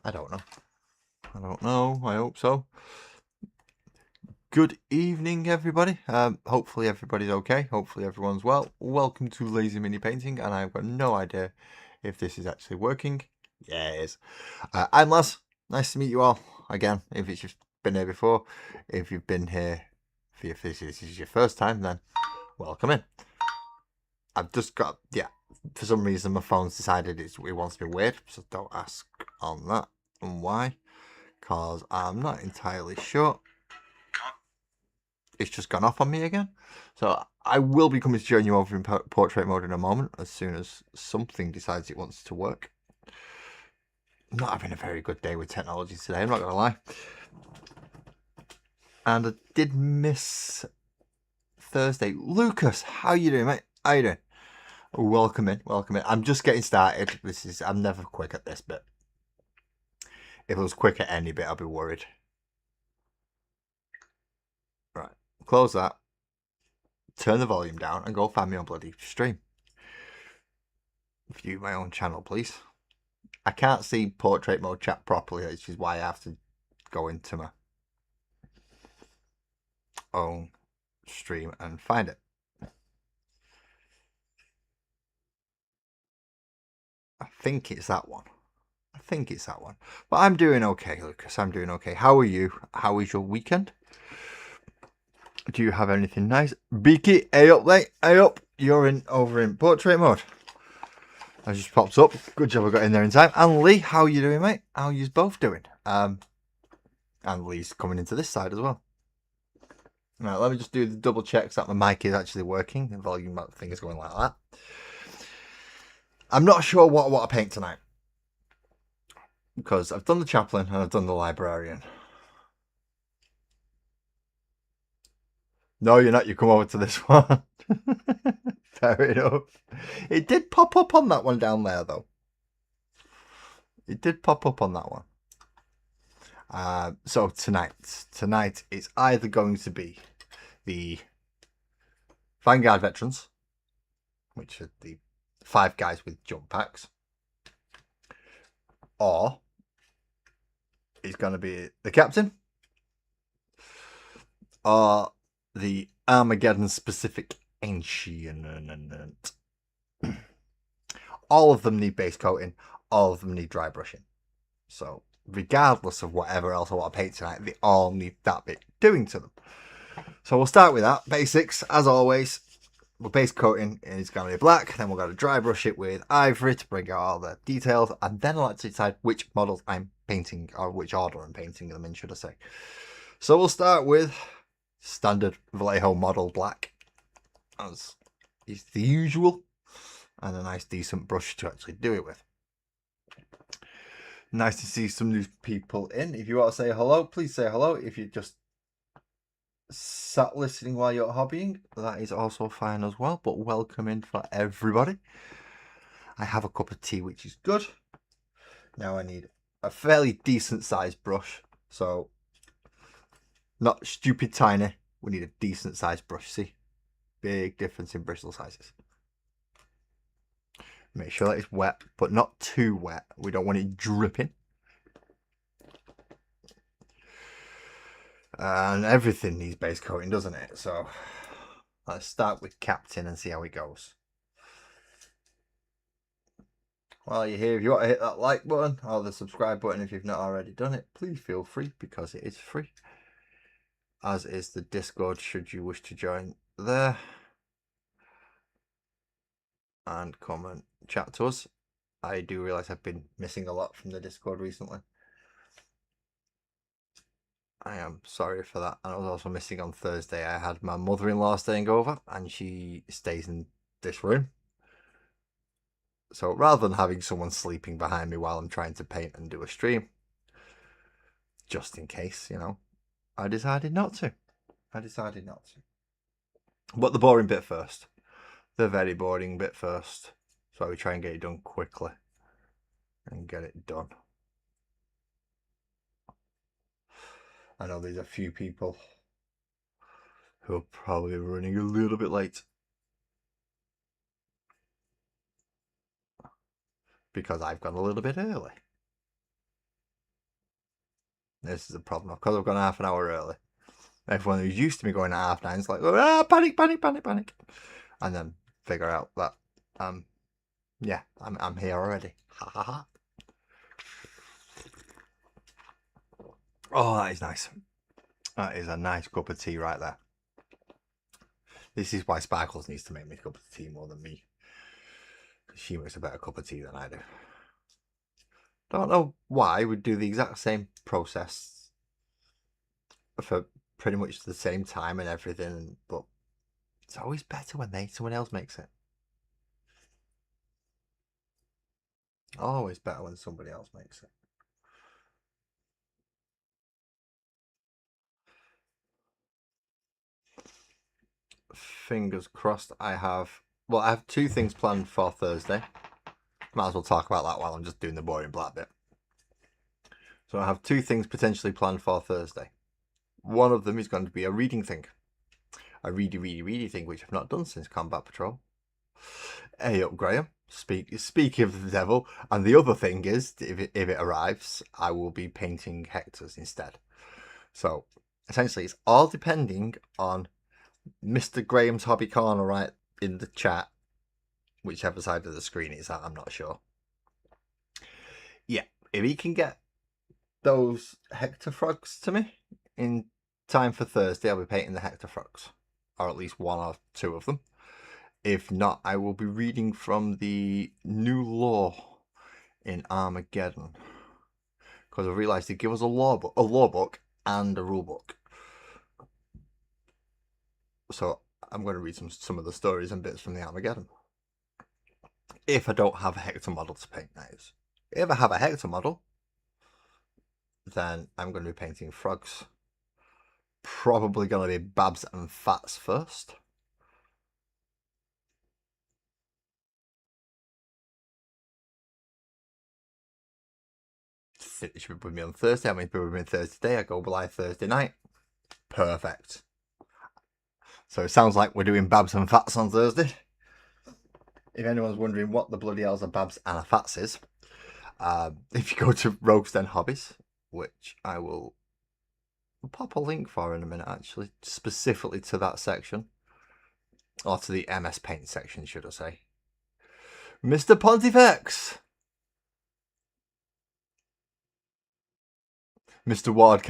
I don't know. I hope so. Good evening, everybody. Hopefully everybody's okay. Hopefully everyone's well. Welcome to Lazy Mini Painting, and I've got no idea if this is actually working. Yeah, it is. I'm Les. Nice to meet you all again. If it's just been here before, if you've been here if this is your first time, then welcome in. I've just got, for some reason my phone's decided it wants to be weird, so don't ask on that and why, because I'm not entirely sure. It's just gone off on me again. So I will be coming to join you over in portrait mode in a moment, as soon as something decides it wants to work. I'm not having a very good day with technology today, I'm not going to lie. And I did miss Thursday. Lucas, how you doing, mate? How you doing? Welcome in, welcome in. I'm just getting started. I'm never quick at this bit. If I was quick at any bit, I'd be worried. Right, close that. Turn the volume down and go find me on bloody stream. View my own channel, please. I can't see portrait mode chat properly, which is why I have to go into my own stream and find it. I think it's that one. But I'm doing okay, Lucas. I'm doing okay. How are you? How is your weekend? Do you have anything nice? Beaky, hey up, mate. Hey up. You're over in portrait mode. That just pops up. Good job I got in there in time. And Lee, how are you doing, mate? How are you both doing? And Lee's coming into this side as well. Right, let me just do the double checks that my mic is actually working. The volume thing is going like that. I'm not sure what I want to paint tonight, because I've done the chaplain and I've done the librarian. No, you're not. You come over to this one. Fair enough. It did pop up on that one down there, though. It did pop up on that one. So tonight it's either going to be the Vanguard Veterans, which are the 5 guys with jump packs, or it's going to be the Captain, or the Armageddon specific Ancient. All of them need base coating, all of them need dry brushing. So regardless of whatever else I want to paint tonight, they all need that bit doing to them. So we'll start with that. Basics, as always. We're base coating is going to be black, then we're going to dry brush it with ivory to bring out all the details, and then I'll actually decide which models I'm painting, or which order I'm painting them in, should I say. So we'll start with standard Vallejo model black, as is the usual, and a nice decent brush to actually do it with. Nice to see some new people in. If you want to say hello, please say hello. If you're just sat listening while you're hobbying, that is also fine as well, but welcome in for everybody. I have a cup of tea, which is good. Now I need a fairly decent sized brush, so not stupid tiny. We need a decent sized brush. See, big difference in bristle sizes. Make sure that it's wet, but not too wet. We don't want it dripping. And everything needs base coating, doesn't it? So let's start with Captain and see how it goes. While you're here, if you want to hit that like button or the subscribe button if you've not already done it, please feel free, because it is free. As is the Discord, should you wish to join there. And come and chat to us. I do realise I've been missing a lot from the Discord recently. I am sorry for that. And I was also missing on Thursday. I had my mother-in-law staying over, and she stays in this room. So rather than having someone sleeping behind me while I'm trying to paint and do a stream, just in case, you know, I decided not to. But the boring bit first. The very boring bit first. So we try and get it done quickly and get it done. I know there's a few people who are probably running a little bit late, because I've gone a little bit early. This is a problem because I've gone half an hour early. Everyone who's used to me going at 9:30 is like, ah, panic, panic, panic, panic, and then figure out that, yeah, I'm here already. Ha ha ha. Oh, that is nice. That is a nice cup of tea right there. This is why Sparkles needs to make me a cup of tea more than me. She makes a better cup of tea than I do. Don't know why we'd do the exact same process for pretty much the same time and everything, but it's always better when someone else makes it. Always better when somebody else makes it. Fingers crossed. I have 2 things planned for Thursday. Might as well talk about that while I'm just doing the boring black bit. So I have 2 things potentially planned for Thursday. One of them is going to be a reading thing. A ready thing, which I've not done since Combat Patrol. Hey up, Graham. Speak of the devil. And the other thing is, if it arrives, I will be painting Hector's instead. So essentially, it's all depending on Mr. Graham's Hobby Corner right in the chat. Whichever side of the screen it's at, I'm not sure. Yeah, if he can get those Hector frogs to me in time for Thursday, I'll be painting the Hector frogs. Or at least 1 or 2 of them. If not, I will be reading from the new lore in Armageddon. Because I realised they give us a lore book and a rule book. So I'm going to read some of the stories and bits from the Armageddon. If I don't have a Hector model to paint, that is. If I have a Hector model, then I'm going to be painting frogs. Probably going to be Babs and Fats first. Finish with me on Thursday. How many people with me on Thursday? I go live Thursday night. Perfect. So it sounds like we're doing Babs and Fats on Thursday. If anyone's wondering what the bloody hell's a Babs and a Fats is, if you go to Rogues Den Hobbies, which I will pop a link for in a minute, actually, specifically to that section, or to the MS Paint section, should I say. Mr. Pontifex! Mr. Ward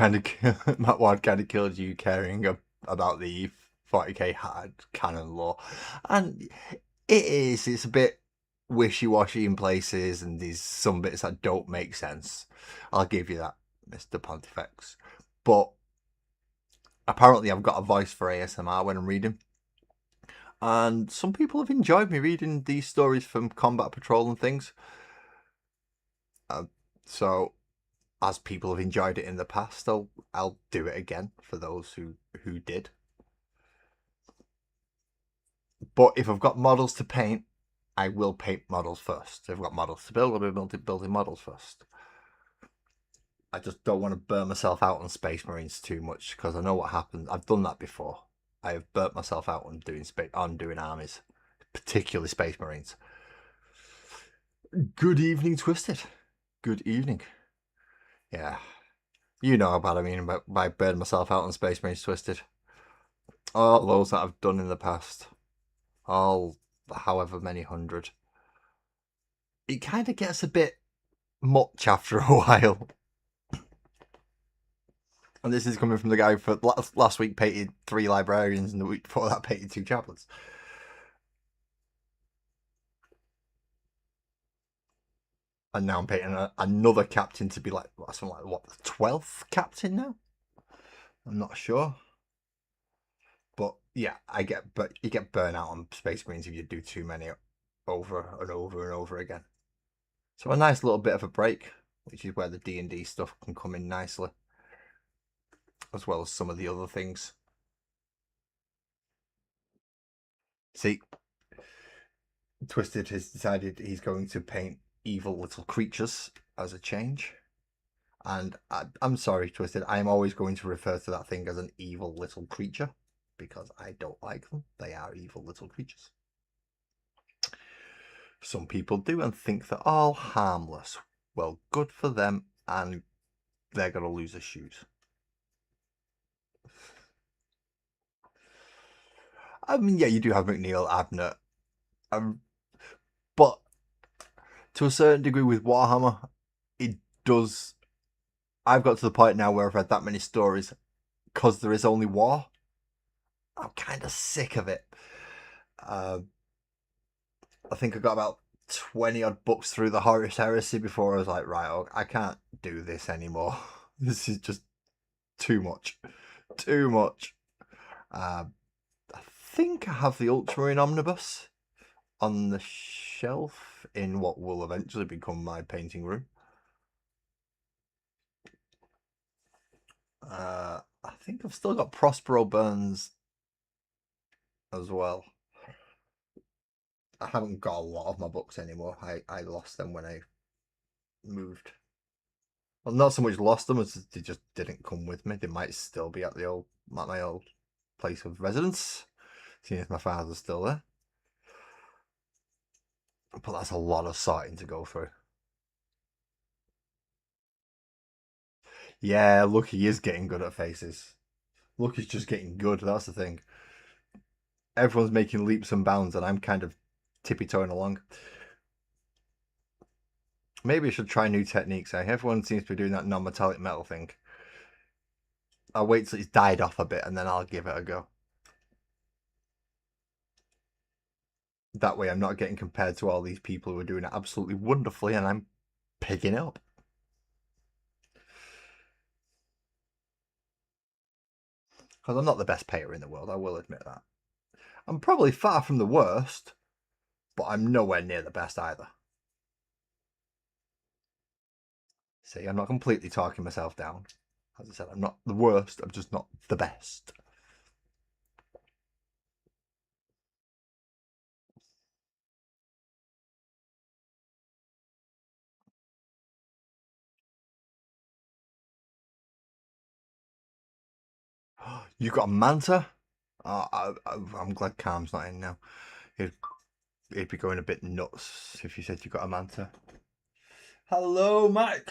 Matt Ward kind of killed you caring about the 40k hard canon lore. And it's a bit wishy-washy in places, and there's some bits that don't make sense. I'll give you that, Mr. Pontifex. But apparently I've got a voice for ASMR when I'm reading. And some people have enjoyed me reading these stories from Combat Patrol and things. So, as people have enjoyed it in the past, I'll do it again for those who did. But if I've got models to paint, I will paint models first. If I've got models to build, I'll be building models first. I just don't want to burn myself out on Space Marines too much, because I know what happens. I've done that before. I have burnt myself out on doing armies, particularly Space Marines. Good evening, Twisted. Good evening. Yeah, you know how bad I mean by burning myself out on Space Marines, Twisted. All those that I've done in the past, all however many hundred. It kind of gets a bit much after a while. And this is coming from the guy who last week painted 3 librarians, and the week before that painted 2 chaplains. And now I'm painting another captain to be like, something like, what, the 12th captain now? I'm not sure. But yeah, you get burnt out on Space Marines if you do too many over and over and over again. So a nice little bit of a break, which is where the D&D stuff can come in nicely, as well as some of the other things. See, Twisted has decided he's going to paint evil little creatures as a change. And I'm sorry, Twisted, I'm always going to refer to that thing as an evil little creature, because I don't like them. They are evil little creatures. Some people do and think they're all harmless. Well, good for them, and they're going to lose their shoes. I mean, yeah, you do have McNeil, Abner, but to a certain degree with Warhammer, it does. I've got to the point now where I've read that many stories because there is only war. I'm kind of sick of it. I think I got about 20 odd books through the Horus Heresy before I was like, right, I can't do this anymore. This is just too much. Too much. I think I have the Ultramarine Omnibus on the shelf in what will eventually become my painting room. I think I've still got Prospero Burns as well. I haven't got a lot of my books anymore. I lost them when I moved. Well, not so much lost them as they just didn't come with me. They might still be at my old place of residence, seeing if my father's still there. But that's a lot of sorting to go through. Yeah, Lucky is getting good at faces. Lucky's just getting good, that's the thing. Everyone's making leaps and bounds, and I'm kind of tippy-toeing along. Maybe I should try new techniques. Everyone seems to be doing that non-metallic metal thing. I'll wait till it's died off a bit, and then I'll give it a go. That way I'm not getting compared to all these people who are doing it absolutely wonderfully, and I'm picking up. Because I'm not the best painter in the world, I will admit that. I'm probably far from the worst, but I'm nowhere near the best either. See, I'm not completely talking myself down. As I said, I'm not the worst, I'm just not the best. You got a Manta? Oh, I'm glad Calm's not in now. He'd be going a bit nuts if you said you got a Manta. Hello, Mike.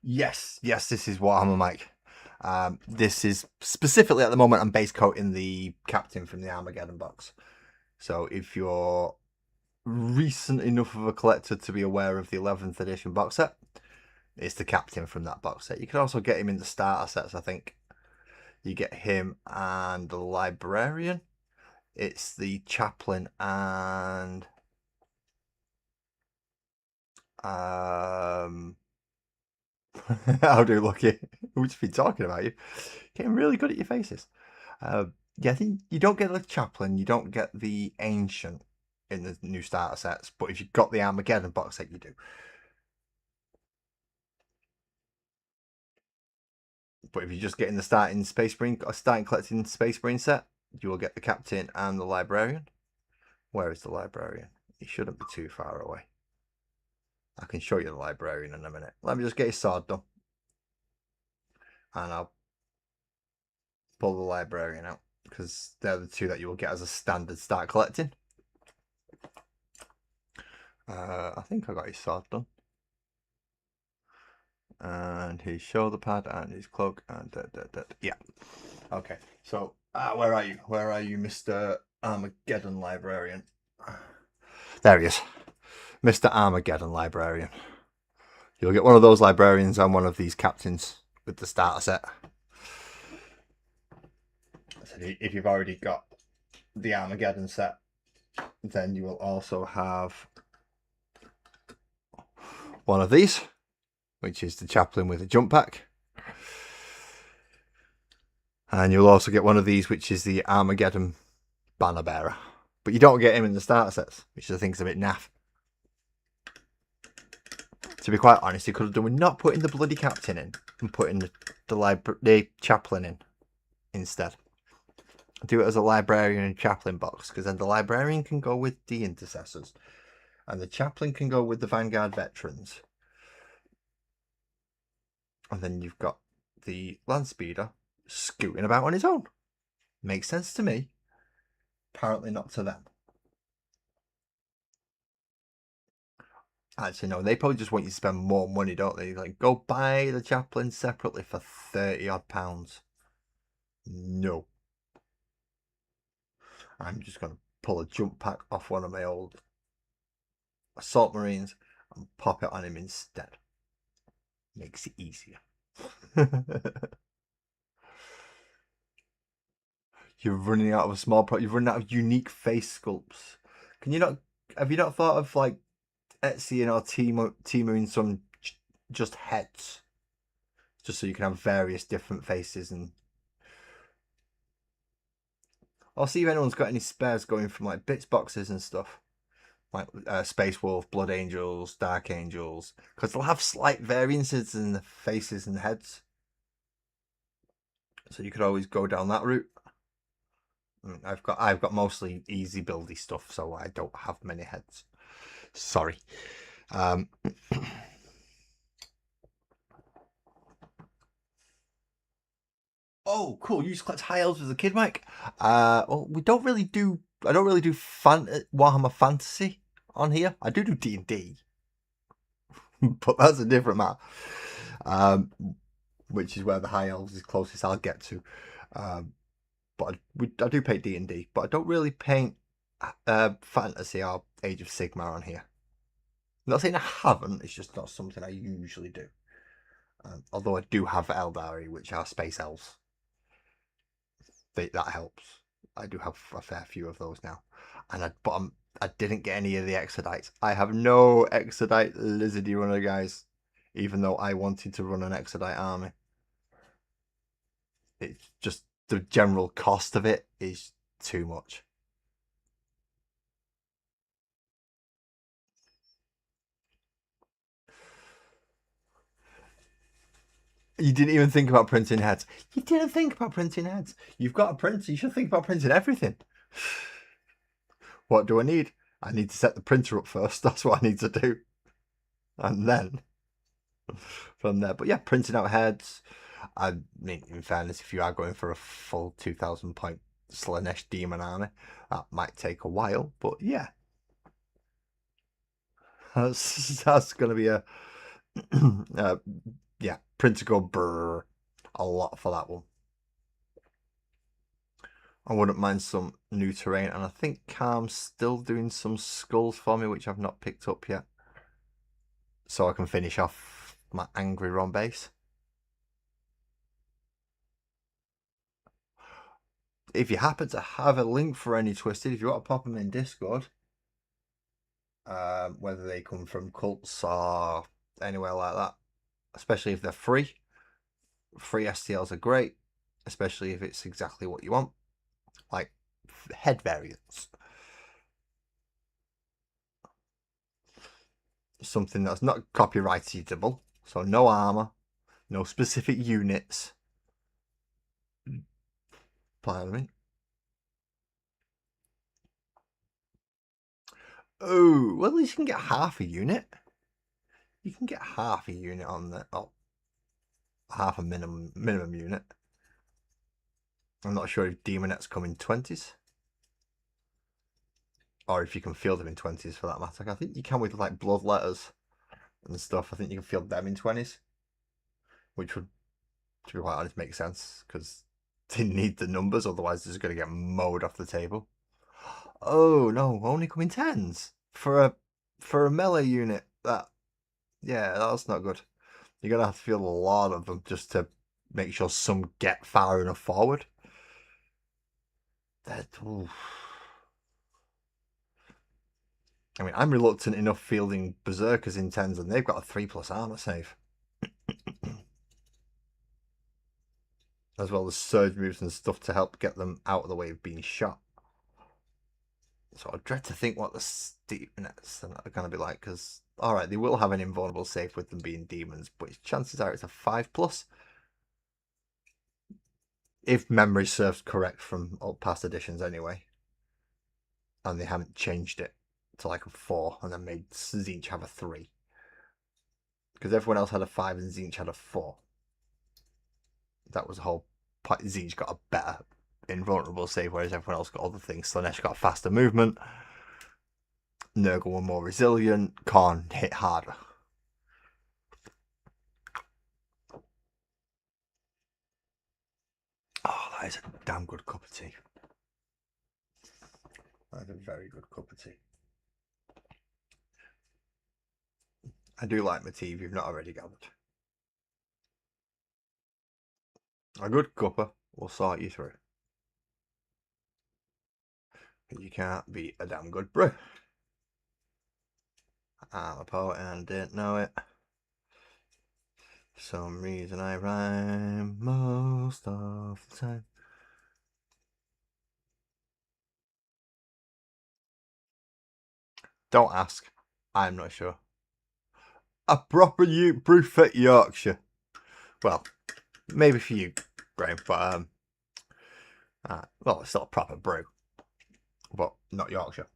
Yes, this is Warhammer Mike. This is specifically at the moment I'm base coating the captain from the Armageddon box. So if you're recent enough of a collector to be aware of the 11th edition box set, it's the captain from that box set. You can also get him in the starter sets, I think. You get him and the librarian. It's the chaplain and how do Lucky? We've just been talking about you. Getting really good at your faces. Yeah, I think you don't get the chaplain, you don't get the ancient in the new starter sets, but if you've got the Armageddon box set, you do. But if you're just getting the starting collecting Space Marine set, you will get the captain and the librarian. Where is the librarian? He shouldn't be too far away. I can show you the librarian in a minute. Let me just get his sword done. And I'll pull the librarian out, because they're the two that you will get as a standard start collecting. I think I got his sword done. And his shoulder pad and his cloak and yeah. Okay, so where are you? Where are you, Mr. Armageddon Librarian? There he is. Mr. Armageddon Librarian. You'll get one of those librarians and one of these captains with the starter set. So if you've already got the Armageddon set, then you will also have one of these, which is the chaplain with a jump pack. And you'll also get one of these, which is the Armageddon banner bearer. But you don't get him in the starter sets, which I think is a bit naff. To be quite honest, you could have done with not putting the bloody captain in and putting the chaplain in instead. Do it as a librarian and chaplain box, because then the librarian can go with the intercessors and the chaplain can go with the Vanguard veterans. And then you've got the land speeder scooting about on his own. Makes sense to me. Apparently not to them. Actually, no, they probably just want you to spend more money, don't they? Like, go buy the chaplain separately for 30 odd pounds. No. I'm just going to pull a jump pack off one of my old assault marines and pop it on him instead. Makes it easier. You're running out of a small you're running out of unique face sculpts. Can you not? Have you not thought of like Etsy or Timu some just heads, just so you can have various different faces? And I'll see if anyone's got any spares going from like bits boxes and stuff, like Space Wolf, Blood Angels, Dark Angels, because they'll have slight variances in the faces and heads. So you could always go down that route. I've got mostly easy buildy stuff, so I don't have many heads. Sorry. Oh, cool! You used to collect high elves as a kid, Mike. Well, we don't really do. I don't really do Warhammer Fantasy on here. I do D&D, but that's a different matter. Which is where the high elves is closest I'll get to. But I do paint D&D, but I don't really paint Fantasy or Age of Sigmar on here. I'm not saying I haven't. It's just not something I usually do. Although I do have Eldari, which are space elves. That helps. I do have a fair few of those now, and I didn't get any of the Exodites. I have no Exodite lizardy runner, guys, even though I wanted to run an Exodite army. It's just the general cost of it is too much. You didn't even think about printing heads. You didn't think about printing heads. You've got a printer. You should think about printing everything. What do I need? I need to set the printer up first. That's what I need to do. And then from there. But yeah, printing out heads. I mean, in fairness, if you are going for a full 2,000 point Slaanesh demon army, that might take a while. But yeah, that's going to be a yeah, printer go brrr a lot for that one. I wouldn't mind some new terrain, and I think Calm's still doing some skulls for me, which I've not picked up yet. So I can finish off my Angry Ron base. If you happen to have a link for any Twisted, if you want to pop them in Discord, whether they come from cults or anywhere like that, especially if they're free. Free STLs are great, especially if it's exactly what you want, like head variants. Something that's not copyrightable, so no armor, no specific units. Pardon me. Oh, well, at least you can get half a unit. You can get half a unit on the half a minimum unit. I'm not sure if demonettes come in 20s. Or if you can field them in 20s for that matter. I think you can with like bloodletters and stuff. I think you can field them in 20s. Which would, to be quite honest, make sense. Because they need the numbers, otherwise they're just going to get mowed off the table. Oh no, only come in 10s. For a melee unit. That's not good. You're going to have to field a lot of them just to make sure some get far enough forward. Oof. I mean, I'm reluctant enough fielding Berserkers in 10s, and they've got a 3+ armor save. As well as surge moves and stuff to help get them out of the way of being shot. So I dread to think what the steepness are going to be like, because, alright, they will have an invulnerable save with them being demons, but chances are it's a 5+. If memory serves correct from old past editions anyway. And they haven't changed it to like a 4 and then made Tzeentch have a 3. Because everyone else had a 5 and Tzeentch had a 4. That was the whole point. Tzeentch got a better invulnerable save, whereas everyone else got other things. Slaanesh got faster movement. Nurgle were more resilient. Khorne hit harder. Oh, that is a damn good cup of tea. That is a very good cup of tea. I do like my tea if you've not already gathered. A good cuppa will sort you through. You can't beat a damn good brew. I'm a poet and didn't know it. For some reason I rhyme most of the time. Don't ask. I'm not sure. A proper brew for Yorkshire. Well, maybe for you, Graham, but well, it's still a proper brew, but not Yorkshire.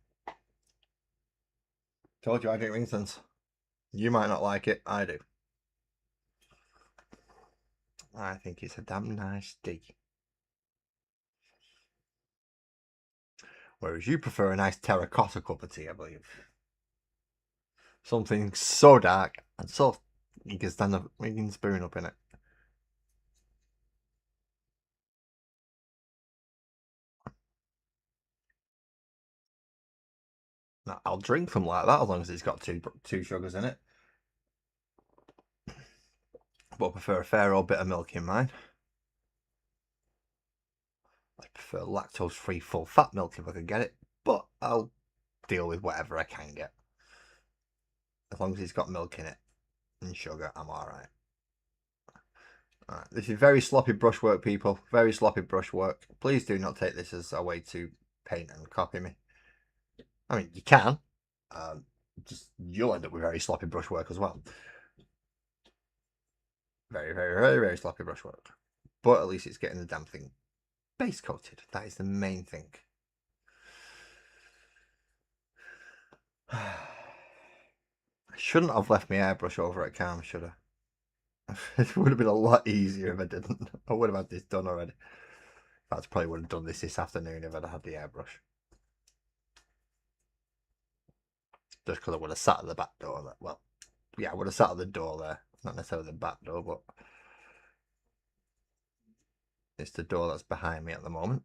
Told you I drink Winston's. You might not like it. I do. I think it's a damn nice tea. Whereas you prefer a nice terracotta cup of tea, I believe. Something so dark and so you can stand up, you can spoon up in it. Now, I'll drink them like that as long as it's got two sugars in it. But I prefer a fair old bit of milk in mine. I prefer lactose-free full-fat milk if I can get it, but I'll deal with whatever I can get. As long as it's got milk in it and sugar, I'm alright. Alright, this is very sloppy brushwork, people. Very sloppy brushwork. Please do not take this as a way to paint and copy me. I mean, you can. Just you'll end up with very sloppy brushwork as well. Very, very, very, very sloppy brushwork. But at least it's getting the damn thing base coated. That is the main thing. I shouldn't have left my airbrush over at Calm, should I? It would have been a lot easier if I didn't. I would have had this done already. In fact, I probably would have done this afternoon if I'd had the airbrush. Just because I would have sat at the back door there. Well, yeah, I would have sat at the door there. Not necessarily the back door, but it's the door that's behind me at the moment.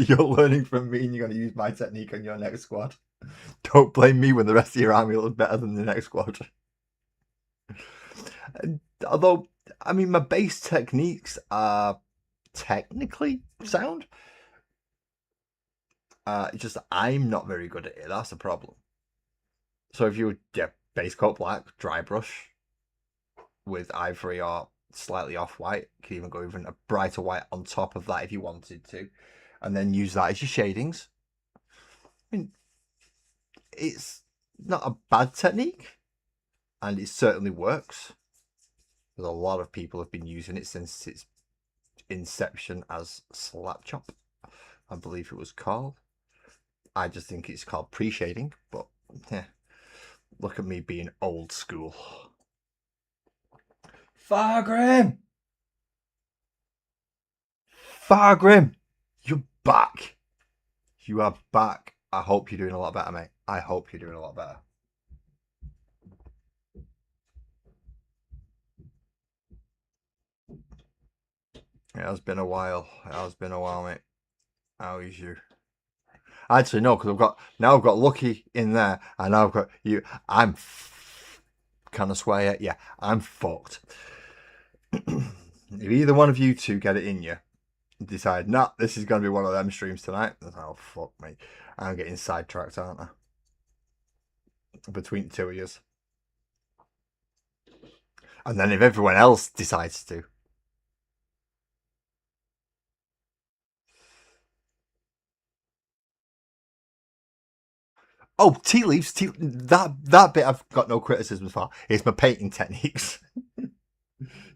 You're learning from me and you're going to use my technique on your next squad. Don't blame me when the rest of your army looks better than the next squad. Although, I mean, my base techniques are technically sound. It's just I'm not very good at it. That's the problem. So if you would get base coat black, dry brush with ivory or slightly off white, you could even go even a brighter white on top of that if you wanted to, and then use that as your shadings. I mean, it's not a bad technique, and it certainly works. There's a lot of people have been using it since its inception as slap chop, I believe it was called. I just think it's called pre-shading, but yeah, look at me being old school. Fargrim! Fargrim! You're back! You are back. I hope you're doing a lot better, mate. I hope you're doing a lot better. It has been a while. It has been a while, mate. How is you? Actually, no, because I've got Lucky in there, and now I've got you. I'm kind of swear yet? Yeah, I'm fucked. If either one of you two get it in you, decide, nah, this is going to be one of them streams tonight. Oh, fuck me. I'm getting sidetracked, aren't I? Between the two of you. And then if everyone else decides to. Oh, tea leaves. That bit I've got no criticisms for. It's my painting techniques.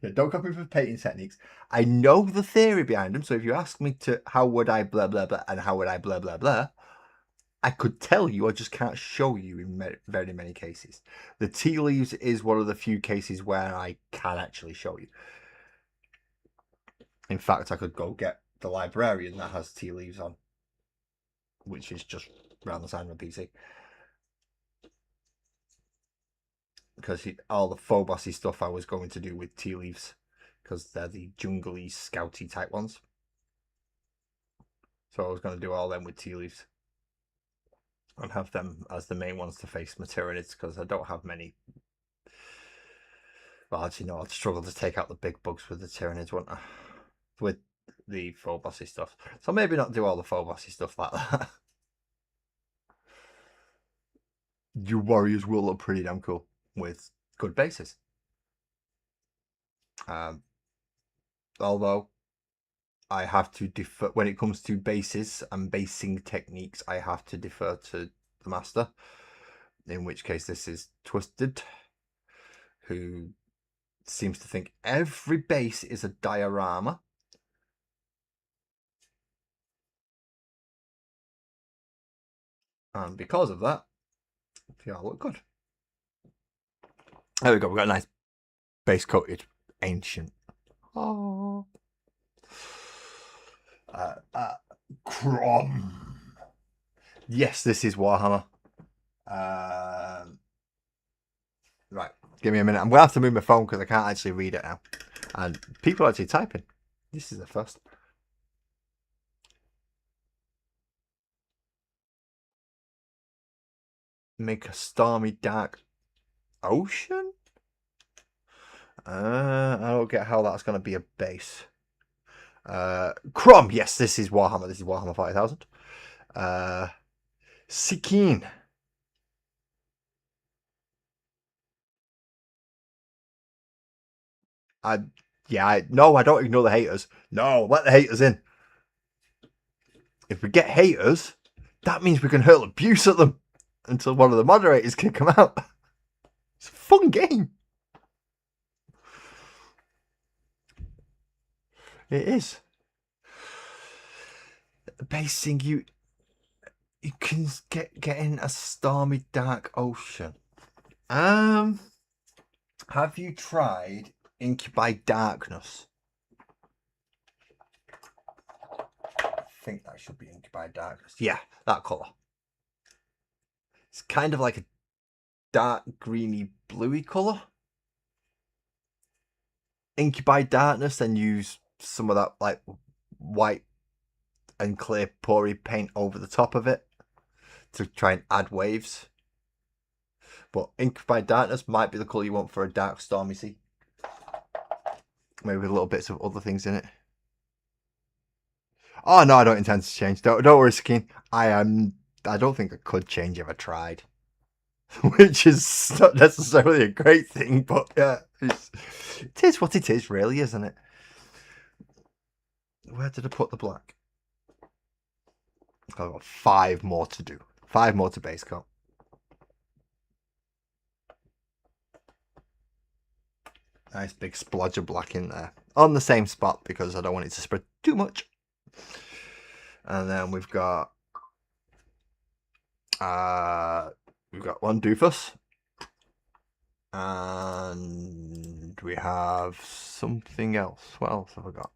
Yeah, don't copy me for painting techniques. I know the theory behind them. So if you ask me to how would I blah blah blah and how would I blah blah blah, I could tell you. I just can't show you in very many cases. The tea leaves is one of the few cases where I can actually show you. In fact, I could go get the librarian that has tea leaves on, which is just around the side of my PC. Because all the Phobosy stuff I was going to do with tea leaves, because they're the jungley, scouty type ones. So I was going to do all them with tea leaves. And have them as the main ones to face my Tyranids, because I don't have many. Well, actually, no, I'd struggle to take out the big bugs with the Tyranids, wouldn't I? With the Phobosy stuff. So maybe not do all the Phobosy stuff like that. Your warriors will look pretty damn cool with good bases. Although I have to defer when it comes to bases and basing techniques, I have to defer to the master. In which case, this is Twisted, who seems to think every base is a diorama. And because of that, they all look good. There we go. We've got a nice base coated ancient. Oh. Crom. Yes, this is Warhammer. Right, give me a minute. I'm going to have to move my phone because I can't actually read it now. And people are actually typing. This is the first. Make a stormy, dark ocean? I don't get how that's going to be a base. Crom. Yes, this is Warhammer. This is Warhammer 40,000. Sikeen. No, I don't ignore the haters. No, let the haters in. If we get haters, that means we can hurl abuse at them until one of the moderators can come out. It's a fun game. It is. Basing you can get in a stormy, dark ocean. Have you tried Incubi Darkness? I think that should be Incubi Darkness. Yeah, that colour. It's kind of like a dark greeny bluey colour. Incubi Darkness, then use some of that like white and clear pory paint over the top of it to try and add waves. But Incubi Darkness might be the colour you want for a dark stormy sea. Maybe with little bits of other things in it. Oh no, I don't intend to change. Don't worry, Skin. I don't think I could change if I tried. Which is not necessarily a great thing, but yeah, it is what it is, really, isn't it? Where did I put the black? I've got 5 more to do. 5 more to base coat. Nice big splodge of black in there. On the same spot because I don't want it to spread too much. And then we've got one doofus. And we have something else. What else have I got?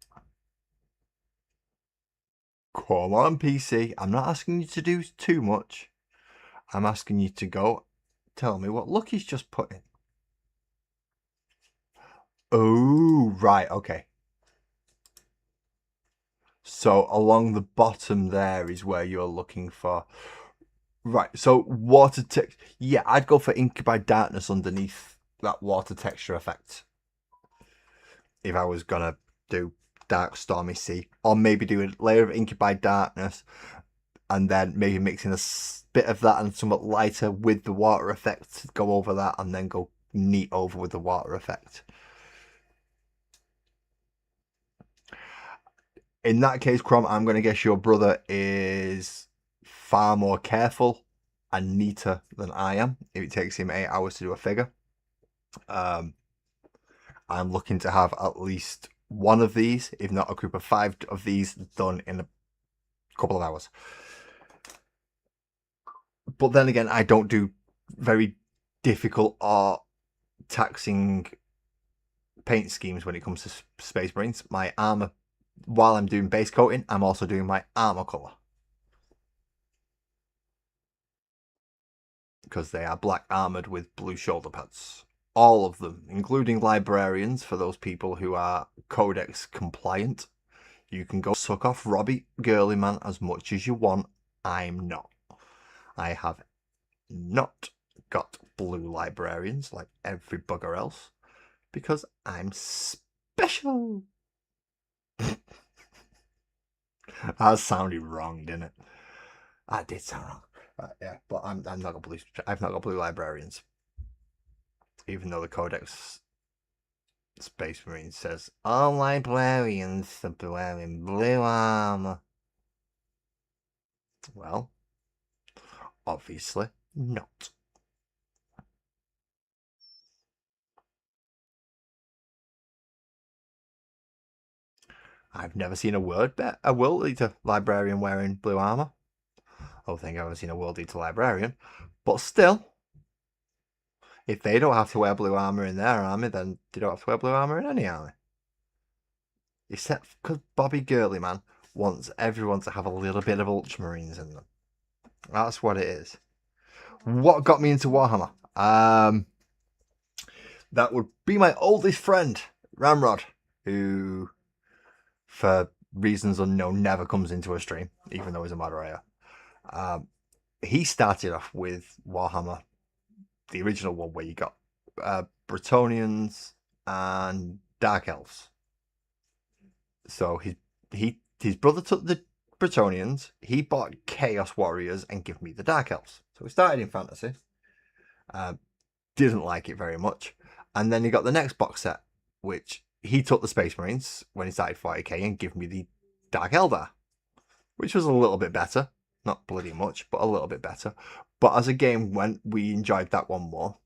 Come on, PC. I'm not asking you to do too much. I'm asking you to go tell me what Lucky's just put in. Oh, right, okay. So along the bottom there is where you're looking for. Right, so water text. Yeah, I'd go for Incubi Darkness underneath that water texture effect. If I was going to do Dark Stormy Sea. Or maybe do a layer of Incubi Darkness and then maybe mixing a bit of that and somewhat lighter with the water effect to go over that and then go neat over with the water effect. In that case, Crom, I'm going to guess your brother is far more careful and neater than I am if it takes him 8 hours to do a figure. I'm looking to have at least one of these, if not a group of 5 of these, done in a couple of hours. But then again, I don't do very difficult or taxing paint schemes when it comes to Space Marines. My armor while I'm doing base coating, I'm also doing my armor colour. Because they are black armoured with blue shoulder pads. All of them, including librarians, for those people who are Codex compliant. You can go suck off Robbie Girlyman as much as you want. I'm not. I have not got blue librarians like every bugger else because I'm special. That sounded wrong, didn't it? That did sound wrong. Yeah, but I'm not got blue. I've not got blue librarians, even though the Codex Space Marine says all librarians are wearing blue armor. Well, obviously not. I've never seen a world eater librarian wearing blue armor. I don't think I've ever seen a world eater librarian, but still, if they don't have to wear blue armor in their army, then they don't have to wear blue armor in any army. Except because Bobby Girlyman wants everyone to have a little bit of Ultramarines in them. That's what it is. What got me into Warhammer? That would be my oldest friend, Ramrod, who, for reasons unknown, never comes into a stream, even though he's a moderator. He started off with Warhammer, the original one where you got Bretonnians and Dark Elves. So his brother took the Bretonnians, he bought Chaos Warriors and gave me the Dark Elves. So we started in fantasy. Didn't like it very much. And then he got the next box set, which he took the Space Marines when he started 40k and gave me the Dark Eldar, which was a little bit better. Not bloody much, but a little bit better. But as a game went, we enjoyed that one more.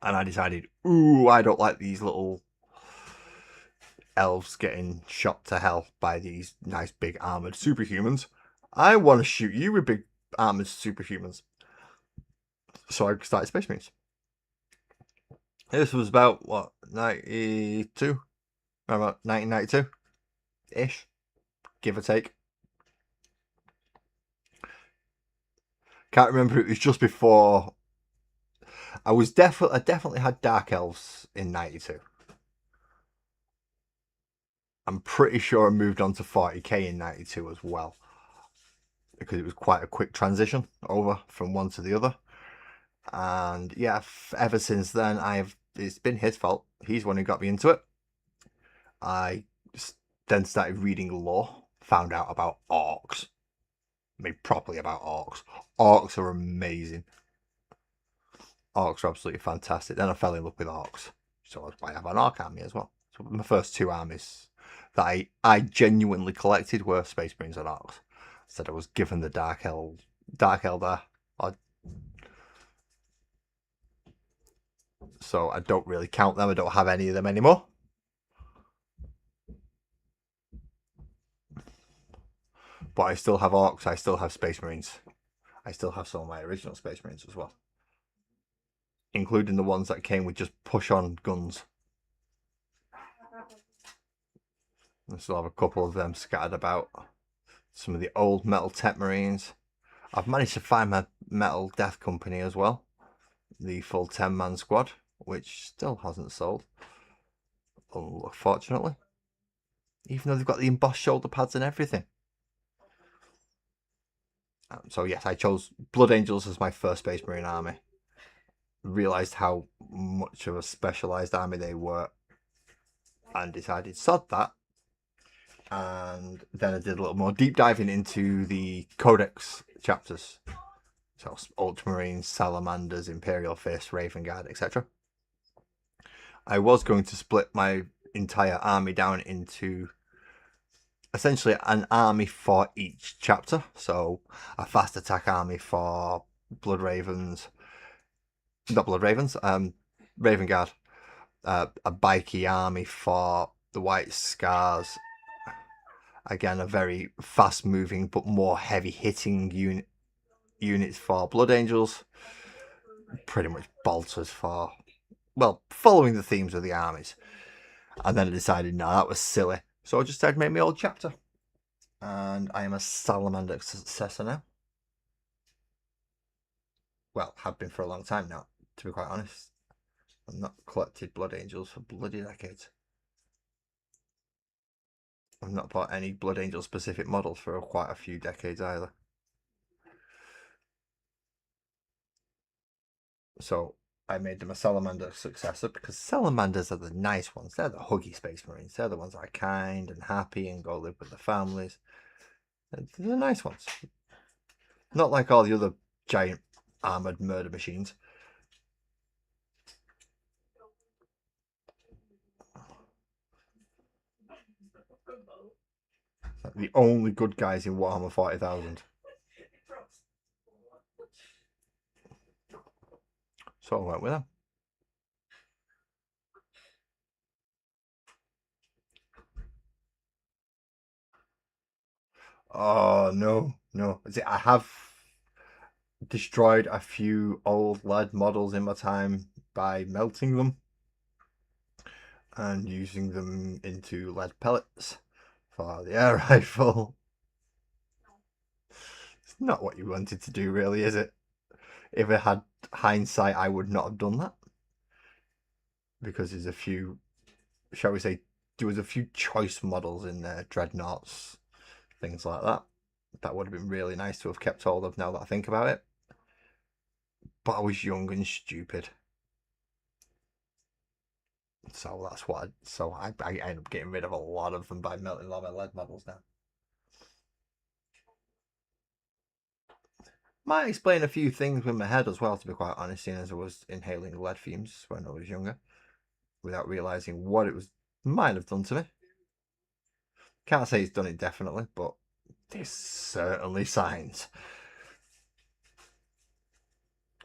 And I decided, ooh, I don't like these little elves getting shot to hell by these nice big armoured superhumans. I want to shoot you with big armoured superhumans. So I started Space Marines. This was about, what, 92? About 1992-ish, give or take. Can't remember, it was just before. I definitely had Dark Elves in 92. I'm pretty sure I moved on to 40k in 92 as well, because it was quite a quick transition over from one to the other. And yeah, ever since then, it's been his fault. He's the one who got me into it. I then started reading lore, found out about orcs. I mean, properly about orcs. Orcs are amazing. Orcs are absolutely fantastic. Then I fell in love with orcs, so I have an orc army as well. So my first two armies that I genuinely collected were Space Marines and orcs. Instead, I was given the Dark Eldar. So I don't really count them. I don't have any of them anymore. But I still have orcs. I still have Space Marines. I still have some of my original Space Marines as well, including the ones that came with just push-on guns. I still have a couple of them scattered about. Some of the old Metal Tech Marines. I've managed to find my Metal Death Company as well. The full 10-man squad, which still hasn't sold, unfortunately. Even though they've got the embossed shoulder pads and everything. So yes, I chose Blood Angels as my first Space Marine army. Realised how much of a specialised army they were, and decided sod that. And then I did a little more deep diving into the Codex chapters. So Ultramarines, Salamanders, Imperial Fist, Raven Guard, etc. I was going to split my entire army down into essentially an army for each chapter. So a fast attack army for Blood Ravens, not Blood Ravens, Raven Guard. A bikey army for the White Scars. Again, a very fast moving but more heavy hitting units for Blood Angels. Pretty much bolters for, well, following the themes of the armies. And then I decided, no, that was silly. So I just started making my old chapter. And I am a salamander successor now. Well, have been for a long time now, to be quite honest. I've not collected blood angels for bloody decades. I've not bought any blood angel specific models for quite a few decades either. So I made them a salamander successor because salamanders are the nice ones. They're the huggy space marines. They're the ones that are kind and happy and go live with their families. They're the nice ones. Not like all the other giant armoured murder machines. The only good guys in Warhammer 40,000. So I went with them. Oh, no. I have destroyed a few old lead models in my time by melting them and using them into lead pellets for the air rifle. It's not what you wanted to do, really, is it? If I had hindsight, I would not have done that. Because there's a few, shall we say, there was a few choice models in there, dreadnoughts, things like that. That would have been really nice to have kept hold of now that I think about it. But I was young and stupid. So that's what I end up getting rid of a lot of them by melting a lot of my lead models now. Might explain a few things with my head as well, to be quite honest, seeing as I was inhaling lead fumes when I was younger, without realising what it was might have done to me. Can't say it's done it definitely, but there's certainly signs.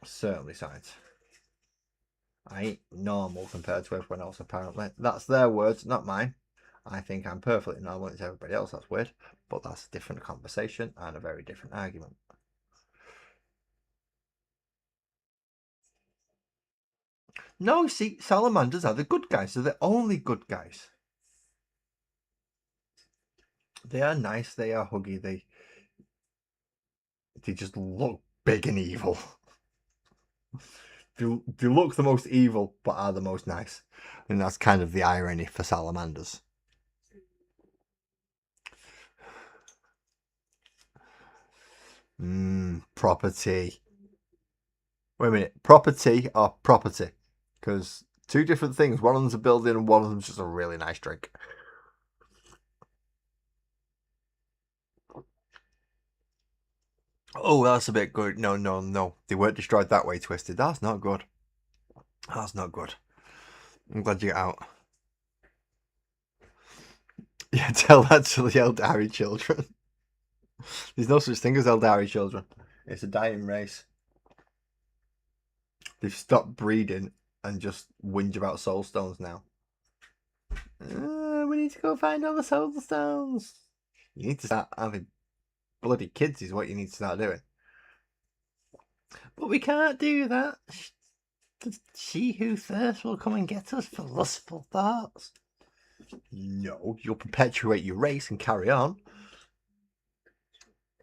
Certainly signs. I ain't normal compared to everyone else, apparently. That's their words, not mine. I think I'm perfectly normal to everybody else. That's weird. But that's a different conversation and a very different argument. No, see, salamanders are the good guys. They're the only good guys. They are nice. They are huggy. They just look big and evil. They look the most evil, but are the most nice. And that's kind of the irony for salamanders. Property. Wait a minute. Property or property? Because two different things. One of them's a building and one of them's just a really nice drink. Oh, that's a bit good. No. They weren't destroyed that way, Twisted. That's not good. That's not good. I'm glad you got out. Yeah, tell that to the Eldari children. There's no such thing as Eldari children. It's a dying race. They've stopped breeding and just whinge about soulstones now. We need to go find all the soulstones. You need to start having bloody kids is what you need to start doing. But we can't do that. She who thirsts will come and get us for lustful thoughts. No, you'll perpetuate your race and carry on.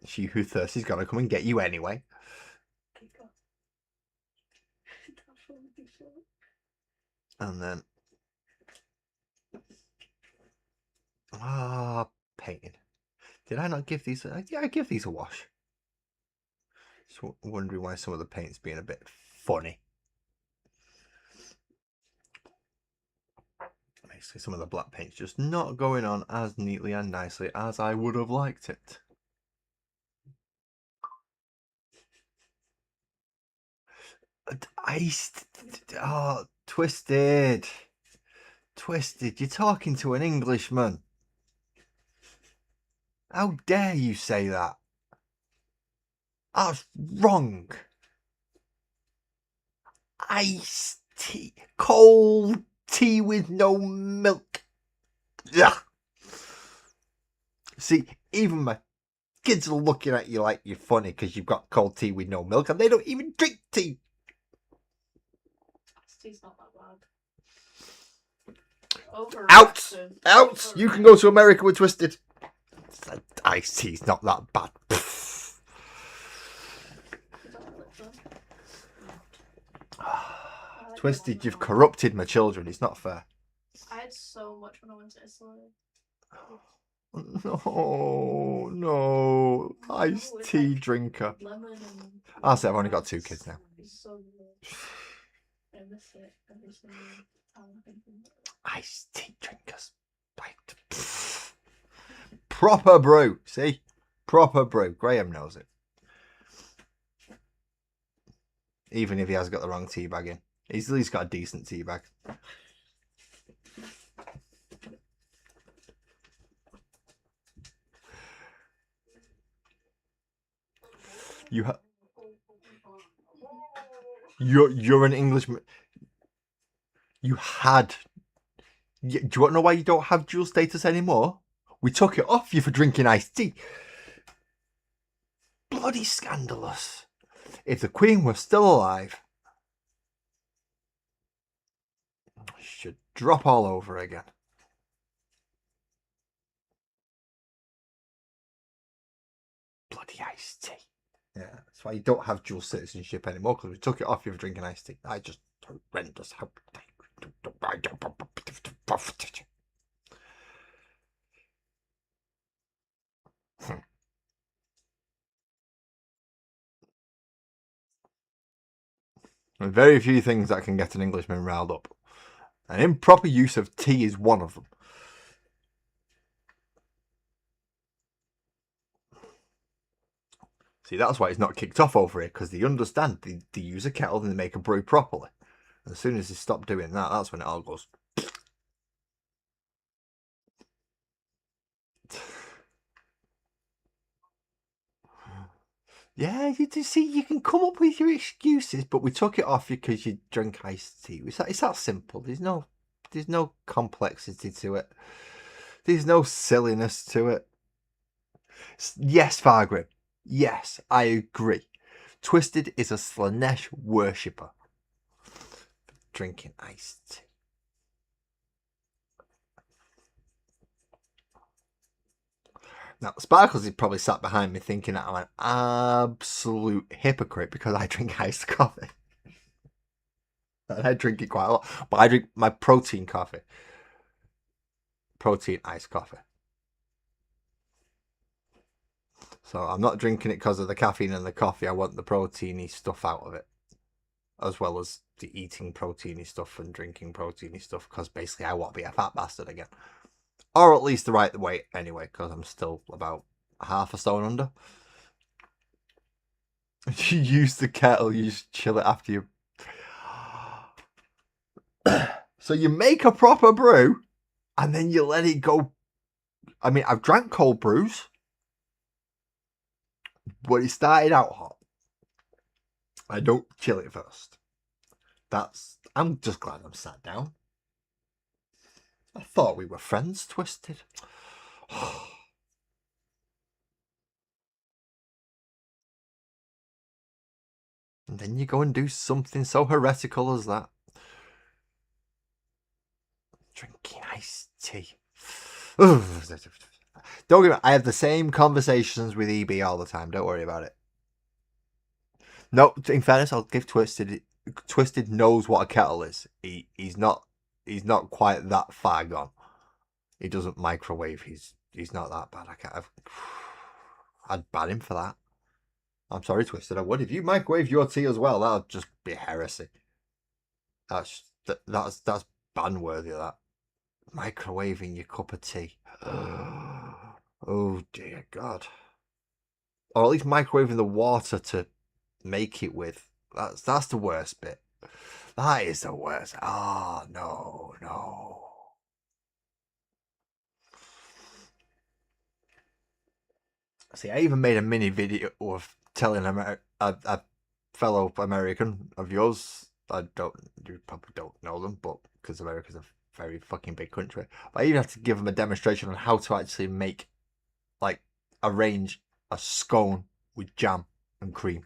She who thirsts is going to come and get you anyway. And then... painting. Did I not give these... Yeah, I give these a wash. Just wondering why some of the paint's being a bit funny. Basically, some of the black paint's just not going on as neatly and nicely as I would have liked it. Twisted. Twisted, you're talking to an Englishman. How dare you say that? That's wrong. Iced tea. Cold tea with no milk. Ugh. See, even my kids are looking at you like you're funny because you've got cold tea with no milk and they don't even drink tea. Tea's not that bad. Out! Out! You can go to America with Twisted. Iced tea's not that bad. Twisted, you've corrupted my children. It's not fair. I had so much when I went to Italy. No, no. Iced tea drinker. I'll say I've only got 2 kids now. So good. I miss it every single time. Iced tea drinkers. Proper brew. See? Proper brew. Graham knows it. Even if he has got the wrong tea bag in. He's at least got a decent tea bag. You're an Englishman. You had. Do you want to know why you don't have dual status anymore? We took it off you for drinking iced tea. Bloody scandalous. If the Queen were still alive, she'd drop all over again. Bloody iced tea. Yeah, that's why you don't have dual citizenship anymore, because we took it off you for drinking iced tea. I just horrendous. How There are very few things that can get an Englishman riled up. An improper use of tea is one of them. See, that's why it's not kicked off over here, because they understand. They use a kettle and they make a brew properly. And as soon as they stop doing that, that's when it all goes. Yeah, you see, you can come up with your excuses, but we took it off you because you drink iced tea. It's that simple. There's no complexity to it. There's no silliness to it. Yes, Fargrim. Yes, I agree. Twisted is a Slanesh worshipper. Drinking iced tea. Now, Sparkles is probably sat behind me thinking that I'm an absolute hypocrite because I drink iced coffee. And I drink it quite a lot. But I drink my protein coffee. Protein iced coffee. So I'm not drinking it because of the caffeine and the coffee. I want the proteiny stuff out of it. As well as the eating proteiny stuff and drinking proteiny stuff. Because basically I want to be a fat bastard again. Or at least the right weight anyway. Because I'm still about half a stone under. You use the kettle. You just chill it after you. So you make a proper brew. And then you let it go. I mean, I've drank cold brews. But it started out hot. I don't chill it first. I'm just glad I'm sat down. I thought we were friends, Twisted. And then you go and do something so heretical as that. Drinking iced tea. Don't get me, I have the same conversations with EB all the time. Don't worry about it. No, in fairness, I'll give Twisted. Twisted knows what a kettle is. He's not quite that far gone. He doesn't microwave. He's not that bad. I'd ban him for that. I'm sorry, Twisted. I would. If you microwave your tea as well, that'll just be heresy. That's ban worthy. That microwaving your cup of tea. Oh dear God. Or at least microwaving the water to make it with. That's the worst bit. That is the worst. Oh no. See, I even made a mini video of telling a fellow American of yours. You probably don't know them, but because America's a very fucking big country. But I even had to give them a demonstration on how to actually make, like, arrange a scone with jam and cream.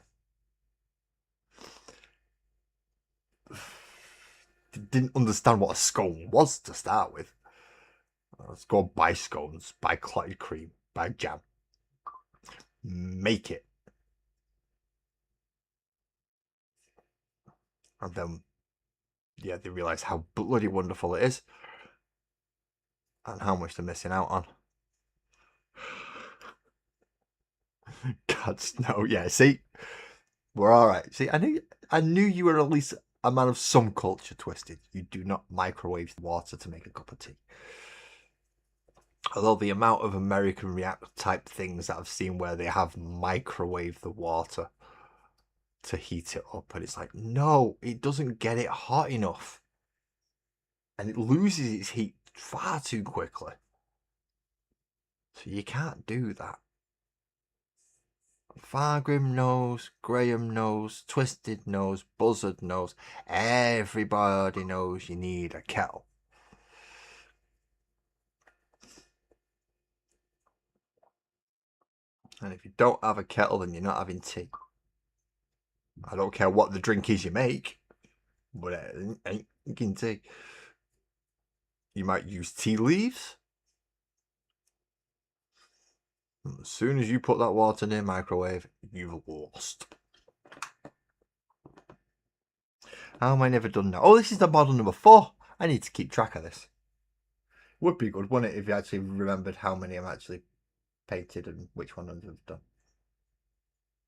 Didn't understand what a scone was to start with. Let's go buy scones, buy clotted cream, buy jam. Make it. And then, yeah, they realise how bloody wonderful it is. And how much they're missing out on. God, no, yeah, see? We're alright. See, I knew you were at least a man of some culture, Twisted. You do not microwave water to make a cup of tea. Although the amount of American React type things that I've seen where they have microwave the water to heat it up, and it's like, no, it doesn't get it hot enough. And it loses its heat far too quickly. So you can't do that. Fargrim knows, Graham knows, Twisted knows, Buzzard knows, everybody knows you need a kettle. And if you don't have a kettle, then you're not having tea. I don't care what the drink is you make, but it ain't drinking tea. You might use tea leaves. As soon as you put that water in the microwave, you've lost. How am I never done now? Oh, this is the model number 4. I need to keep track of this. Would be good, wouldn't it, if you actually remembered how many I'm actually painted and which one I've done.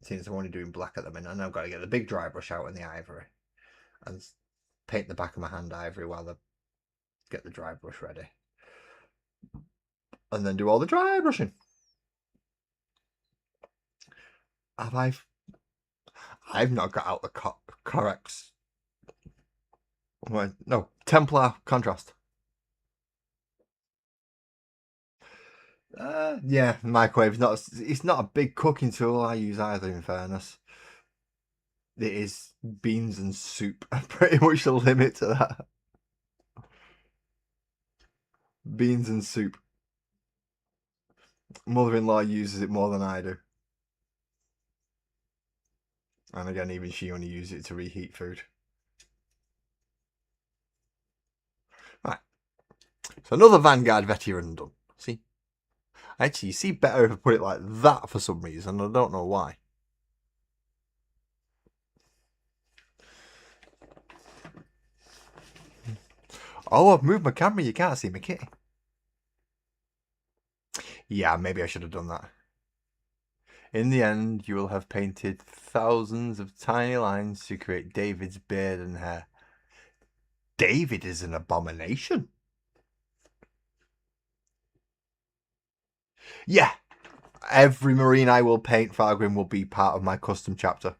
Since I'm only doing black at the minute, and I've got to get the big dry brush out in the ivory and paint the back of my hand ivory while I get the dry brush ready. And then do all the dry brushing. I've not got out the corrects. No, Templar contrast. Yeah, microwave. It's not a big cooking tool I use either, in fairness. It is beans and soup. Pretty much the limit to that. Beans and soup. Mother-in-law uses it more than I do. And again, even she only uses it to reheat food. Right. So another Vanguard veteran done. See? Actually, you see better if I put it like that for some reason. I don't know why. Oh, I've moved my camera. You can't see my kitty. Yeah, maybe I should have done that. In the end, you will have painted thousands of tiny lines to create David's beard and hair. David is an abomination. Yeah. Every Marine I will paint, Fargrim, will be part of my custom chapter.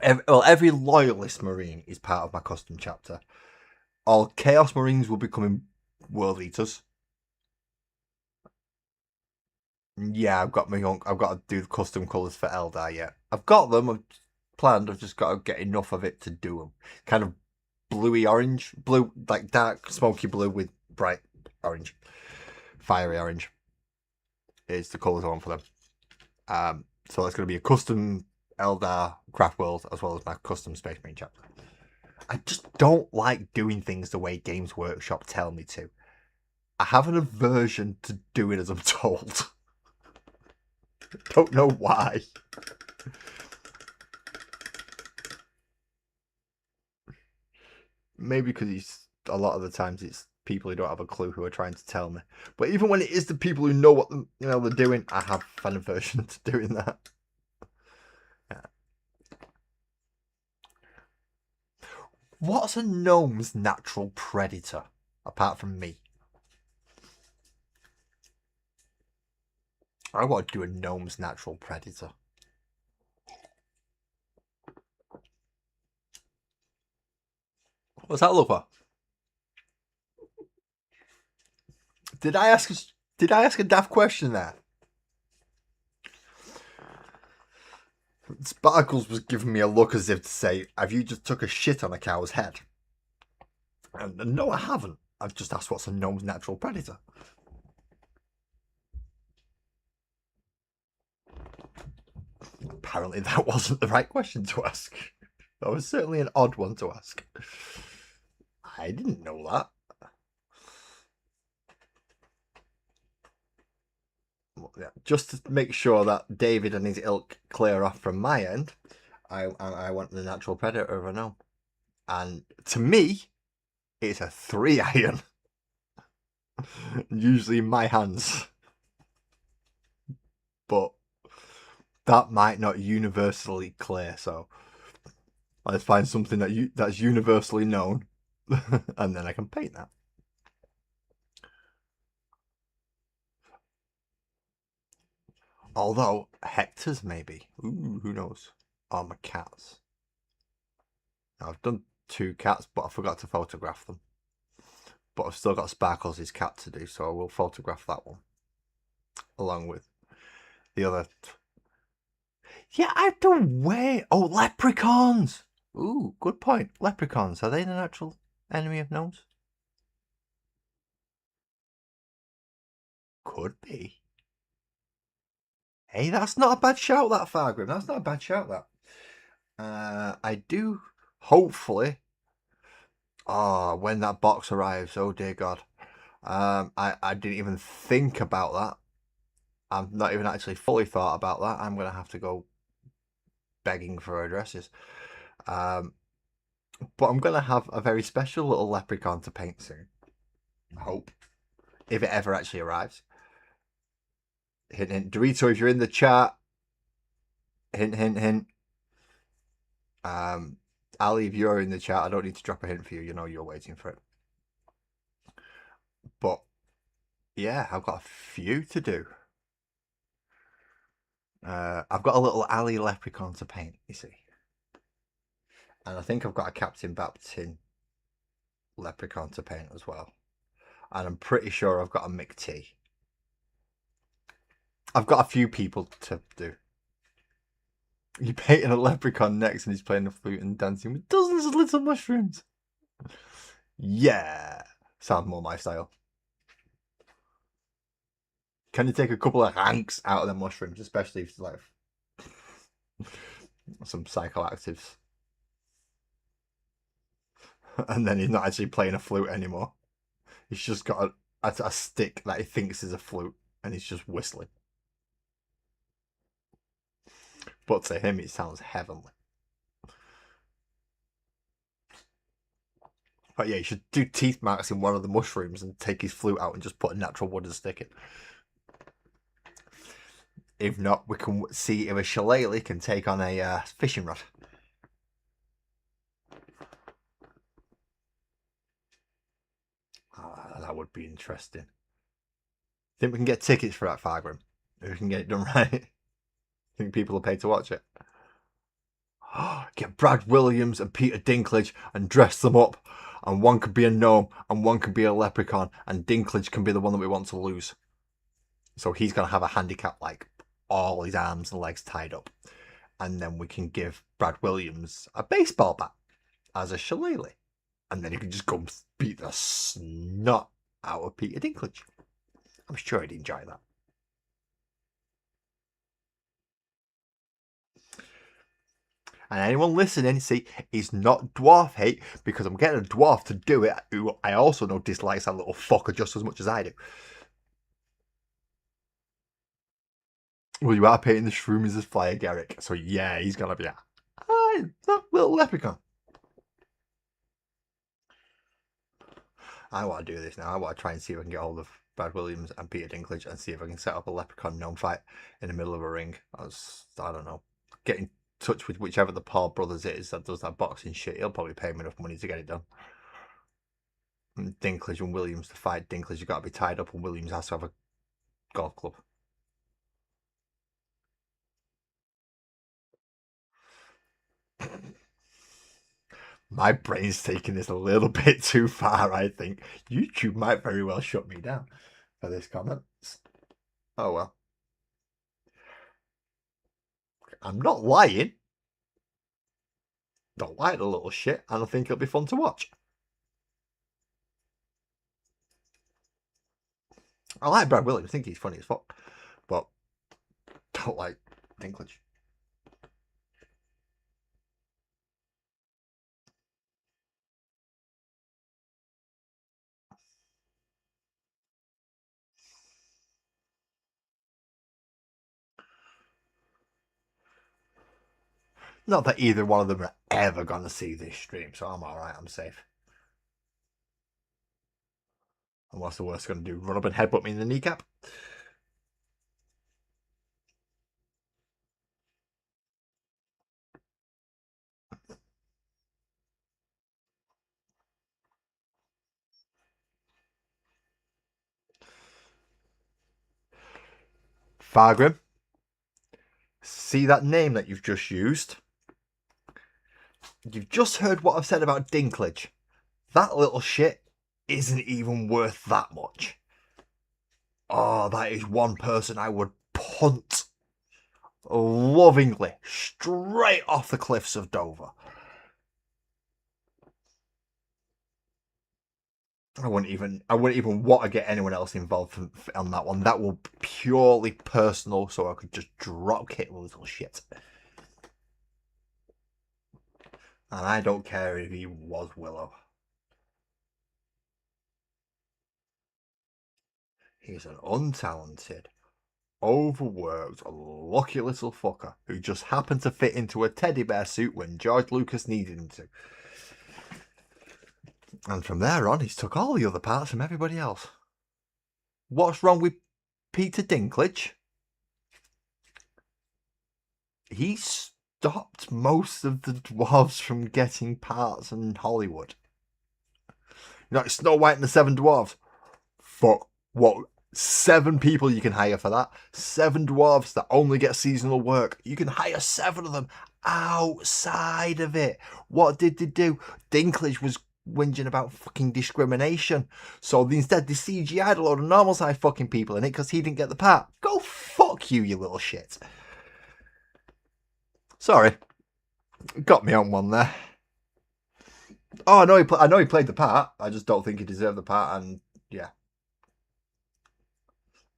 Every Loyalist Marine is part of my custom chapter. All Chaos Marines will be becoming World Eaters. Yeah, I've got to do the custom colours for Eldar yet. I've got them. I've planned. I've just got to get enough of it to do them. Kind of bluey orange, blue, like dark smoky blue with bright orange, fiery orange. Is the colours I want for them. So that's going to be a custom Eldar Craft World as well as my custom Space Marine chapter. I just don't like doing things the way Games Workshop tell me to. I have an aversion to doing as I'm told. Don't know why. Maybe because a lot of the times it's people who don't have a clue who are trying to tell me. But even when it is the people who know what they're doing, I have an aversion to doing that. Yeah. What's a gnome's natural predator apart from me? I want to do a gnome's natural predator. What's that look for? Did I ask a daft question there? Sparkles was giving me a look as if to say, have you just took a shit on a cow's head? And no, I haven't. I've just asked what's a gnome's natural predator. Apparently that wasn't the right question to ask. That was certainly an odd one to ask. I didn't know that. Yeah, just to make sure that David and his ilk clear off from my end, I want the natural predator of a gnome. And to me, it's a 3 iron. Usually in my hands. But that might not universally clear, so let's find something that's universally known. And then I can paint that. Although, Hector's maybe. Ooh, who knows? Or my cats. Now, I've done 2 cats, but I forgot to photograph them. But I've still got Sparkles' cat to do, so I will photograph that one. Along with the other. Yeah, I've done way. Oh, leprechauns! Ooh, good point. Leprechauns, are they the natural enemy of gnomes? Could be. Hey, that's not a bad shout, that Fargrim. That's not a bad shout, that. I do, hopefully. Oh, when that box arrives, oh dear God. I didn't even think about that. I've not even actually fully thought about that. I'm going to have to go begging for addresses. But I'm going to have a very special little leprechaun to paint soon. I hope. If it ever actually arrives. Hint, hint. Dorito, if you're in the chat. Hint, hint, hint. Ali, if you're in the chat, I don't need to drop a hint for you. You know you're waiting for it. But yeah, I've got a few to do. I've got a little alley leprechaun to paint, you see. And I think I've got a Captain Baptin leprechaun to paint as well. And I'm pretty sure I've got a McT. I've got a few people to do. You're painting a leprechaun next and he's playing the flute and dancing with dozens of little mushrooms. Yeah. Sounds more my style. Can you take a couple of hanks out of the mushrooms, especially if it's like some psychoactives? And then he's not actually playing a flute anymore. He's just got a stick that he thinks is a flute and he's just whistling. But to him, it sounds heavenly. But yeah, you should do teeth marks in one of the mushrooms and take his flute out and just put a natural wooden stick in. If not, we can see if a shillelagh can take on a fishing rod. That would be interesting. Think we can get tickets for that, Fargrim? If we can get it done right. Think people will pay to watch it? Get Brad Williams and Peter Dinklage and dress them up. And one could be a gnome and one could be a leprechaun. And Dinklage can be the one that we want to lose. So he's going to have a handicap, like all his arms and legs tied up. And then we can give Brad Williams a baseball bat as a shillelagh. And then he can just go beat the snot out of Peter Dinklage. I'm sure he'd enjoy that. And anyone listening, see, it's not dwarf hate because I'm getting a dwarf to do it who I also know dislikes that little fucker just as much as I do. Well, you are painting the shroomies as Flyer Garrick, so yeah, he's gonna be a that little leprechaun. I want to do this now. I want to try and see if I can get hold of Brad Williams and Peter Dinklage and see if I can set up a leprechaun gnome fight in the middle of a ring. I don't know. Get in touch with whichever the Paul brothers is that does that boxing shit. He'll probably pay me enough money to get it done. And Dinklage and Williams to fight. Dinklage, you've got to be tied up, and Williams has to have a golf club. My brain's taking this a little bit too far, I think. YouTube might very well shut me down for this comment. Oh well. I'm not lying. Don't like the little shit, and I think it'll be fun to watch. I like Brad Williams, I think he's funny as fuck, but don't like Dinklage. Not that either one of them are ever going to see this stream, so I'm alright, I'm safe. And what's the worst going to do? Run up and headbutt me in the kneecap? Fargrim, see that name that you've just used? You've just heard what I've said about Dinklage. That little shit isn't even worth that much. Oh, that is one person I would punt lovingly straight off the cliffs of Dover. I wouldn't even want to get anyone else involved on that one. That will be purely personal, so I could just drop kick the little shit. And I don't care if he was Willow. He's an untalented, overworked, lucky little fucker who just happened to fit into a teddy bear suit when George Lucas needed him to. And from there on, he's took all the other parts from everybody else. What's wrong with Peter Dinklage? He stopped most of the dwarves from getting parts in Hollywood. You know, Snow White and the Seven Dwarfs. Fuck, what? 7 people you can hire for that. 7 dwarves that only get seasonal work. You can hire 7 of them outside of it. What did they do? Dinklage was whinging about fucking discrimination. So instead they CGI'd a load of normal sized fucking people in it because he didn't get the part. Go fuck you, you little shit. Sorry. Got me on one there. Oh, I know he played the part. I just don't think he deserved the part, and yeah.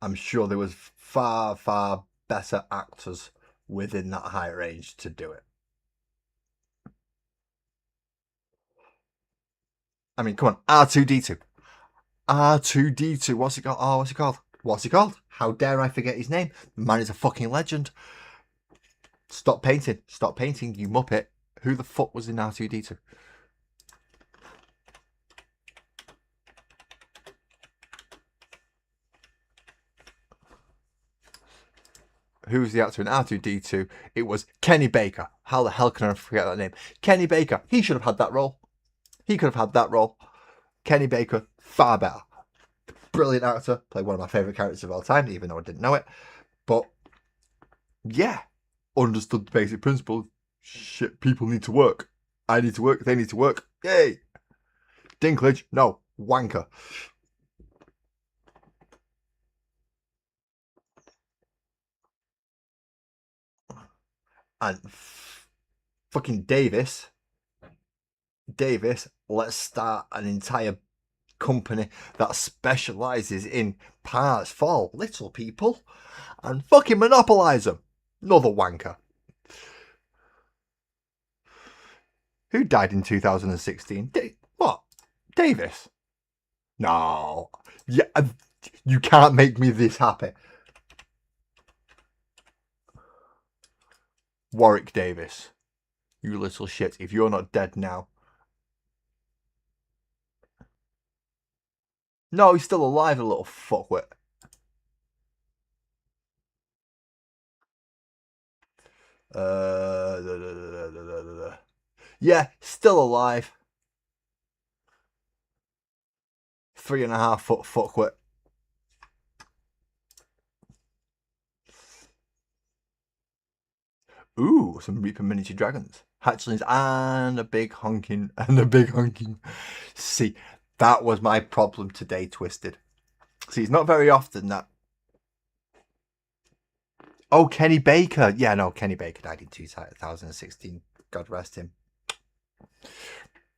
I'm sure there was far, far better actors within that high range to do it. I mean, come on, R2D2. R2D2, what's he called? Oh, what's he called? What's he called? How dare I forget his name? The man is a fucking legend. Stop painting. Stop painting, you muppet. Who the fuck was in R2D2? Who's the actor in R2D2? It was Kenny Baker. How the hell can I forget that name? Kenny Baker. He should have had that role. He could have had that role. Kenny Baker, far better. Brilliant actor. Played one of my favourite characters of all time, even though I didn't know it. But, yeah. Understood the basic principle. Shit, people need to work. I need to work. They need to work. Yay. Dinklage, no. Wanker. And fucking Davis, let's start an entire company that specialises in parts for little people and fucking monopolise them. Another wanker. Who died in 2016? What? Davis? No. Yeah, you can't make me this happy. Warwick Davis. You little shit. If you're not dead now. No, he's still alive, a little fuckwit. Yeah, still alive. 3.5 foot fuckwit. Ooh, some Reaper miniature dragons, hatchlings, and a big honking. See, that was my problem today, Twisted. See, it's not very often that. Oh, Kenny Baker. Yeah, no, Kenny Baker died in 2016. God rest him.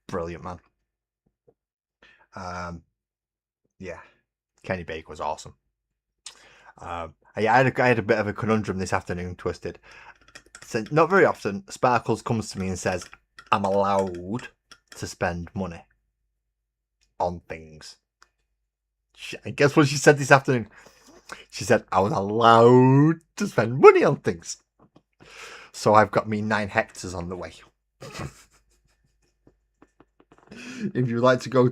Brilliant man. Yeah, Kenny Baker was awesome. I had a bit of a conundrum this afternoon, Twisted. So not very often, Sparkles comes to me and says, I'm allowed to spend money on things. And guess what she said this afternoon? She said, I was allowed to spend money on things. So I've got me 9 hectares on the way. If you'd like to go,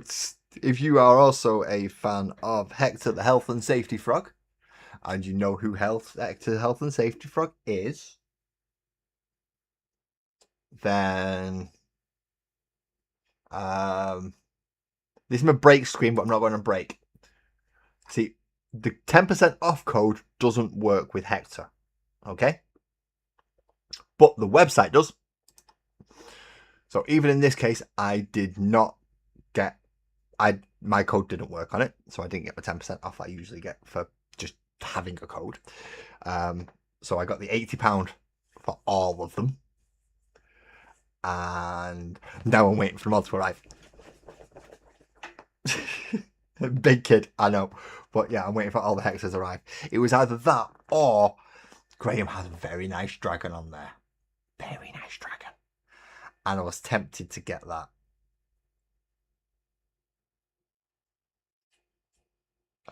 if you are also a fan of Hector the Health and Safety Frog, and you know who Hector the Health and Safety Frog is, then this is my break screen, but I'm not going to break. See, the 10% off code doesn't work with Hector, okay? But the website does. So even in this case, I did not get, my code didn't work on it, so I didn't get the 10% off I usually get for just having a code. So I got the £80 for all of them. And now I'm waiting for them all to arrive. Big kid, I know. But yeah, I'm waiting for all the hexes to arrive. It was either that or Graham has a very nice dragon on there. Very nice dragon. And I was tempted to get that.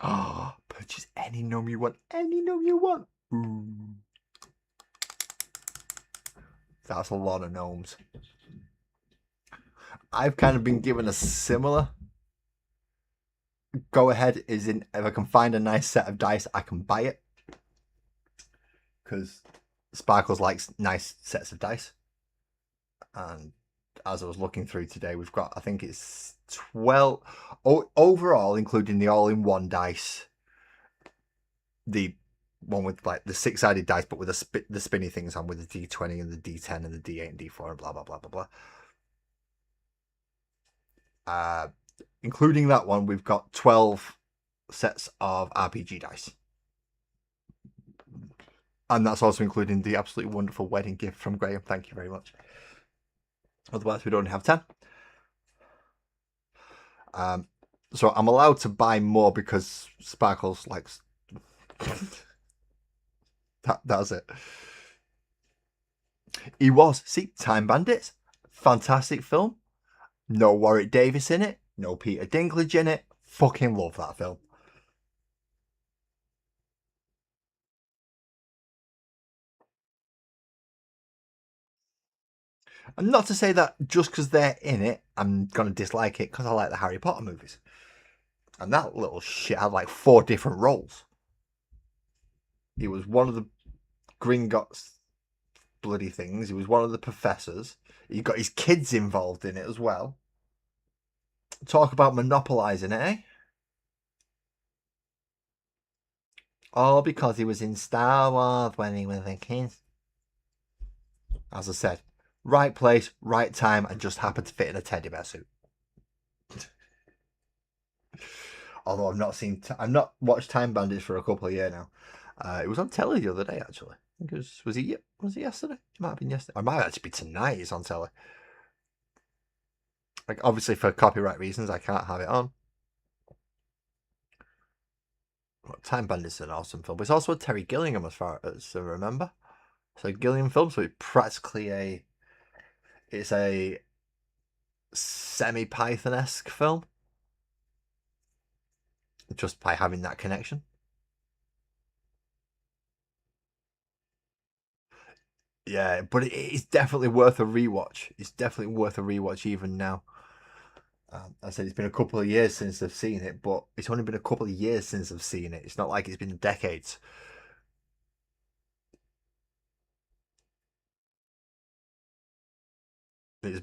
Oh, purchase any gnome you want. Any gnome you want. Ooh. That's a lot of gnomes. I've kind of been given a similar go ahead, is in if I can find a nice set of dice, I can buy it. Because Sparkles likes nice sets of dice. And as I was looking through today, we've got, I think it's 12 overall, including the all-in-one dice, the one with like the 6-sided dice, but with the spinny things on, with the D20 and the D10 and the D8 and D4 and blah blah blah blah blah. Including that one, we've got 12 sets of RPG dice. And that's also including the absolutely wonderful wedding gift from Graham. Thank you very much. Otherwise, we'd only have 10. So I'm allowed to buy more because Sparkles likes... That's it. He was. See, Time Bandits. Fantastic film. No Warwick Davis in it. No Peter Dinklage in it. Fucking love that film. And not to say that just because they're in it, I'm going to dislike it, because I like the Harry Potter movies. And that little shit had like 4 different roles. He was one of the Gringotts bloody things. He was one of the professors. He got his kids involved in it as well. Talk about monopolising it, eh? All because he was in Star Wars when he was a kid. As I said, right place, right time, and just happened to fit in a teddy bear suit. Although I've not watched Time Bandits for a couple of years now. It was on telly the other day, actually. I think it was it yesterday? It might have been yesterday. Or it might actually be tonight. It's on telly. Like, obviously for copyright reasons, I can't have it on. Time Bandits is an awesome film. But it's also a Terry Gilliam, as far as I remember. So a Gilliam film, so it's practically it's a semi-Python-esque film. Just by having that connection. Yeah, but it's definitely worth a rewatch. It's definitely worth a rewatch even now. I said it's been a couple of years since I've seen it, but it's only been a couple of years since I've seen it. It's not like it's been decades. It's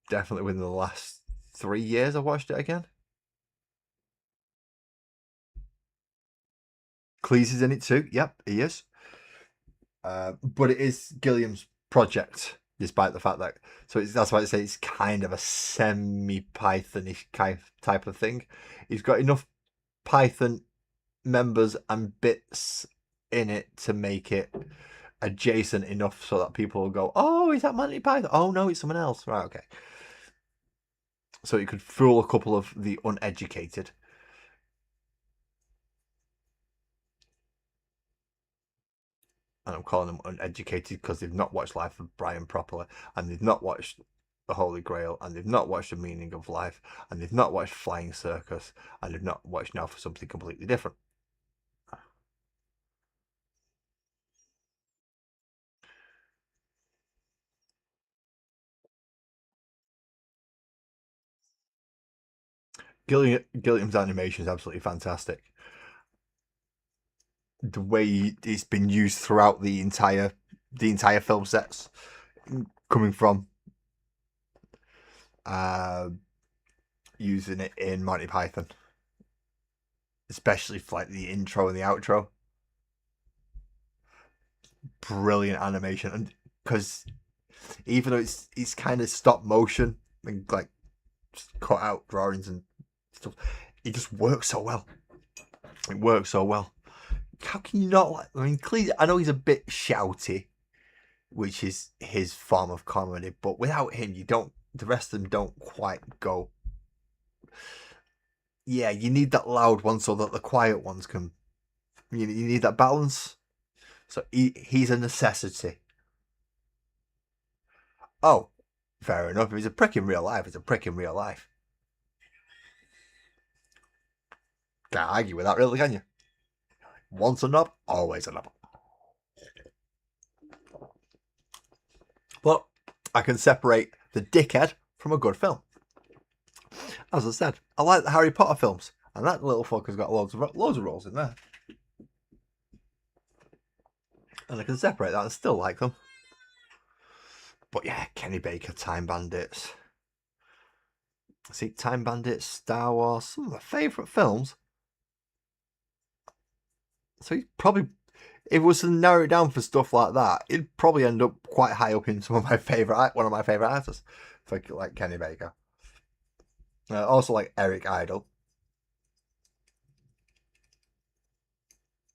definitely within the last 3 years I watched it again. Cleese is in it too. Yep, he is. But it is Gilliam's project, despite the fact that that's why I say it's kind of a semi-Pythonish type of thing. He's got enough Python members and bits in it to make it adjacent enough so that people will go, "Oh, is that Monty Python? Oh no, it's someone else." Right? Okay. So you could fool a couple of the uneducated. And I'm calling them uneducated because they've not watched Life of Brian properly, and they've not watched The Holy Grail, and they've not watched The Meaning of Life, and they've not watched Flying Circus, and they've not watched Now for Something Completely Different. Gilliam's animation is absolutely fantastic. The way it's been used throughout the entire film sets, coming from uh, using it in Monty Python, especially for like the intro and the outro. Brilliant animation, and because even though it's kind of stop motion and like cut out drawings and stuff, it just works so well. It works so well. How can you not like? I mean, Cleese, I know he's a bit shouty, which is his form of comedy, but without him, you don't. The rest of them don't quite go. Yeah, you need that loud one so that the quiet ones can. You need that balance. So he's a necessity. Oh, fair enough. If he's a prick in real life, it's a prick in real life. Can't argue with that, really, can you? Once a knob, always a knob. But I can separate the dickhead from a good film. As I said, I like the Harry Potter films, and that little fucker's got loads of roles in there. And I can separate that and still like them. But yeah, Kenny Baker, Time Bandits. See, Time Bandits, Star Wars, some of my favourite films. So he probably, if it was to narrow it down for stuff like that, it'd probably end up quite high up in one of my favourite actors, for like Kenny Baker. Also like Eric Idle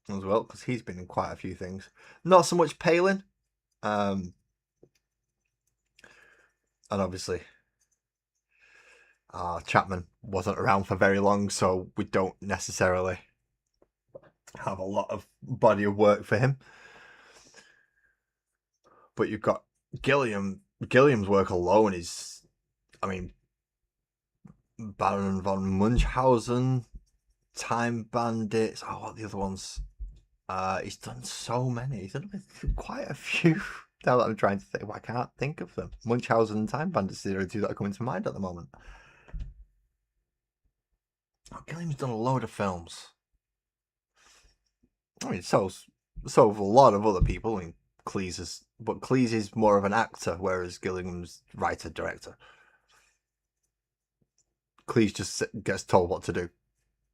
as well, because he's been in quite a few things. Not so much Palin, and obviously Chapman wasn't around for very long, so we don't necessarily have a lot of body of work for him. But you've got Gilliam. Gilliam's work alone is, I mean, Baron von Munchausen, Time Bandits. Oh, what are the other ones? He's done so many. He's done quite a few. Now that I'm trying to think, I can't think of them. Munchausen and Time Bandits are the two that are coming to mind at the moment. Oh, Gilliam's done a load of films. I mean, so have a lot of other people. I mean, Cleese is more of an actor, whereas Gilliam's writer director. Cleese just gets told what to do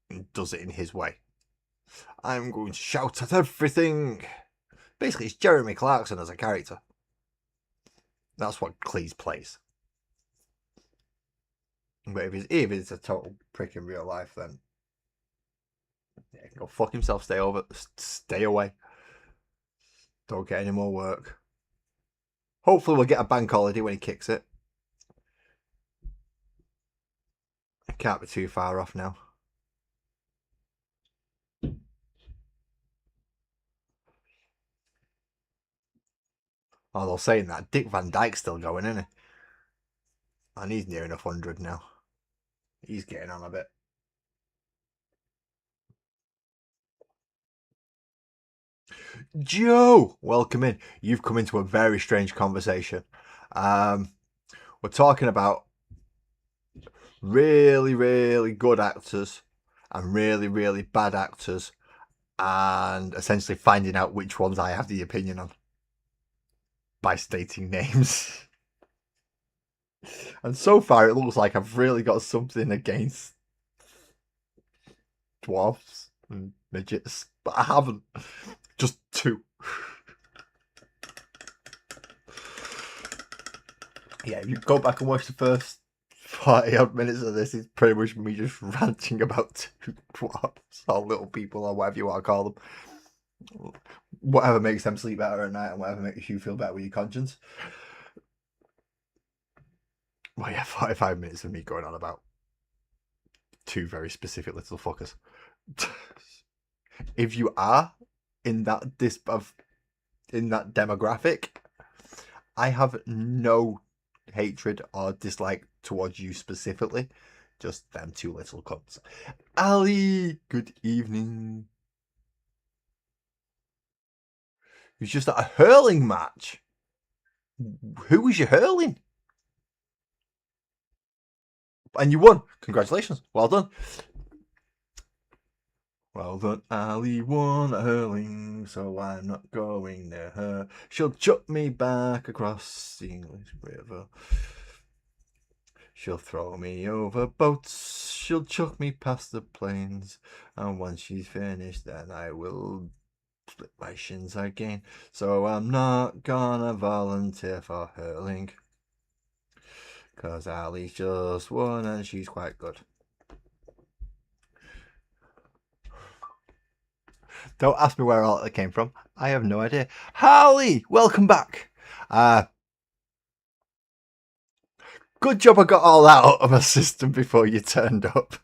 and does it in his way. I'm going to shout at everything. Basically, it's Jeremy Clarkson as a character. That's what Cleese plays. But if he's a total prick in real life, then yeah, go fuck himself. Stay away. Don't get any more work. Hopefully, we'll get a bank holiday when he kicks it. It can't be too far off now. Although saying that, Dick Van Dyke's still going, isn't he? And he's near enough 100 now. He's getting on a bit. Joe, welcome in. You've come into a very strange conversation. We're talking about really, really good actors and really, really bad actors, and essentially finding out which ones I have the opinion on by stating names. And so far, it looks like I've really got something against dwarfs and midgets, but I haven't. Just two. Yeah, if you go back and watch the first 40 odd minutes of this, it's pretty much me just ranting about two dwarfs or little people or whatever you want to call them. Whatever makes them sleep better at night and whatever makes you feel better with your conscience. Well, yeah, 45 minutes of me going on about two very specific little fuckers. If you are in that demographic, I have no hatred or dislike towards you specifically. Just them two little cunts. Ali, good evening. It was just at a hurling match. Who was you hurling? And you won. Congratulations. Well done. Well done, Ali won at hurling, so I'm not going near her. She'll chuck me back across the English River. She'll throw me over boats, she'll chuck me past the plains, and once she's finished, then I will split my shins again. So I'm not gonna volunteer for hurling, 'cause Ali's just won and she's quite good. Don't ask me where all that came from. I have no idea. Harley, welcome back. Good job I got all that out of my system before you turned up.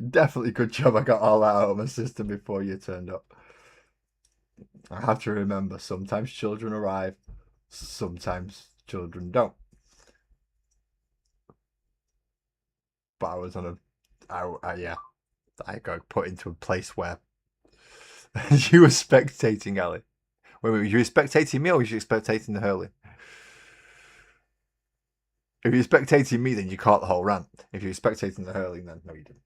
Definitely good job I got all that out of my system before you turned up. I have to remember, sometimes children arrive, sometimes children don't. But I was on I got put into a place where you were spectating, Ali. Wait, you were spectating me or were you spectating the hurling? If you're spectating me, then you caught the whole rant. If you're spectating the hurling, then no, you didn't.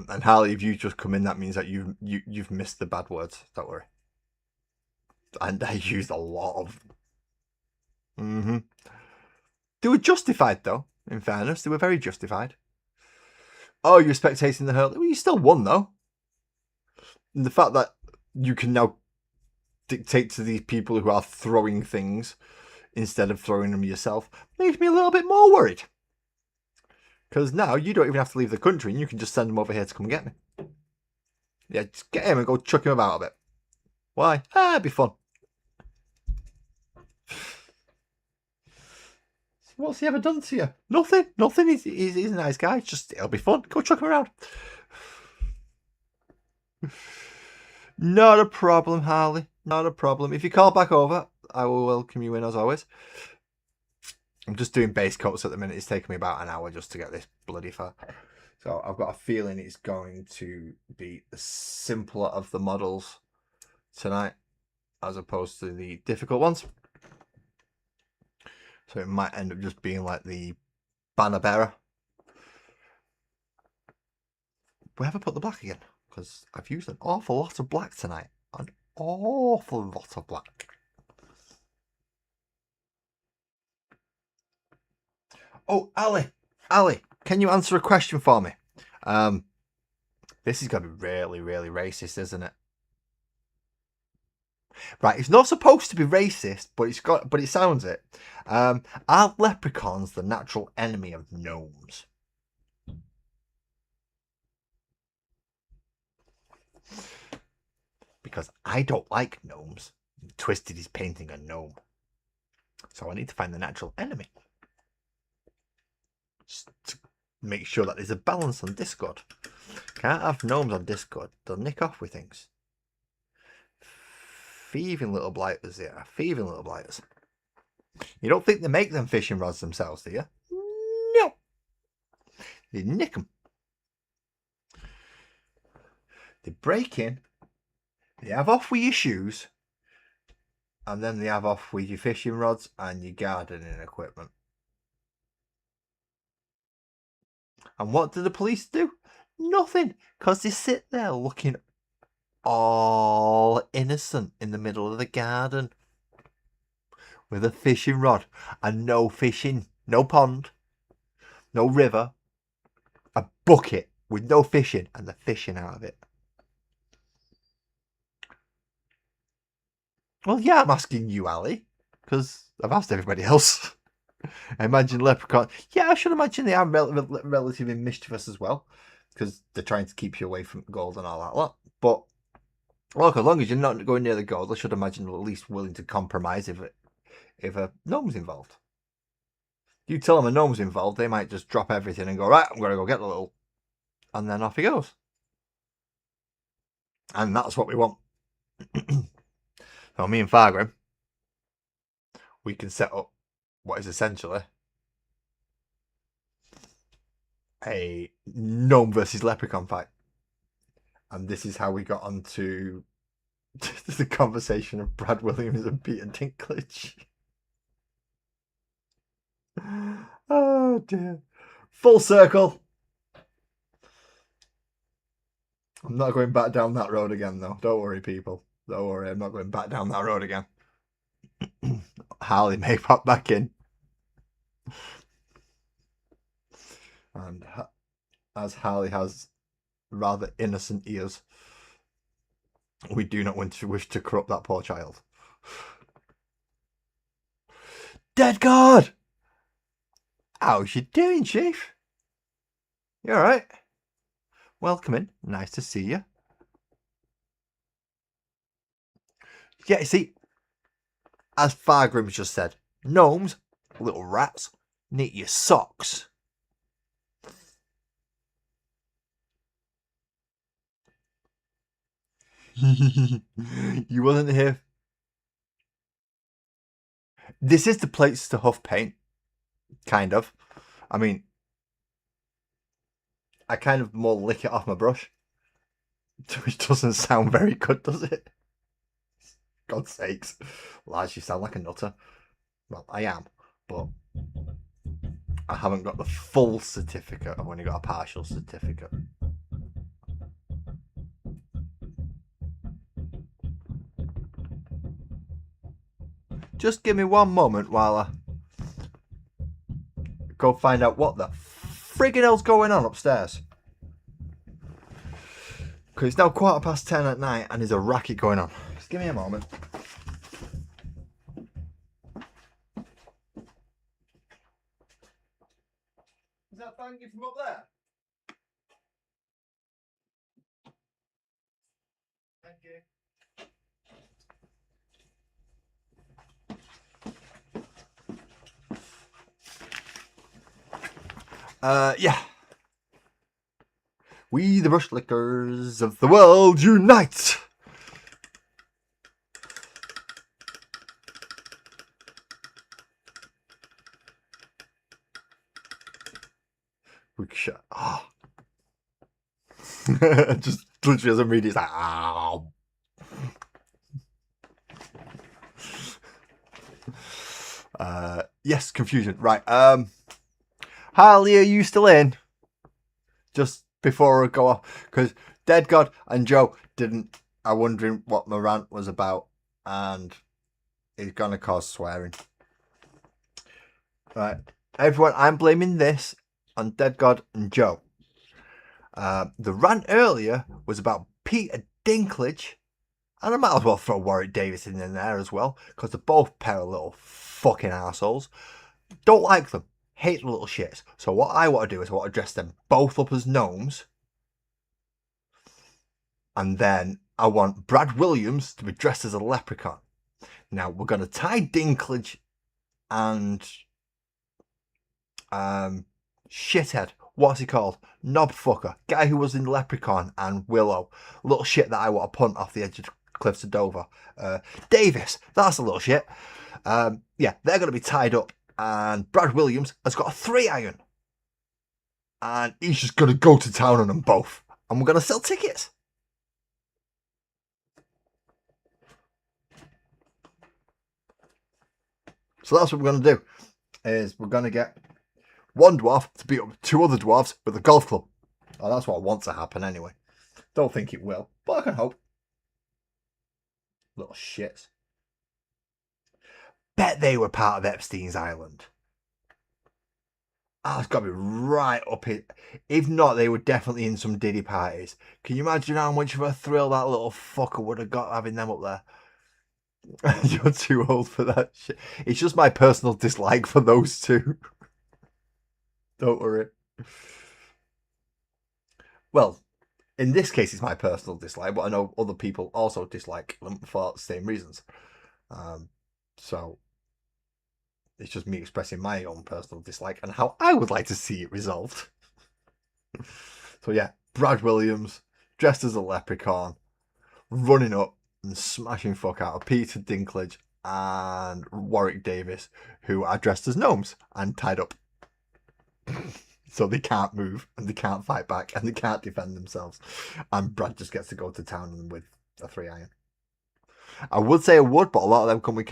And Harley, if you just come in, that means that you've missed the bad words. Don't worry. And I used a lot of. They were justified, though. In fairness, they were very justified. Oh, you're spectating the hurling. Well, you still won, though. And the fact that you can now dictate to these people who are throwing things instead of throwing them yourself makes me a little bit more worried. Because now you don't even have to leave the country and you can just send them over here to come and get me. Yeah, just get him and go chuck him about a bit. Why? It'd be fun. What's he ever done to you? Nothing. Nothing. He's a nice guy. Just, it'll be fun. Go chuck him around. Not a problem, Harley. Not a problem. If you call back over, I will welcome you in as always. I'm just doing base coats at the minute. It's taken me about an hour just to get this bloody far. So I've got a feeling it's going to be the simpler of the models tonight as opposed to the difficult ones. So it might end up just being like the banner bearer. Where have I put the black again? Because I've used an awful lot of black tonight. An awful lot of black. Oh, Ali, can you answer a question for me? This is going to be really, really racist, isn't it? Right, it's not supposed to be racist, but it sounds it. Are leprechauns the natural enemy of gnomes? Because I don't like gnomes. Twisted is painting a gnome. So I need to find the natural enemy. Just to make sure that there's a balance on Discord. Can't have gnomes on Discord. They'll nick off with things. Thieving little blighters, yeah. Thieving little blighters. You don't think they make them fishing rods themselves, do you? No. They nick them. They break in. They have off with your shoes. And then they have off with your fishing rods and your gardening equipment. And what do the police do? Nothing. Because they sit there looking all innocent in the middle of the garden. With a fishing rod. And no fishing. No pond. No river. A bucket with no fishing. And the fishing out of it. Well, yeah, I'm asking you, Ali. Because I've asked everybody else. I imagine leprechaun. Yeah, I should imagine they are relatively mischievous as well, because they're trying to keep you away from gold and all that lot. But look, as long as you're not going near the gold, I should imagine they're at least willing to compromise if a gnome's involved. You tell them a gnome's involved, they might just drop everything and go, right, I'm going to go get the little, and then off he goes. And that's what we want. So me and Fargrim, we can set up what is essentially a gnome versus leprechaun fight. And this is how we got onto The conversation of Brad Williams and Peter Dinklage. Oh dear. Full circle. I'm not going back down that road again, though. Don't worry, people. Don't worry, I'm not going back down that road again. Harley may pop back in. And as Harley has rather innocent ears, we do not wish to corrupt that poor child. Dead God! How's you doing, Chief? You alright? Welcome in. Nice to see you. Yeah, you see, as Fargrim's just said, gnomes, little rats, knit your socks. You wasn't here. This is the place to huff paint. Kind of. I mean, I kind of more lick it off my brush. Which doesn't sound very good, does it? God's sakes. Lars, you sound like a nutter. Well, I am, but I haven't got the full certificate. I've only got a partial certificate. Just give me one moment while I go find out what the friggin' hell's going on upstairs. Because it's now 10:15 at night and there's a racket going on. Just give me a moment. Is that thank you from up there? Thank you. Yeah. We, the brush lickers of the world, unite! We shut. Oh. Just literally as I'm reading, it's like, ow. Yes, confusion. Right. Harley, are you still in? Just before I go off, because Dead God and Joe are wondering what my rant was about, and it's gonna cause swearing. Right, everyone, I'm blaming this on Dead God and Joe. The rant earlier was about Peter Dinklage, and I might as well throw Warwick Davis in there as well, because they're both pair of little fucking assholes. Don't like them. Hate the little shits. So what I want to do is I want to dress them both up as gnomes. And then I want Brad Williams to be dressed as a leprechaun. Now we're going to tie Dinklage and shithead. What's he called? Knobfucker. Guy who was in Leprechaun and Willow. Little shit that I want to punt off the edge of the cliffs of Dover. Davis. That's a little shit. Yeah, they're going to be tied up. And Brad Williams has got a 3-iron. And he's just going to go to town on them both. And we're going to sell tickets. So that's what we're going to do. Is we're going to get one dwarf to beat up 2 other dwarves with a golf club. Oh, that's what I want to happen anyway. Don't think it will, but I can hope. Little shits. Bet they were part of Epstein's Island. Oh, it's got to be right up here. If not, they were definitely in some Diddy parties. Can you imagine how much of a thrill that little fucker would have got having them up there? You're too old for that shit. It's just my personal dislike for those two. Don't worry. Well, in this case, it's my personal dislike, but I know other people also dislike them for the same reasons. So it's just me expressing my own personal dislike and how I would like to see it resolved. So yeah, Brad Williams dressed as a leprechaun, running up and smashing fuck out of Peter Dinklage and Warwick Davis, who are dressed as gnomes and tied up. So they can't move and they can't fight back and they can't defend themselves. And Brad just gets to go to town with a 3-iron. I would say I would, but a lot of them come with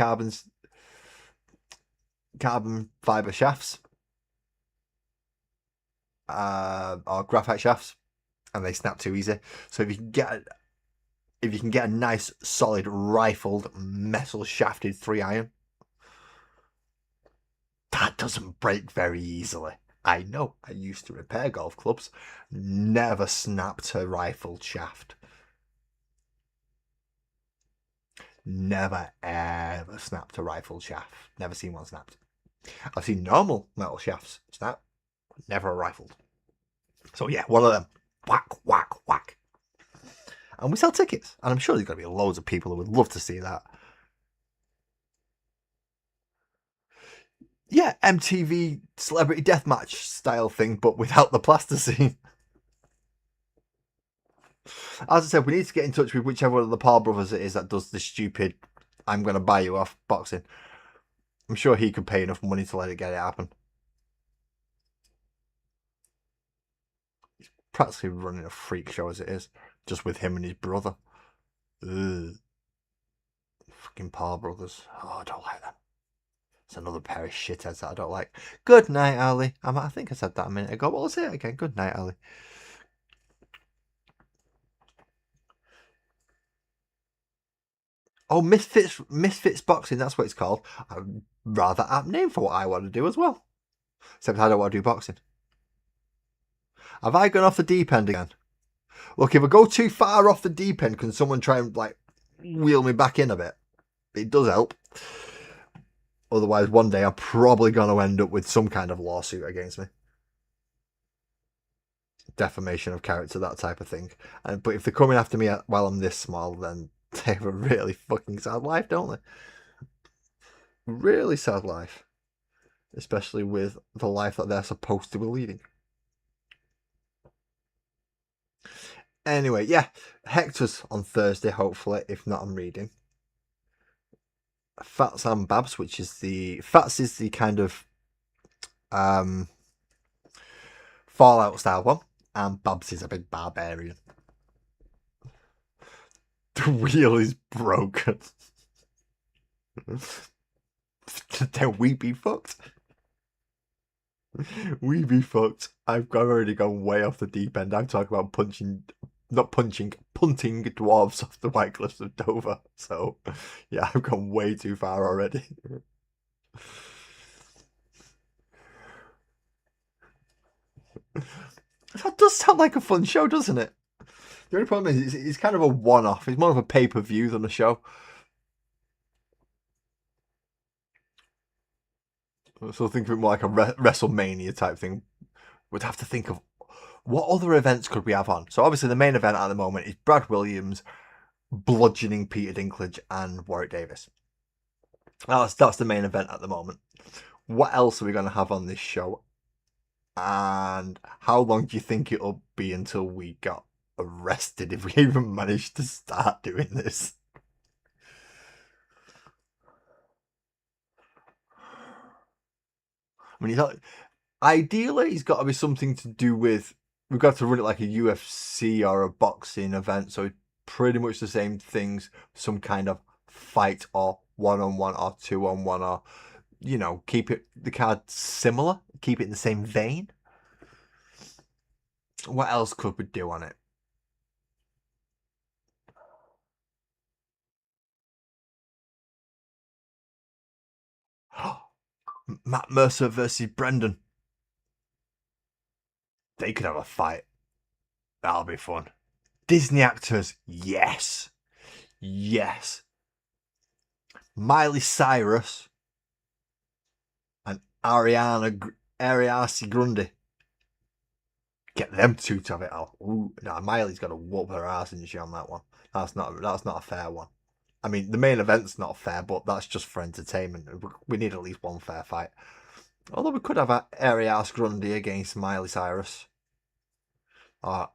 carbon fiber shafts, or graphite shafts, and they snap too easy. So if you can get a nice solid rifled metal shafted 3-iron, that doesn't break very easily. I know, I used to repair golf clubs, never snapped a rifled shaft. Never ever snapped a rifled shaft. Never seen one snapped. I've seen normal metal shafts snap, never a rifled. So yeah, one of them. Whack, whack, whack. And we sell tickets. And I'm sure there's going to be loads of people who would love to see that. Yeah, MTV Celebrity Deathmatch style thing, but without the plasticine. As I said, we need to get in touch with whichever of the Paul brothers it is that does the stupid I'm going to buy you off boxing. I'm sure he could pay enough money to let it happen. He's practically running a freak show as it is, just with him and his brother. Ugh. Fucking Paul brothers. Oh, I don't like them. It's another pair of shitheads that I don't like. Good night, Ali. I think I said that a minute ago, but I'll say it again. Good night, Ali. Oh, Misfits Boxing, that's what it's called. A rather apt name for what I want to do as well. Except I don't want to do boxing. Have I gone off the deep end again? Look, if I go too far off the deep end, can someone try and wheel me back in a bit? It does help. Otherwise, one day I'm probably going to end up with some kind of lawsuit against me. Defamation of character, that type of thing. But if they're coming after me while I'm this small, then they have a really fucking sad life, don't they? Really sad life. Especially with the life that they're supposed to be leading. Anyway, yeah. Hector's on Thursday, hopefully. If not, I'm reading. Fats and Babs, which is Fats is the kind of Fallout style one, and Babs is a big barbarian. The wheel is broken. Then we be fucked. We be fucked. I've already gone way off the deep end. I'm talking about punting dwarves off the White Cliffs of Dover. So, yeah, I've gone way too far already. That does sound like a fun show, doesn't it? The only problem is it's kind of a one-off. It's more of a pay-per-view than a show. So think of it more like a WrestleMania type thing. We'd have to think of what other events could we have on. So obviously the main event at the moment is Brad Williams bludgeoning Peter Dinklage and Warwick Davis. That's the main event at the moment. What else are we going to have on this show? And how long do you think it'll be until we got arrested if we even managed to start doing this? I mean, ideally, it's got to be something to do with. We've got to run it like a UFC or a boxing event, so pretty much the same things. Some kind of fight or 1-on-1 or 2-on-1, or keep the card similar, keep it in the same vein. What else could we do on it? Matt Mercer versus Brendan. They could have a fight. That'll be fun. Disney actors, yes. Yes. Miley Cyrus and Ariana Grande. Get them two to have it out. Ooh, no, Miley's got to whoop her ass, isn't she, on that one? That's not a fair one. I mean, the main event's not fair, but that's just for entertainment. We need at least one fair fight. Although we could have Ariana Grande against Miley Cyrus. Or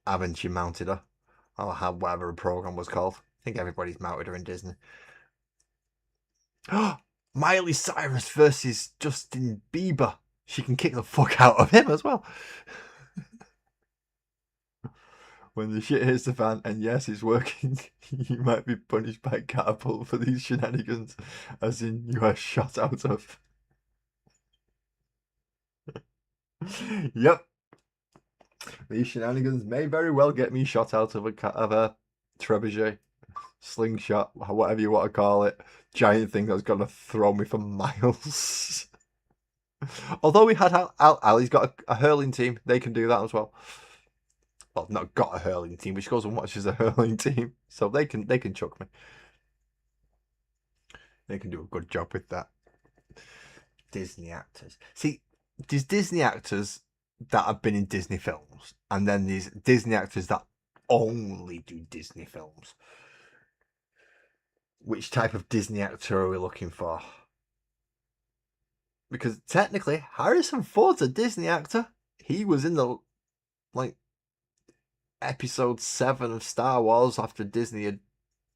haven't she mounted her? Or whatever the program was called. I think everybody's mounted her in Disney. Miley Cyrus versus Justin Bieber. She can kick the fuck out of him as well. When the shit hits the fan, and yes, it's working, you might be punished by catapult for these shenanigans, as in you are shot out of. Yep. These shenanigans may very well get me shot out of a trebuchet, slingshot, whatever you want to call it. Giant thing that's gonna throw me for miles. Although we had Ali's got a hurling team, they can do that as well. Well, not got a hurling team, which goes and watches a hurling team, so they can chuck me. They can do a good job with that. Disney actors. See, there's Disney actors that have been in Disney films, and then there's Disney actors that only do Disney films. Which type of Disney actor are we looking for? Because technically, Harrison Ford's a Disney actor. He was in the episode 7 of Star Wars after Disney had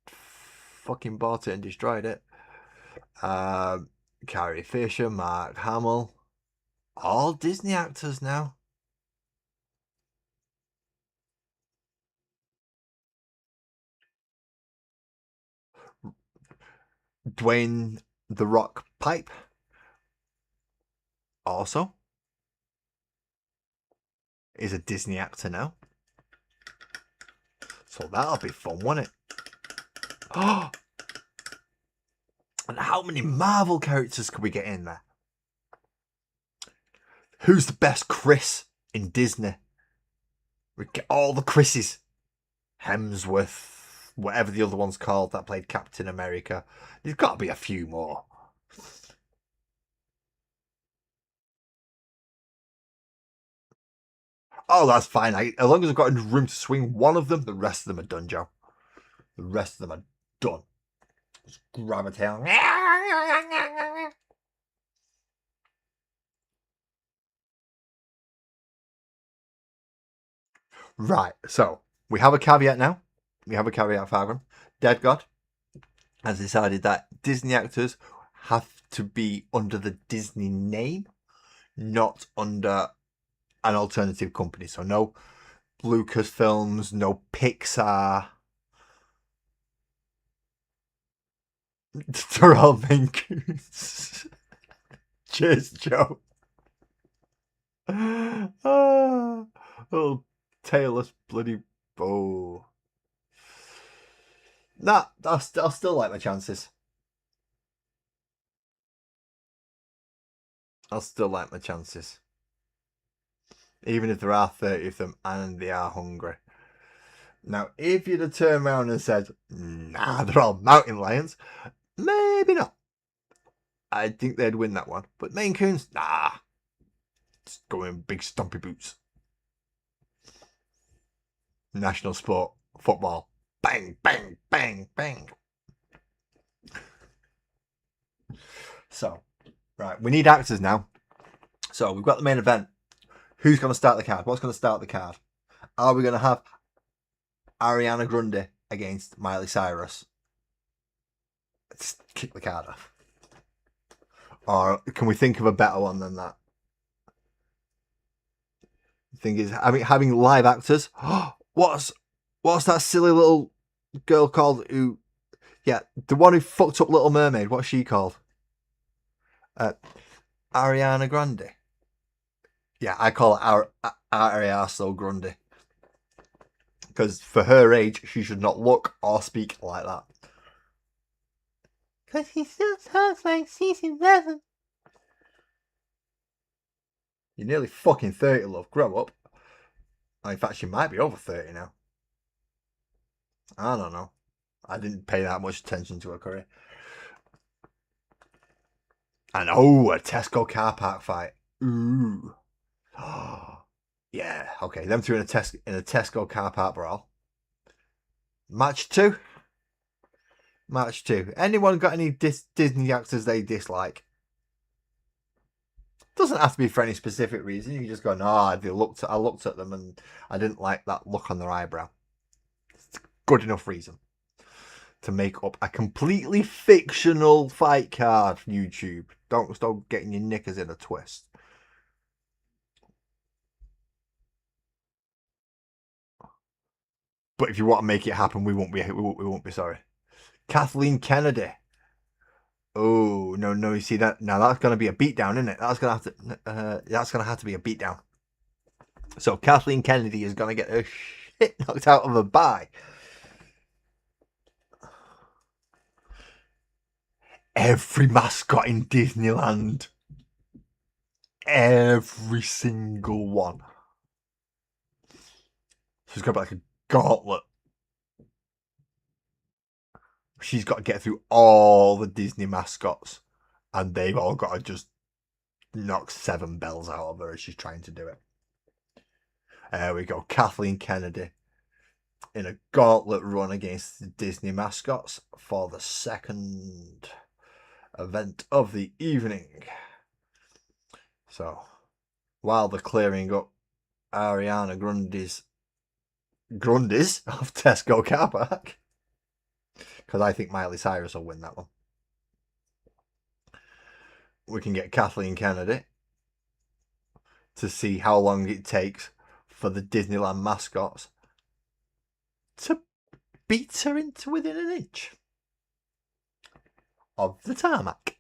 fucking bought it and destroyed it. Carrie Fisher, Mark Hamill, all Disney actors now. Dwayne The Rock Pipe also is a Disney actor now. So that'll be fun, won't it? Oh! And how many Marvel characters could we get in there? Who's the best Chris in Disney? We get all the Chris's. Hemsworth, whatever the other one's called that played Captain America. There's got to be a few more. Oh, that's fine. As long as I've got room to swing one of them, the rest of them are done, Joe. The rest of them are done. Just grab a tail. Right, so we have a caveat now. We have a caveat, Fargrim. Dead God has decided that Disney actors have to be under the Disney name, not under an alternative company. So no Lucasfilms, no Pixar. They're all Maine Coons. Cheers, Joe. Oh, tailless bloody bow. Nah, I'll still like my chances. I'll still like my chances. Even if there are 30 of them and they are hungry. Now, if you'd have turned around and said, nah, they're all mountain lions, maybe not. I think they'd win that one. But Maine Coons, nah. Just go in big stumpy boots. National sport, football. Bang, bang, bang, bang. So, right, we need actors now. So, we've got the main event. Who's going to start the card? What's going to start the card? Are we going to have Ariana Grande against Miley Cyrus? Let's kick the card off. Or can we think of a better one than that? The thing is, having live actors. What's that silly little girl called? Who? Yeah, the one who fucked up Little Mermaid. What's she called? Ariana Grande. Yeah, I call it Ariaso Grande. Because for her age, she should not look or speak like that. Because he still talks like she's 11. You're nearly fucking 30, love. Grow up. In fact, she might be over 30 now. I don't know. I didn't pay that much attention to her career. And a Tesco car park fight. Ooh. Yeah. Okay, them two in a Tesco car park brawl. Match 2. Match 2. Anyone got any Disney actors they dislike? Doesn't have to be for any specific reason. You can just go, no, I looked at them and I didn't like that look on their eyebrow. It's a good enough reason to make up a completely fictional fight card. YouTube, don't start getting your knickers in a twist. But if you want to make it happen, we won't be sorry. Kathleen Kennedy. Oh no, you see that now? That's going to be a beatdown, isn't it? That's going to have to be a beatdown. So Kathleen Kennedy is going to get her shit knocked out of her by every mascot in Disneyland. Every single one. She's got like a gauntlet. She's got to get through all the Disney mascots, and they've all got to just knock 7 bells out of her as she's trying to do it. There we go. Kathleen Kennedy in a gauntlet run against the Disney mascots for the second event of the evening. So, while they're clearing up Ariana Grande's of Tesco car park, because I think Miley Cyrus will win that one, we can get Kathleen Kennedy to see how long it takes for the Disneyland mascots to beat her into within an inch of the tarmac.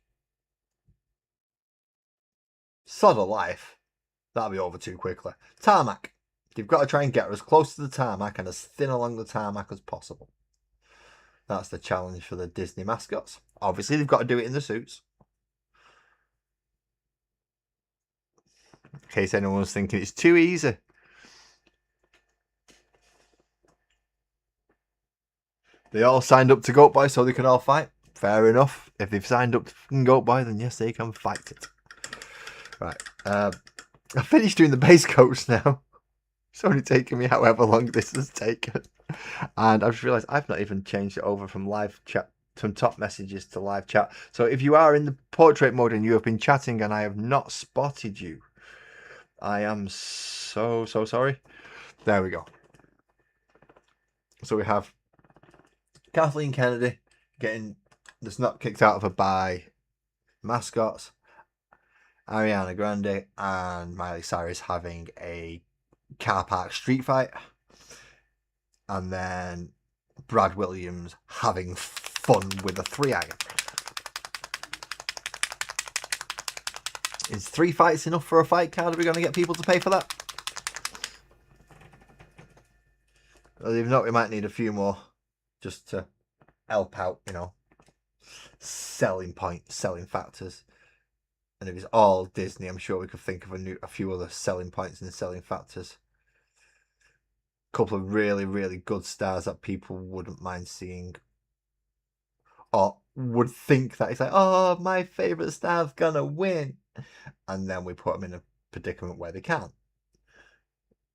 Sod of life. That'll be over too quickly. Tarmac. You've got to try and get her as close to the tarmac and as thin along the tarmac as possible. That's the challenge for the Disney mascots. Obviously, they've got to do it in the suits. In case anyone's thinking it's too easy. They all signed up to Goat Boy so they can all fight. Fair enough. If they've signed up to Goat Boy, then yes, they can fight it. Right. I finished doing the base coats now. It's only taken me however long this has taken. And I've just realised I've not even changed it over from live chat, from top messages to live chat. So if you are in the portrait mode and you have been chatting and I have not spotted you, I am so sorry. There we go. So we have Kathleen Kennedy getting the snot kicked out of her by mascots. Ariana Grande and Miley Cyrus having a car park street fight. And then Brad Williams having fun with a 3-iron. Is 3 fights enough for a fight card? Are we going to get people to pay for that? Well, if not, we might need a few more just to help out, selling points, selling factors. And if it's all Disney, I'm sure we could think of a few other selling points and selling factors. A couple of really, really good stars that people wouldn't mind seeing. Or would think that it's like, oh, my favourite star's gonna win. And then we put them in a predicament where they can't.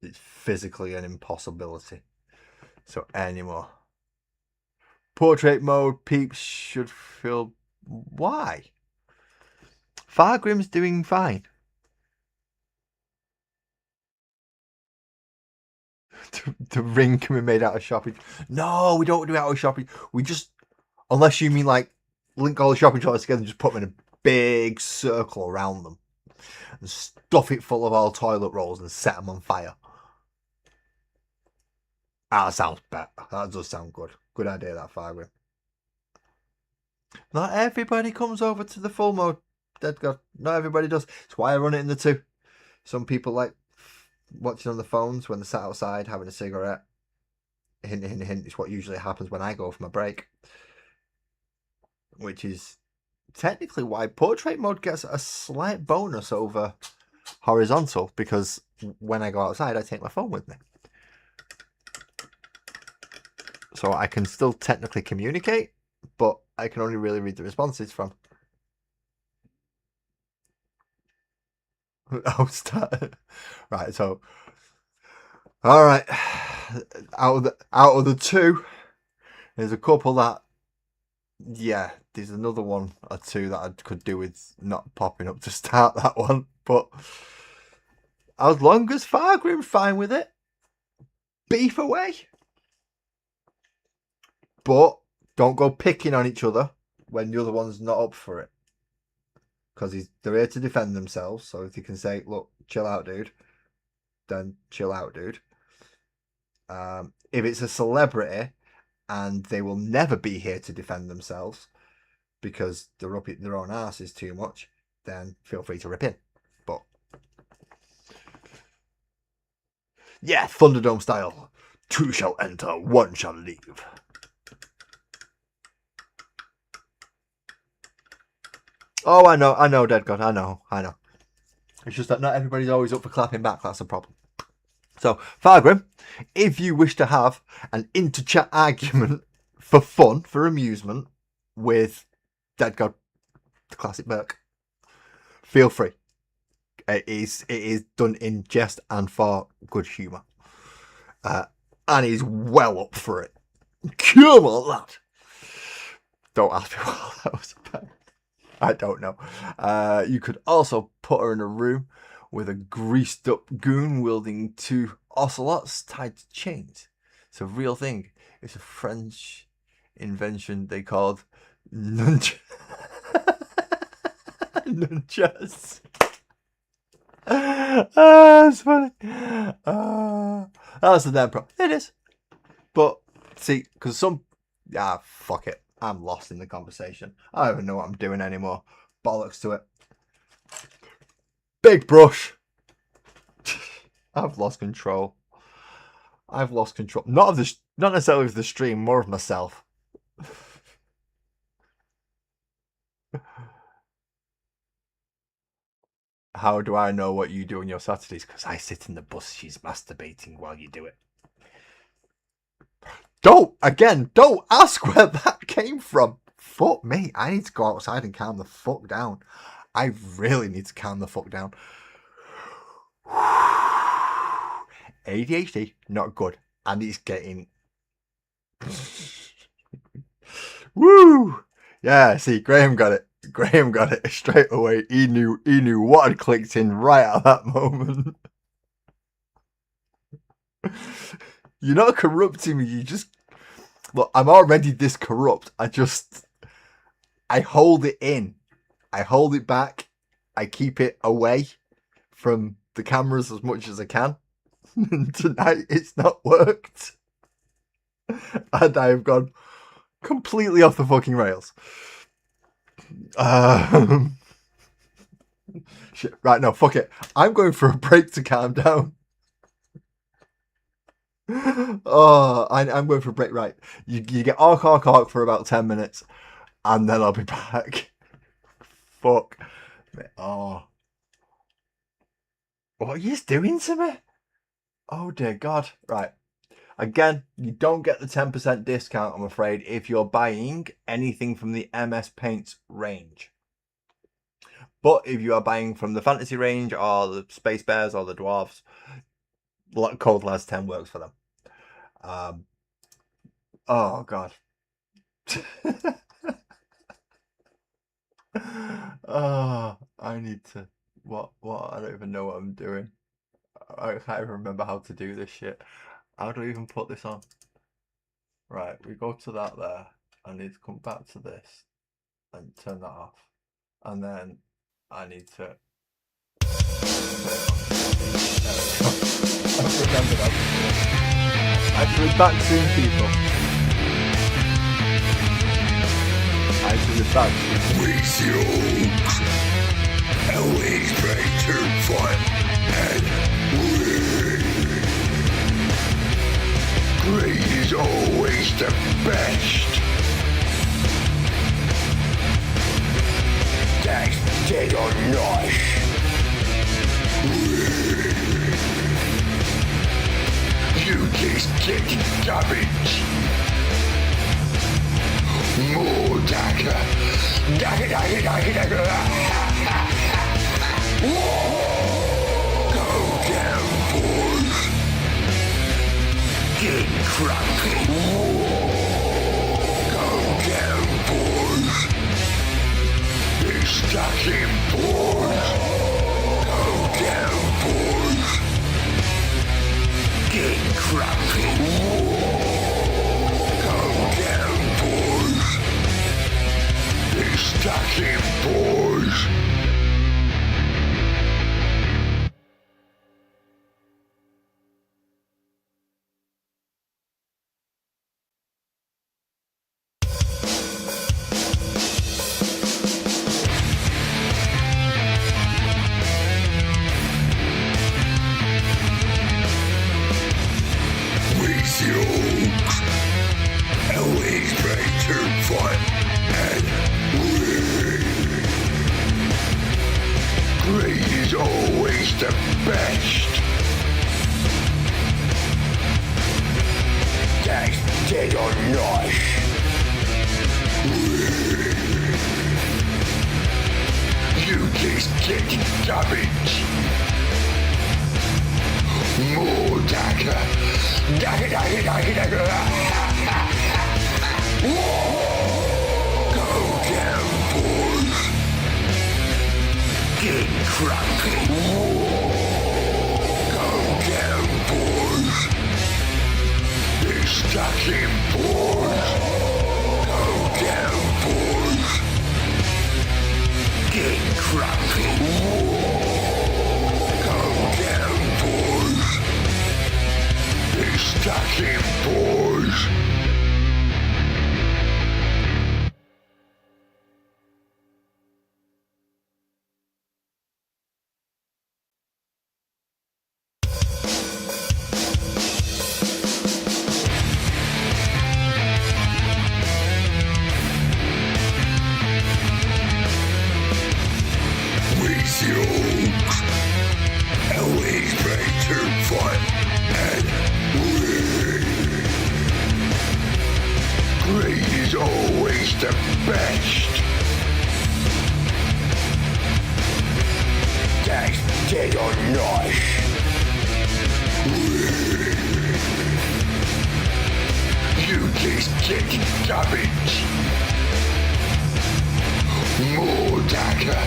It's physically an impossibility. So anymore. Portrait mode peeps should feel... Why? Fargrim's doing fine. The ring can be made out of shopping. No, we don't do it out of shopping. We just... Unless you mean like link all the shopping trolleys together and just put them in a big circle around them. And stuff it full of all toilet rolls and set them on fire. That sounds better. That does sound good. Good idea, that Fargrim. Not everybody comes over to the full mode. Dead God. Not everybody does. It's why I run it in the 2. Some people like watching on the phones when they're sat outside having a cigarette. Hint, hint, hint. It's what usually happens when I go for my break. Which is technically why portrait mode gets a slight bonus over horizontal, because when I go outside I take my phone with me, so I can still technically communicate, but I can only really read the responses from right. So all right, out of the 2, there's a couple that, yeah, there's another one or 2 that I could do with not popping up to start that one. But as long as Fargrim's fine with it, beef away. But don't go picking on each other when the other one's not up for it. Because they're here to defend themselves. So if you can say, look, chill out, dude, then chill out, dude. If it's a celebrity and they will never be here to defend themselves because they're up their own asses too much, then feel free to rip in. But yeah, Thunderdome style. 2 shall enter, 1 shall leave. Oh, I know, Dead God, I know. It's just that not everybody's always up for clapping back, that's the problem. So, Fargrim, if you wish to have an inter-chat argument for fun, for amusement, with Dead God, the classic Burke, feel free. It is done in jest and for good humour. And he's well up for it. Come on, lad. Don't ask me what that was about. I don't know. You could also put her in a room with a greased up goon wielding 2 ocelots tied to chains. It's a real thing. It's a French invention they called nunchucks. That's funny. That's the damn problem. It is. But, see, because fuck it. I'm lost in the conversation. I don't even know what I'm doing anymore. Bollocks to it. Big brush. I've lost control. Not necessarily of the stream, more of myself. How do I know what you do on your Saturdays? Because I sit in the bus, she's masturbating while you do it. Don't ask where that came from. Fuck me. I need to go outside and calm the fuck down. I really need to calm the fuck down. ADHD, not good. And it's getting... Woo! Yeah, see, Graham got it straight away. He knew what had clicked in right at that moment. You're not corrupting me, you just... Look, I'm already this corrupt. I hold it in. I hold it back. I keep it away from the cameras as much as I can. Tonight, it's not worked. And I have gone completely off the fucking rails. Shit. Right, no, fuck it. I'm going for a break to calm down. Oh, I'm going for a break. Right, you get arc for about 10 minutes, and then I'll be back. Fuck. Oh, what are you doing to me? Oh dear God. Right. Again, you don't get the 10% discount, I'm afraid, if you're buying anything from the MS Paints range. But if you are buying from the Fantasy range or the Space Bears or the Dwarves, Cold Lads 10 works for them. Oh God. Oh, I need to. What? I don't even know what I'm doing. I can't even remember how to do this shit. How do I even put this on? Right, we go to that there. I need to come back to this and turn that off. And then I need to. I've remembered that. Actually, back soon, people. Actually, back soon. With jokes, always better fun and great is always the best. That's dead or not. You just get garbage. More dagger. Dagger. Go down, boys. Get crunk. Go down, boys. Get stuck in, boys. Go down, boys. Get crunk. Go down, boys. Get stuck in, boys. is always the best. That's dead or not. You just get garbage. More dagger. Dagger, dagger, dagger, dagger. Go down, boys. Get crunk. Go down, boys. They're stuck in, boys. Go down, boys. Get crunk. Go down, boys. They're stuck in, boys. Musings, always better fun and great is always the best. That's dead or not. You just get garbage. More dagger.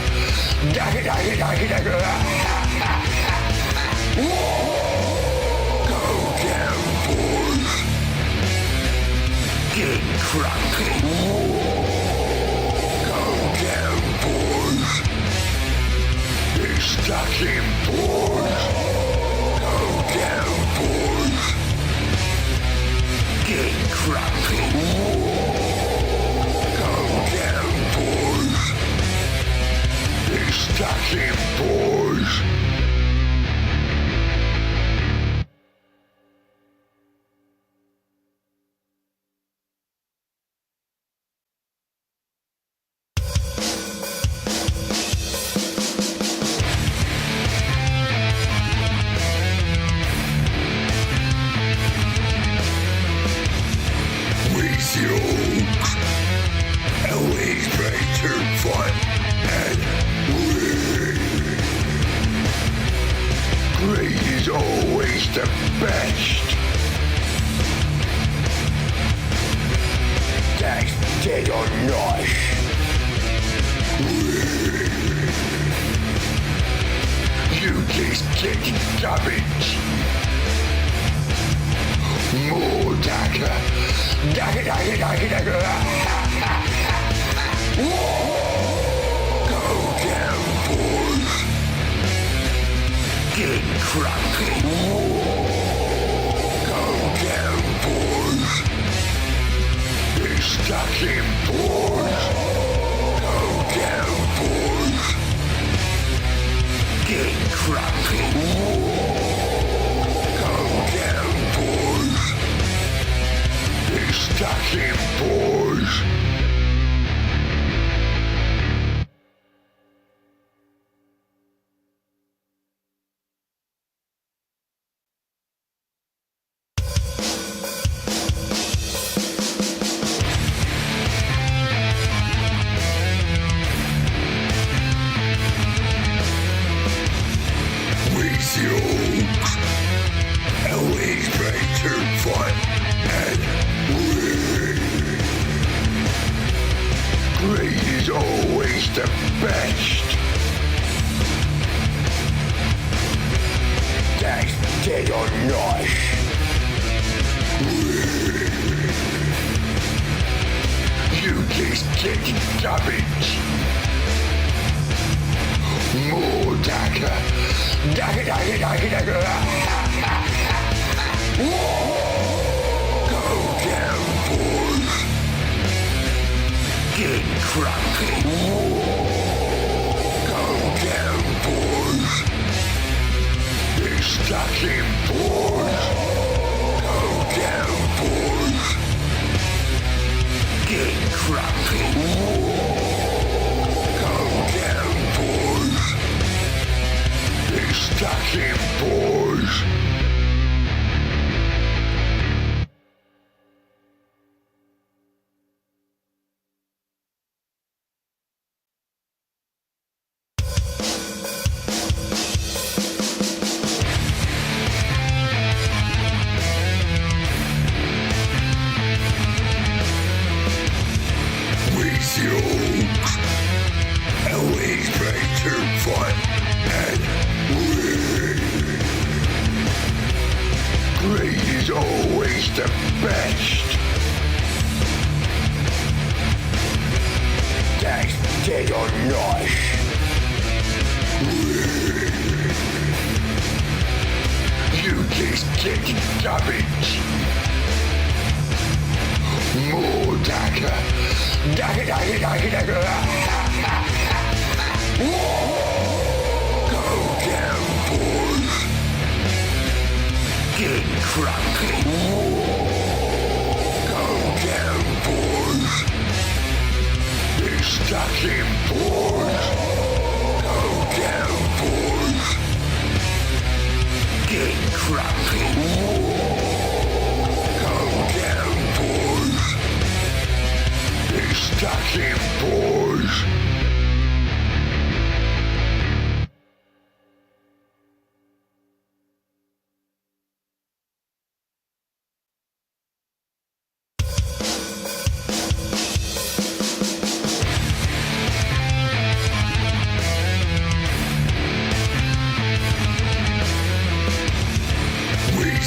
Dagger, dagger, dagger, dagger. Go down, boys. Get crunk. Go down, boys. They're stuck in, boys. Go down, boys. Get crunk. Go down, boys. They're stuck in, boys. Musings, always better fun and great is always the best. That's dead or not. You just get garbage. More dagger. Dagger, dagger, dagger, dagger. Go down, boys. Get crunk. Go down, boys. They're stuck in, boys. Go down, boys. Get crunk. Go down, boys. They're stuck in, boys. Musings, always better fun and great is always the best. That's dead or not. You just get garbage. More dagger. Dagger, dagger, dagger, dagger. Go down, boys. Get crunk. Go down, boys. They're stuck in, boys. Go down, boys. Get crunk. Go down, boys. dead or not. You just get damage. More dagger. Dagger, dagger, dagger, dagger. Go down, boys. Get cracky. Go down, boys. They're stuck in, boys. Go down, boys. Get cracky. Go down, boys. They're stuck in, boys.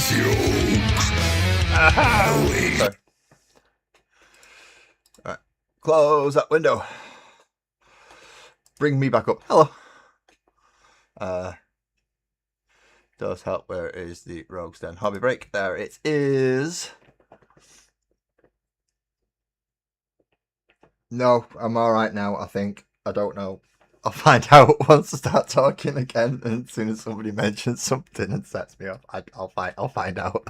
Sorry. Alright. Close that window. Bring me back up. Hello. Does help. Where is the Rogue's Den hobby break? There it is. No, I'm alright now, I think. I don't know. I'll find out once I start talking again, and as soon as somebody mentions something and sets me off, I'll find out.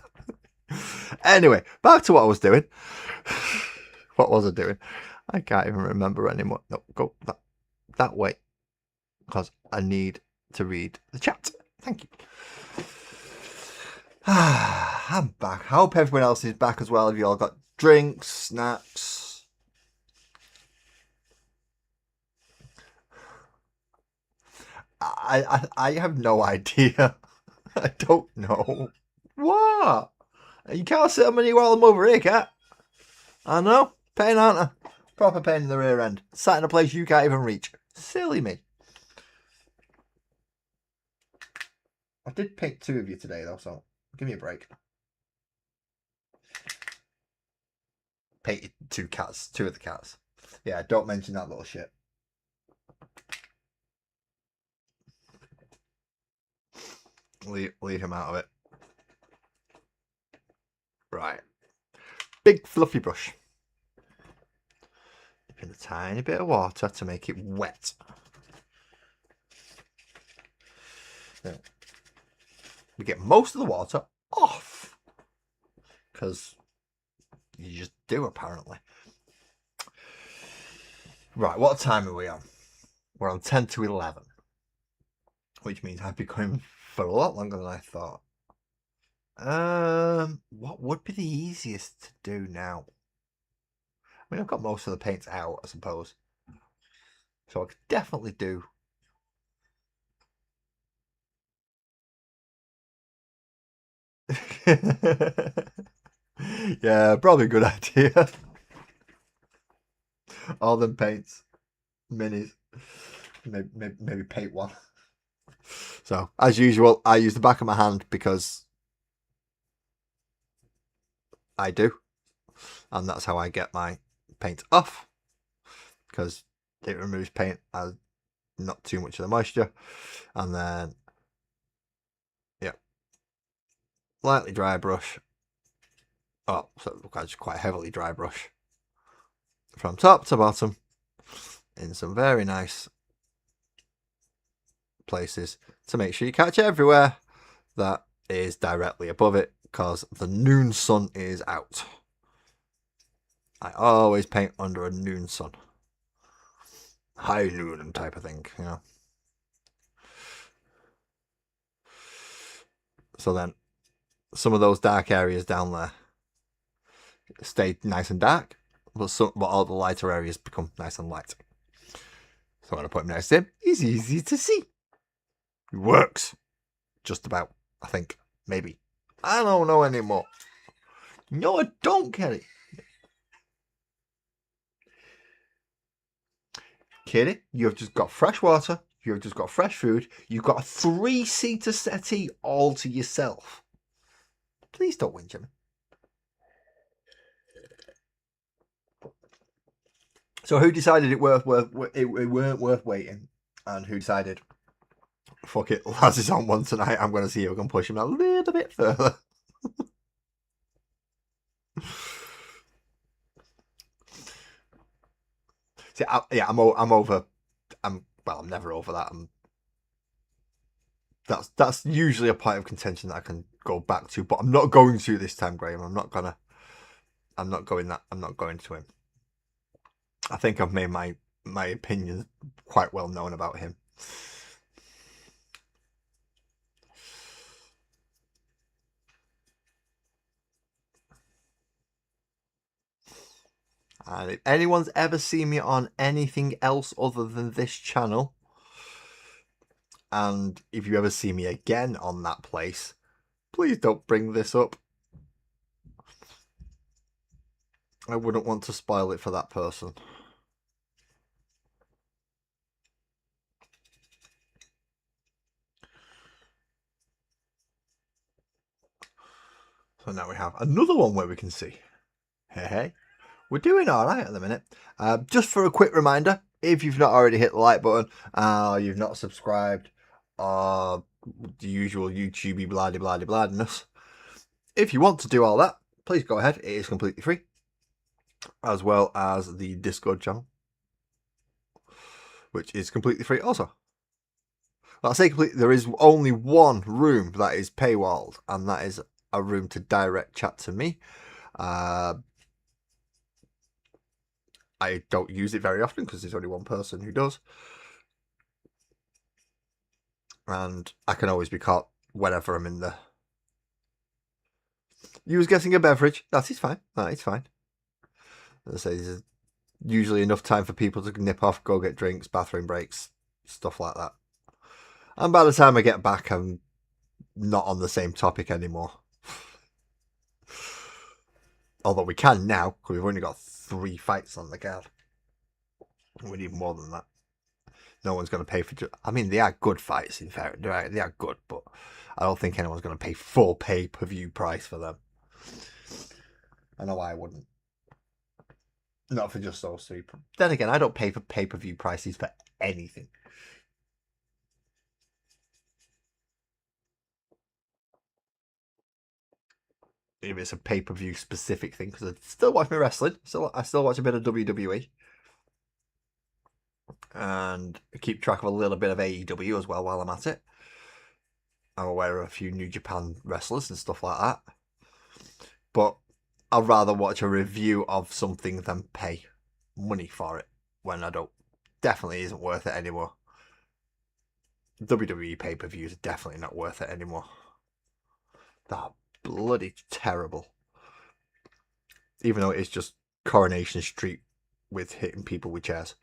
Anyway, back to what I was doing. What was I doing? I can't even remember anymore. No, go that way, because I need to read the chat. Thank you. I'm back. I hope everyone else is back as well. Have you all got drinks, snacks? I have no idea. I don't know. What? You can't sit on me while I'm over here, cat. I know. Pain, aren't I? Proper pain in the rear end. Sat in a place you can't even reach. Silly me. I did pick 2 of you today, though, so give me a break. Painted 2 cats. 2 of the cats. Yeah, don't mention that little shit. Leave him out of it. Right. Big fluffy brush. In a tiny bit of water to make it wet. Now, we get most of the water off. Because you just do, apparently. Right, what time are we on? We're on 10 to 11. Which means I'd be going for a lot longer than I thought. What would be the easiest to do now? I mean, I've got most of the paints out, I suppose. So I could definitely do... Yeah, probably a good idea. All them paints. Minis. Maybe paint one. So, as usual, I use the back of my hand because I do. And that's how I get my paint off. Because it removes paint as not too much of the moisture. And then, yeah, lightly dry brush. Oh, so just quite heavily dry brush. From top to bottom. In some very nice places to make sure you catch everywhere that is directly above it, because the noon sun is out. I always paint under a noon sun, high noon type of thing, you know. So then some of those dark areas down there stay nice and dark, but all the lighter areas become nice and light. So when I put them next to him, he's easy to see. It works. Just about, I think. Maybe. I don't know anymore. No, I don't get it. Kitty, you've just got fresh water. You've just got fresh food. You've got a 3-seater settee all to yourself. Please don't whinge at me. So who decided it weren't worth waiting, and who decided, fuck it, Laz is on one tonight. I'm going to see if I can push him a little bit further. See, I'm over. I'm never over that. That's usually a point of contention that I can go back to, but I'm not going to this time, Graham. I'm not going to him. I think I've made my opinions quite well known about him. And if anyone's ever seen me on anything else other than this channel, and if you ever see me again on that place, please don't bring this up. I wouldn't want to spoil it for that person. So now we have another one where we can see. Hey. We're doing all right at the minute. Just for a quick reminder, if you've not already hit the like button, you've not subscribed, or the usual YouTubey blah-de-blah-de-bladness, if you want to do all that, please go ahead. It is completely free, as well as the Discord channel, which is completely free also. Well, I say completely, there is only one room that is paywalled, and that is a room to direct chat to me. I don't use it very often because there's only one person who does. And I can always be caught whenever I'm in there. You was getting a beverage. That is fine. That is fine. As I say, there's usually enough time for people to nip off, go get drinks, bathroom breaks, stuff like that. And by the time I get back, I'm not on the same topic anymore. Although we can now, because we've only got 3 fights on the card. We need more than that. No one's going to pay for... I mean, they are good fights, in fact. They are good, but I don't think anyone's going to pay full pay-per-view price for them. I know I wouldn't. Not for just those 3. Then again, I don't pay for pay-per-view prices for anything. If it's a pay-per-view specific thing, because I still watch my wrestling. I still watch a bit of WWE. And I keep track of a little bit of AEW as well while I'm at it. I'm aware of a few New Japan wrestlers and stuff like that. But I'd rather watch a review of something than pay money for it when I don't. Definitely isn't worth it anymore. WWE pay-per-views are definitely not worth it anymore. They're bloody terrible. Even though it's just Coronation Street with hitting people with chairs.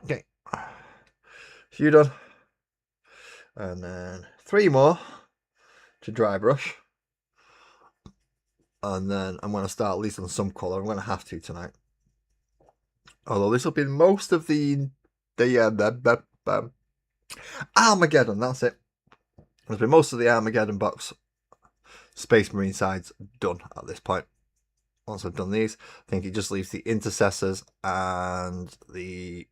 Okay. So you're done. And then 3 more to dry brush. And then I'm going to start at least on some colour. I'm going to have to tonight. Although this will be most of the Armageddon, that's it. There's been most of the Armageddon box Space Marine sides done at this point. Once I've done these, I think it just leaves the intercessors and the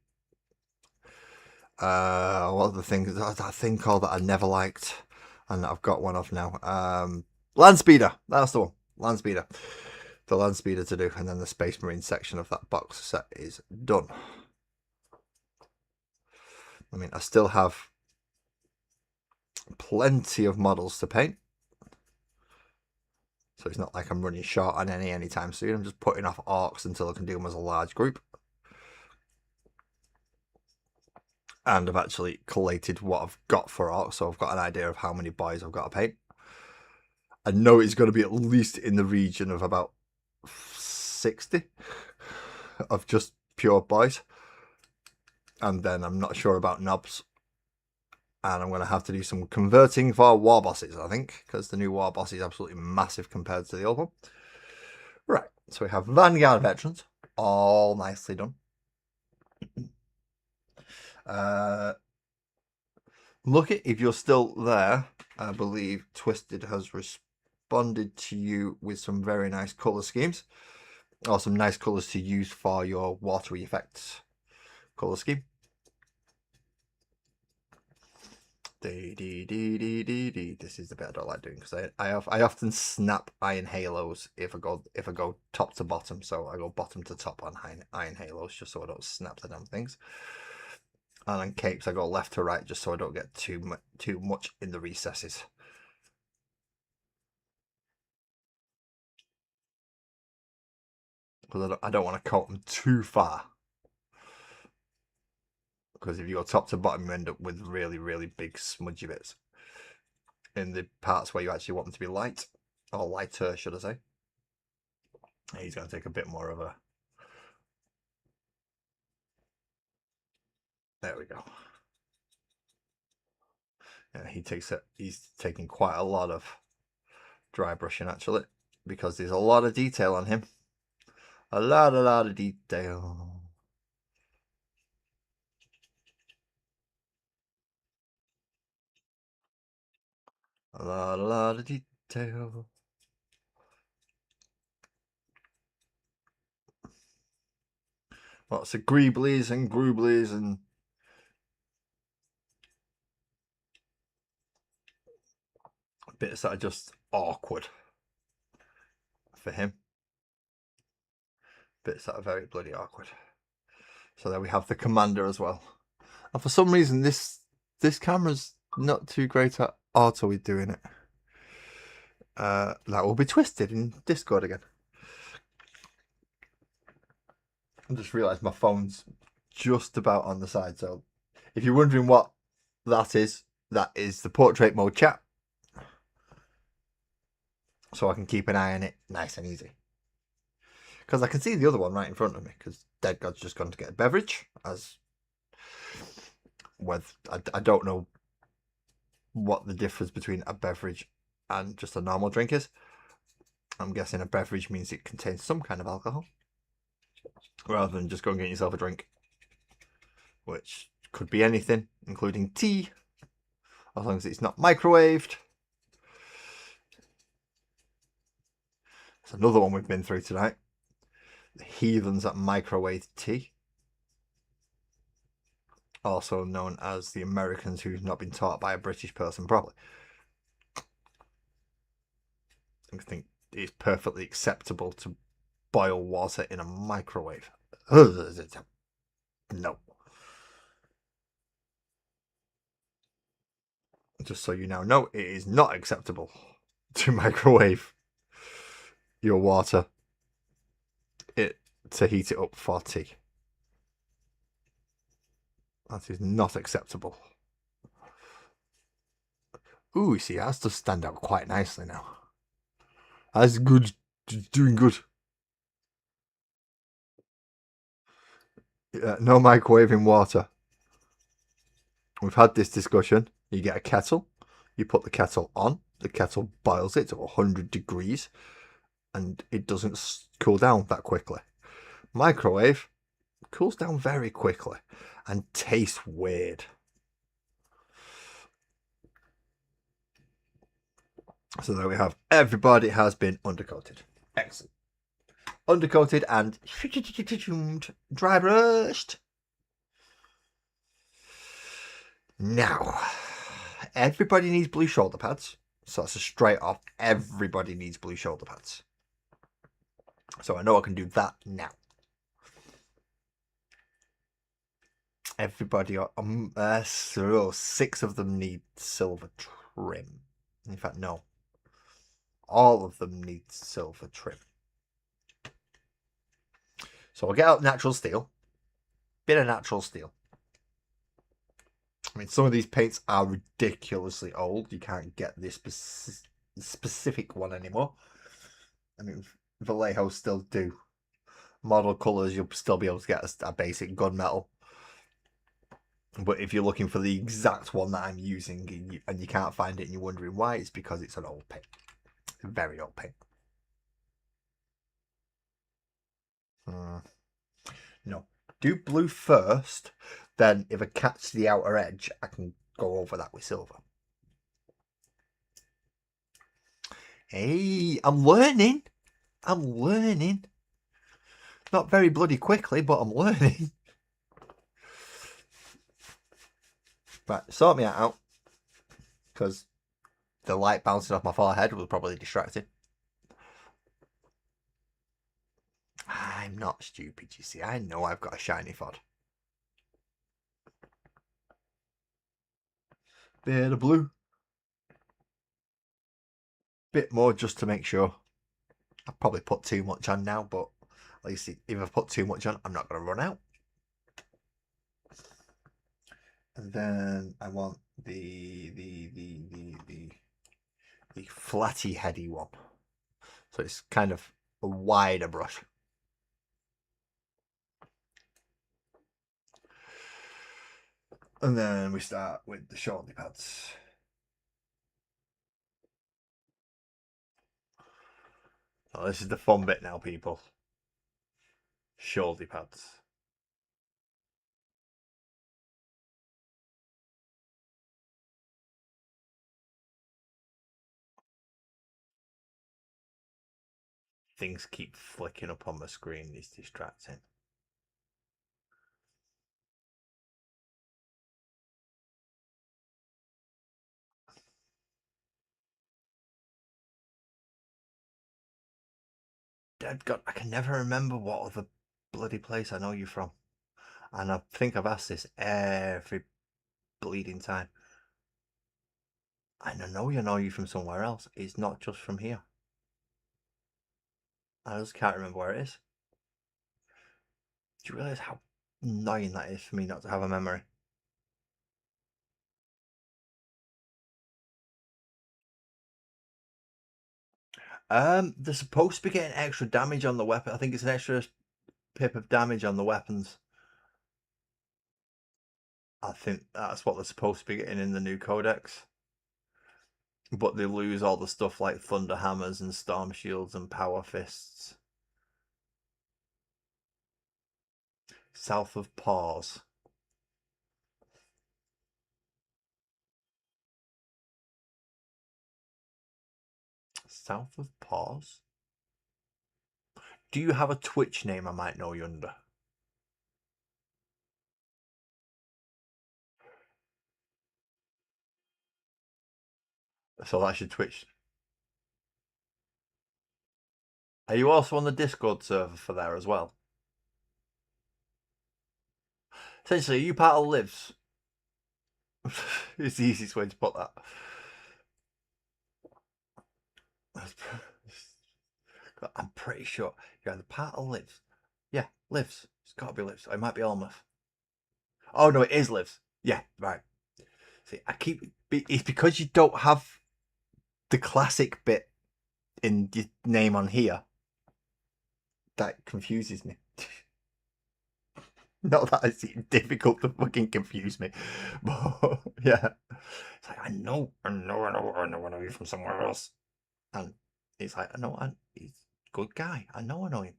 what are the things, that thing called that I never liked and I've got one of now. Landspeeder, that's the one. Landspeeder. The Landspeeder to do, and then the Space Marine section of that box set is done. I mean, I still have plenty of models to paint. So it's not like I'm running short on anytime soon. I'm just putting off orcs until I can do them as a large group. And I've actually collated what I've got for orcs, so I've got an idea of how many boys I've got to paint. I know it's going to be at least in the region of about 60 of just pure boys. And then I'm not sure about knobs. And I'm going to have to do some converting for war bosses, I think, because the new war boss is absolutely massive compared to the old one. Right, so we have Vanguard veterans, all nicely done. Lucky, if you're still there, I believe Twisted has responded to you with some very nice colour schemes, or some nice colours to use for your watery effects colour scheme. This is the bit I don't like doing, because I often snap iron halos if I go top to bottom, so I go bottom to top on iron halos just so I don't snap the damn things. And on capes I go left to right just so I don't get too much in the recesses. Because I don't want to coat them too far. Because if you go top to bottom, you end up with really, really big smudgy bits in the parts where you actually want them to be light, or lighter, should I say. He's going to take a bit more of a... There we go. Yeah, he's taking quite a lot of dry brushing, actually, because there's a lot of detail on him. A lot of detail. A lot of detail. Lots of greeblies and grooblies and bits that are just awkward for him. Bits that are very bloody awkward. So there we have the commander as well. And for some reason this camera's not too great at auto with doing it. That will be twisted in Discord again. I just realised my phone's just about on the side, so if you're wondering what that is the portrait mode chat. So I can keep an eye on it nice and easy. Because I can see the other one right in front of me, because Dead God's just gone to get a beverage, as with I don't know what the difference between a beverage and just a normal drink is. I'm guessing a beverage means it contains some kind of alcohol, rather than just go and get yourself a drink, which could be anything, including tea, as long as it's not microwaved. It's another one we've been through tonight. The heathens that microwave tea. Also known as the Americans who've not been taught by a British person properly. I think it's perfectly acceptable to boil water in a microwave. No. Just so you now know, it is not acceptable to microwave your water to heat it up for tea. That is not acceptable. Ooh, you see, that does stand out quite nicely now. That's good. It's doing good. No microwaving water. We've had this discussion. You get a kettle. You put the kettle on. The kettle boils it to 100 degrees. And it doesn't cool down that quickly. Microwave cools down very quickly and tastes weird. So there we have. Everybody has been undercoated. Excellent. Undercoated and dry brushed. Now, everybody needs blue shoulder pads. So that's a straight off. Everybody needs blue shoulder pads. So I know I can do that now. Everybody, 6 of them need silver trim. In fact, no. All of them need silver trim. So I'll get out natural steel. Bit of natural steel. I mean, some of these paints are ridiculously old. You can't get this specific one anymore. I mean, Vallejo still do. Model colours, you'll still be able to get a basic gunmetal. But if you're looking for the exact one that I'm using and you can't find it and you're wondering why, it's because it's an old paint. It's a very old paint. No. Do blue first, then if I catch the outer edge, I can go over that with silver. Hey, I'm learning. I'm learning. Not very bloody quickly, but I'm learning. Right, sort me out. Because the light bouncing off my forehead was probably distracting. I'm not stupid, you see. I know I've got a shiny fod. Bit of blue. Bit more just to make sure. I've probably put too much on now, but at least if I've put too much on, I'm not going to run out. And then I want the flatty heady one. So it's kind of a wider brush. And then we start with the shoulder pads. Oh, this is the fun bit now, people. Shoulder pads. Things keep flicking up on the screen. It's distracting. Dead God, I can never remember what other bloody place I know you from. And I think I've asked this every bleeding time. And I know you from somewhere else. It's not just from here. I just can't remember where it is. Do you realise how annoying that is for me not to have a memory? They're supposed to be getting extra damage on the weapon. I think it's an extra pip of damage on the weapons. I think that's what they're supposed to be getting in the new codex. But they lose all the stuff like thunder hammers and storm shields and power fists. South of Paws. South of Paws? Do you have a Twitch name I might know you under? So that's your Twitch. Are you also on the Discord server for there as well? Essentially, are you part of Lives? It's the easiest way to put that. I'm pretty sure you're either part of Lives. Yeah, Lives. It's got to be Lives. It might be Almouth. Oh no, it is Lives. Yeah, right. See, it's because you don't have the classic bit in your name on here that confuses me. Not that it's difficult to fucking confuse me, but yeah, it's like I know you from somewhere else, and it's like he's a good guy. I know him.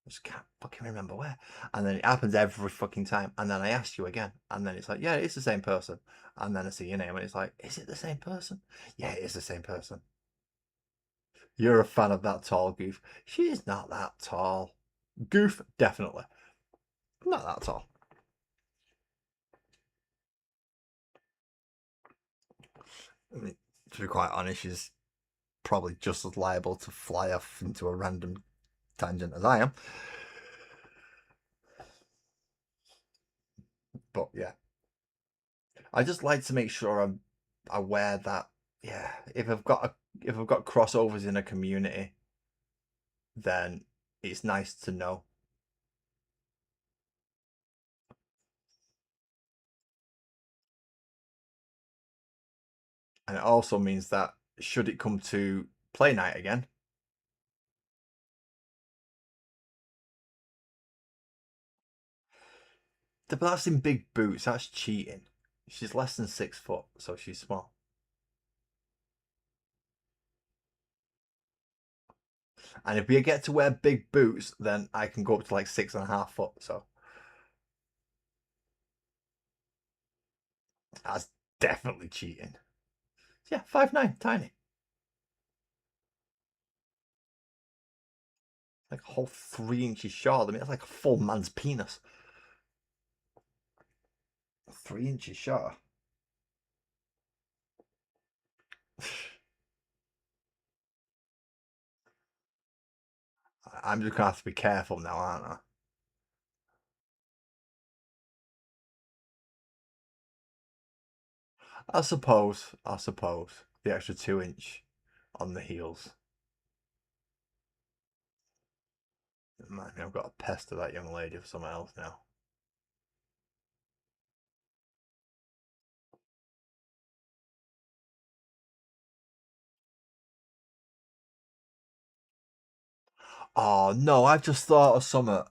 I just can't fucking remember where. And then it happens every fucking time. And then I ask you again, and then it's like, yeah, it's the same person. And then I see your name, and it's like, is it the same person? Yeah, it is the same person. You're a fan of that tall goof. She's not that tall. Goof, definitely. Not that tall. I mean, to be quite honest, she's probably just as liable to fly off into a random tangent as I am. But yeah, I just like to make sure I'm aware that if I've got crossovers in a community, then it's nice to know. And it also means that should it come to play night again, the blast in big boots, that's cheating. She's less than 6 foot, so she's small. And if we get to wear big boots, then I can go up to like 6.5 foot. So that's definitely cheating. Yeah, 5'9", tiny. Like a whole 3 inches short. I mean, that's like a full man's penis. 3 inches short. I'm just gonna have to be careful now, aren't I? I suppose the extra 2 inch on the heels. Man, I've got to pester that young lady for something else now. Oh no, I've just thought of something.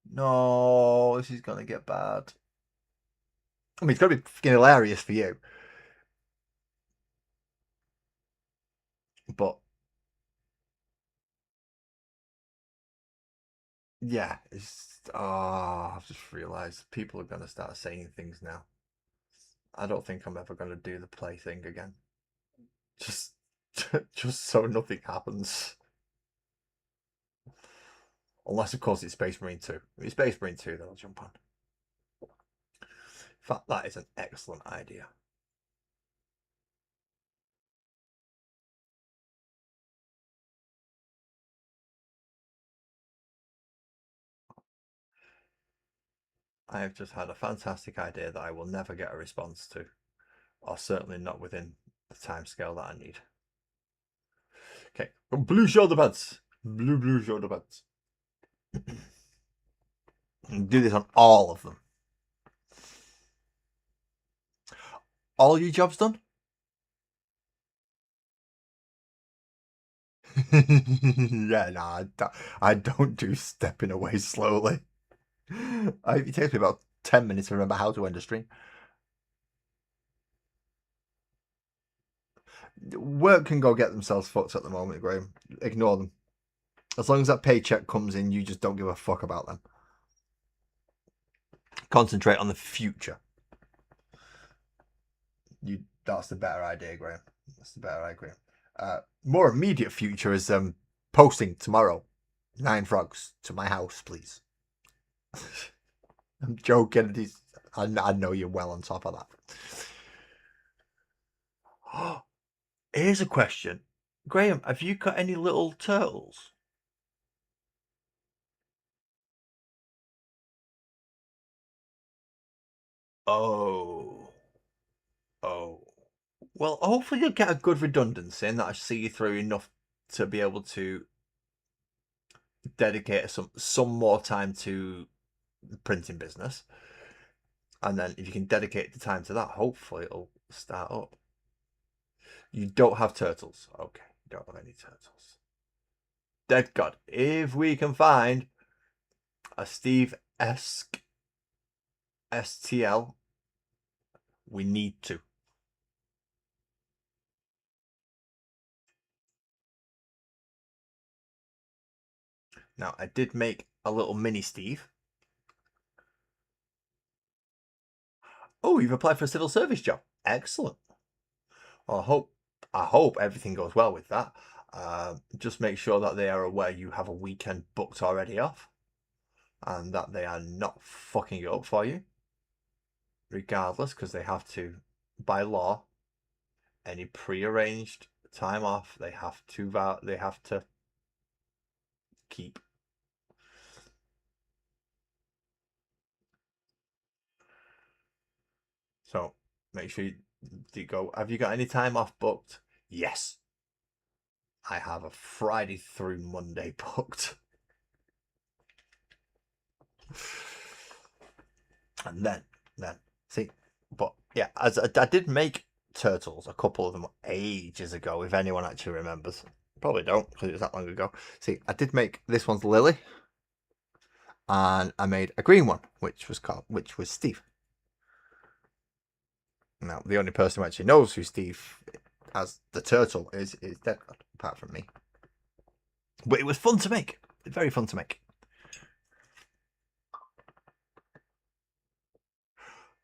No, this is gonna get bad. I mean, it's gonna be fucking hilarious for you, but yeah, it's. Oh, I've just realised people are gonna start saying things now. I don't think I'm ever gonna do the play thing again. Just, just so nothing happens. Unless, of course, it's Space Marine 2. If it's Space Marine 2, then I'll jump on. In fact, that is an excellent idea. I have just had a fantastic idea that I will never get a response to, or certainly not within the timescale that I need. Okay, blue shoulder pads. Blue shoulder pads. Do this on all of them. All your jobs done? Yeah, no, I don't do stepping away slowly. It takes me about 10 minutes to remember how to end a stream. Work can go get themselves fucked at the moment, Graham. Ignore them. As long as that paycheck comes in, you just don't give a fuck about them. Concentrate on the future. That's the better idea, Graham. That's the better idea. More immediate future is posting tomorrow 9 frogs to my house, please. I'm joking. I know you're well on top of that. Here's a question. Graham, have you got any little turtles? Oh. Oh. Well, hopefully you'll get a good redundancy and that'll see you through enough to be able to dedicate some more time to the printing business. And then if you can dedicate the time to that, hopefully it'll start up. You don't have turtles. Okay, you don't have any turtles. Dead God, if we can find a Steve-esque STL, we need to. Now, I did make a little mini Steve. Oh, you've applied for a civil service job. Excellent. Well, I hope everything goes well with that. Just make sure that they are aware you have a weekend booked already off, and that they are not fucking it up for you, regardless, because they have to, by law, any pre-arranged time off they have to keep. So make sure you go. Have you got any time off booked? Yes. I have a Friday through Monday booked. And then, see, but yeah, as I did make turtles, a couple of them ages ago, if anyone actually remembers. Probably don't, because it was that long ago. See, I did make, this one's Lily, and I made a green one, which was Steve. Now, the only person who actually knows who Steve as the turtle is Dead God, apart from me. But it was fun to make. Very fun to make.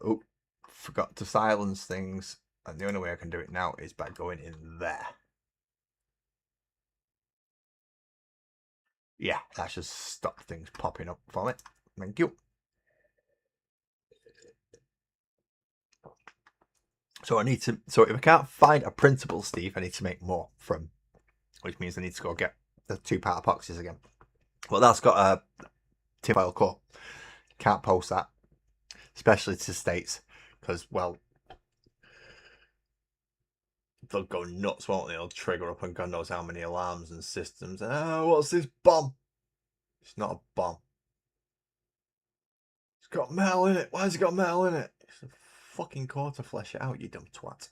Oh, forgot to silence things. And the only way I can do it now is by going in there. Yeah, that should stop things popping up for me. Thank you. So I need to. So if I can't find a printable, Steve, I need to make more from, which means I need to go get the 2-part epoxies again. Well, that's got a tinfoil core. Can't post that, especially to states, because well, they'll go nuts, won't they? They'll trigger up and God knows how many alarms and systems. Oh, what's this bomb? It's not a bomb. It's got metal in it. Why has it got metal in it? It's a fucking core to flesh it out, you dumb twat.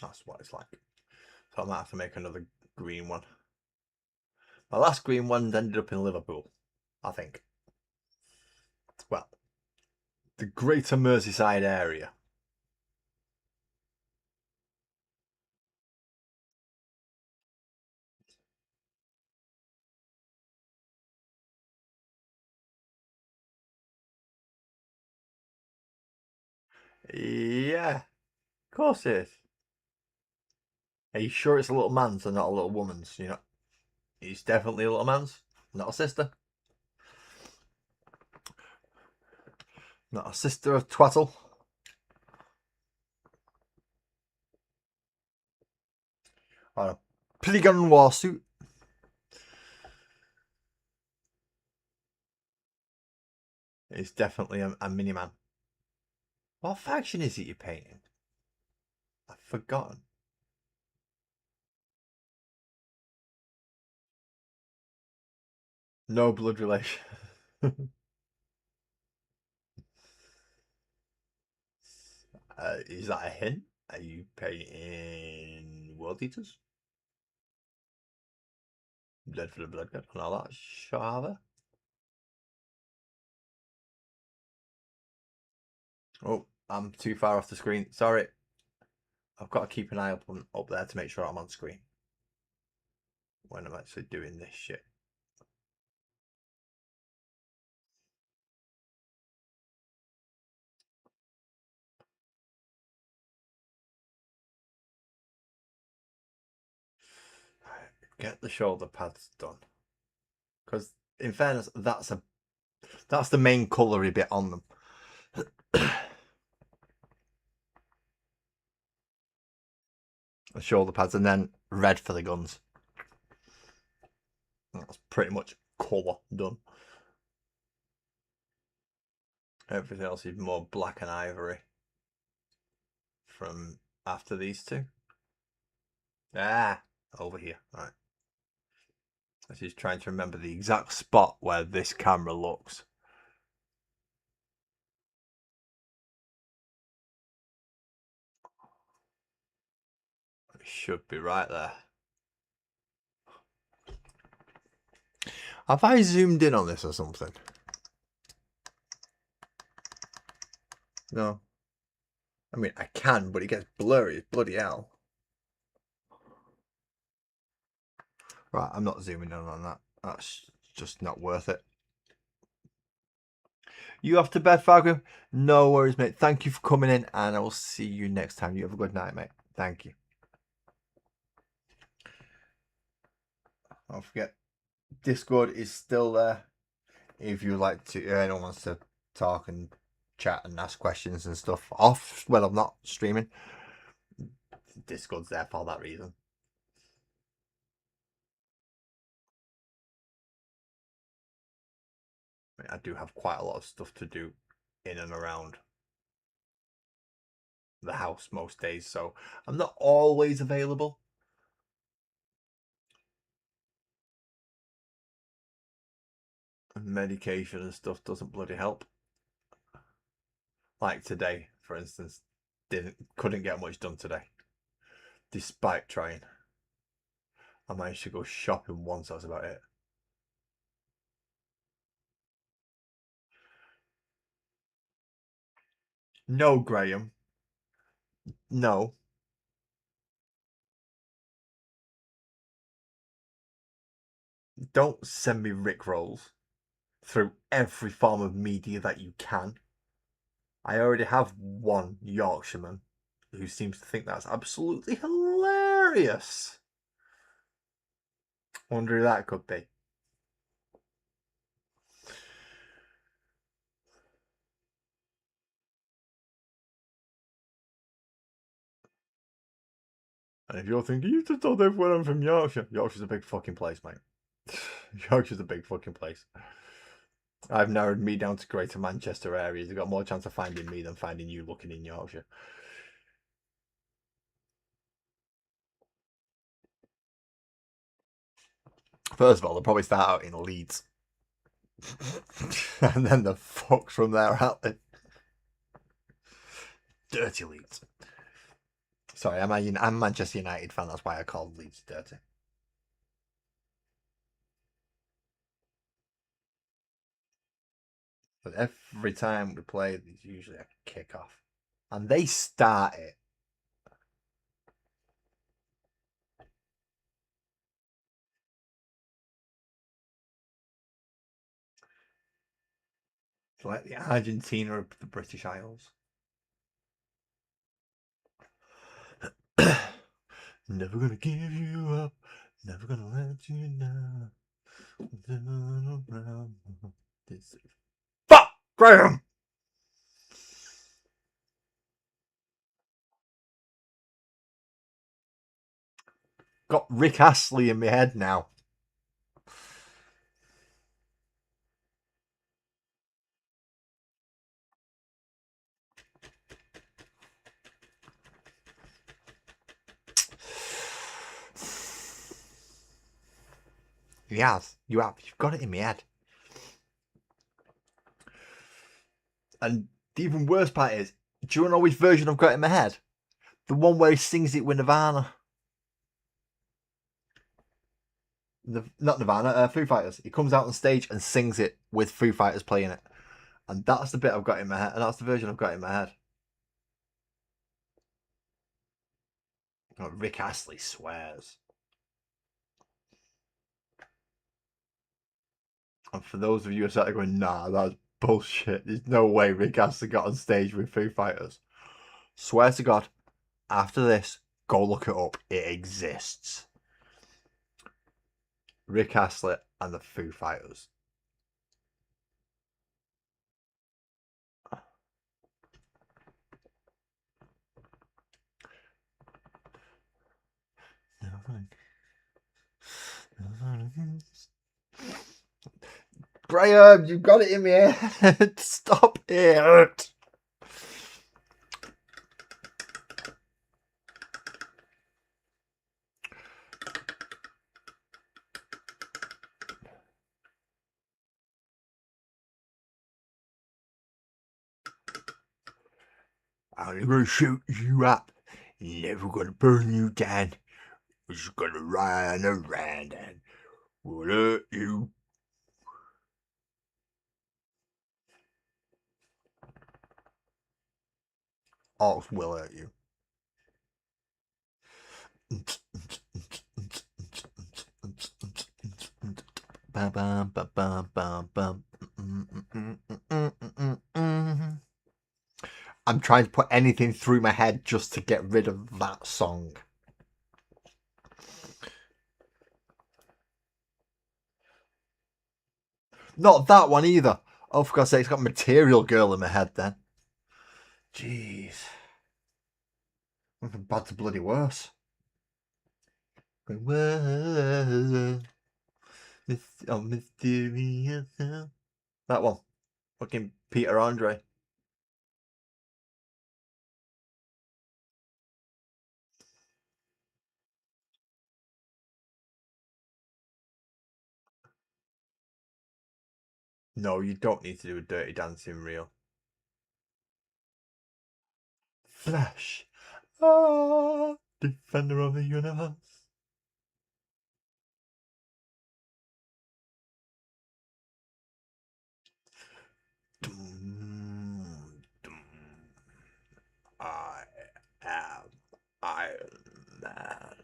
That's what it's like. So I might have to make another green one. My last green one ended up in Liverpool, I think. Well, the Greater Merseyside area. Yeah, of course it is. Are you sure it's a little man's and not a little woman's? You know, he's definitely a little man's, not a sister. Not a sister of twaddle. Or a Pelican warsuit. It's definitely a mini man. What faction is it you're painting? I've forgotten. No blood relation. Is that a hint? Are you painting World Eaters? Blood for the Blood God and all that shava? Oh, I'm too far off the screen. Sorry. I've got to keep an eye up there to make sure I'm on screen when I'm actually doing this shit. Get the shoulder pads done. Because in fairness, that's the main coloury bit on them. The shoulder pads and then red for the guns. That's pretty much colour done. Everything else is more black and ivory from after these two. Over here. All right. I'm just trying to remember the exact spot where this camera looks. It should be right there. Have I zoomed in on this or something? No. I mean, I can, but it gets blurry. Bloody hell. Right, I'm not zooming in on that. That's just not worth it. You off to bed, Falcon? No worries, mate. Thank you for coming in, and I will see you next time. You have a good night, mate. Thank you. Don't forget, Discord is still there. If you like to, anyone wants to talk and chat and ask questions and stuff off, well, I'm not streaming. Discord's there for that reason. I do have quite a lot of stuff to do in and around the house most days, so I'm not always available. Medication and stuff doesn't bloody help. Like today, for instance, couldn't get much done today, despite trying. I managed to go shopping once. That was about it. No, Graham. No. Don't send me Rick rolls through every form of media that you can. I already have one Yorkshireman who seems to think that's absolutely hilarious. Wonder who that could be. And if you're thinking, you just told everyone I'm from Yorkshire. Yorkshire's a big fucking place, mate. Yorkshire's a big fucking place. I've narrowed me down to Greater Manchester areas. You've got more chance of finding me than finding you looking in Yorkshire. First of all, they'll probably start out in Leeds. And then the fucks from there out. Dirty Leeds. Sorry, I'm a Manchester United fan. That's why I call Leeds dirty. But every time we play, there's usually a kick-off. And they start it. It's like the Argentina of the British Isles. Never gonna give you up. Never gonna let you down. Fuck, Graham! Got Rick Astley in my head now. Yes, you have. You've got it in my head. And the even worse part is, do you know which version I've got in my head? The one where he sings it with Nirvana. Not Nirvana, Foo Fighters. He comes out on stage and sings it with Foo Fighters playing it. And that's the bit I've got in my head. And that's the version I've got in my head. Oh, Rick Astley swears. And for those of you who are sat there going, nah, that's bullshit. There's no way Rick Astley got on stage with Foo Fighters. Swear to God, after this, go look it up. It exists. Rick Astley and the Foo Fighters. Graham, you've got it in my head. Stop it. I'm gonna shoot you up. Never gonna burn you down. We're just gonna run around and we'll hurt you. Ox will hurt you. I'm trying to put anything through my head just to get rid of that song. Not that one either. Oh, for God's sake, it's got Material Girl in my head then. Jeez. Went from bad to bloody worse. Whoa, oh, mysterious. That one. Fucking Peter Andre. No, you don't need to do a Dirty Dancing reel. Flash. Ah, defender of the universe. I am Iron Man.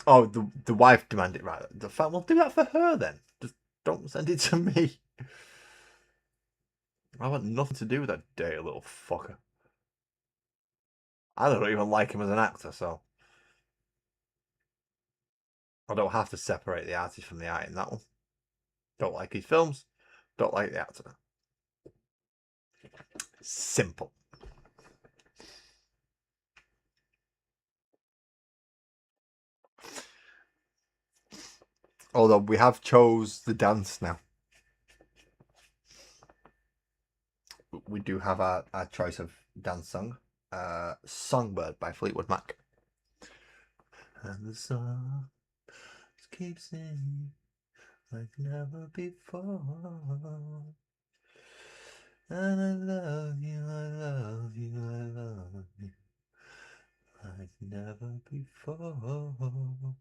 Oh, the wife demanded, right? The fan will do that for her then. Just Don't send it to me. I want nothing to do with that dirty little fucker. I don't even like him as an actor, so I don't have to separate the artist from the art in that one. Don't like his films, don't like the actor. Simple. Although we have chose the dance now. We do have our choice of dance song. Songbird by Fleetwood Mac. And the song keeps singing like never before. And I love you, I love you, I love you like never before.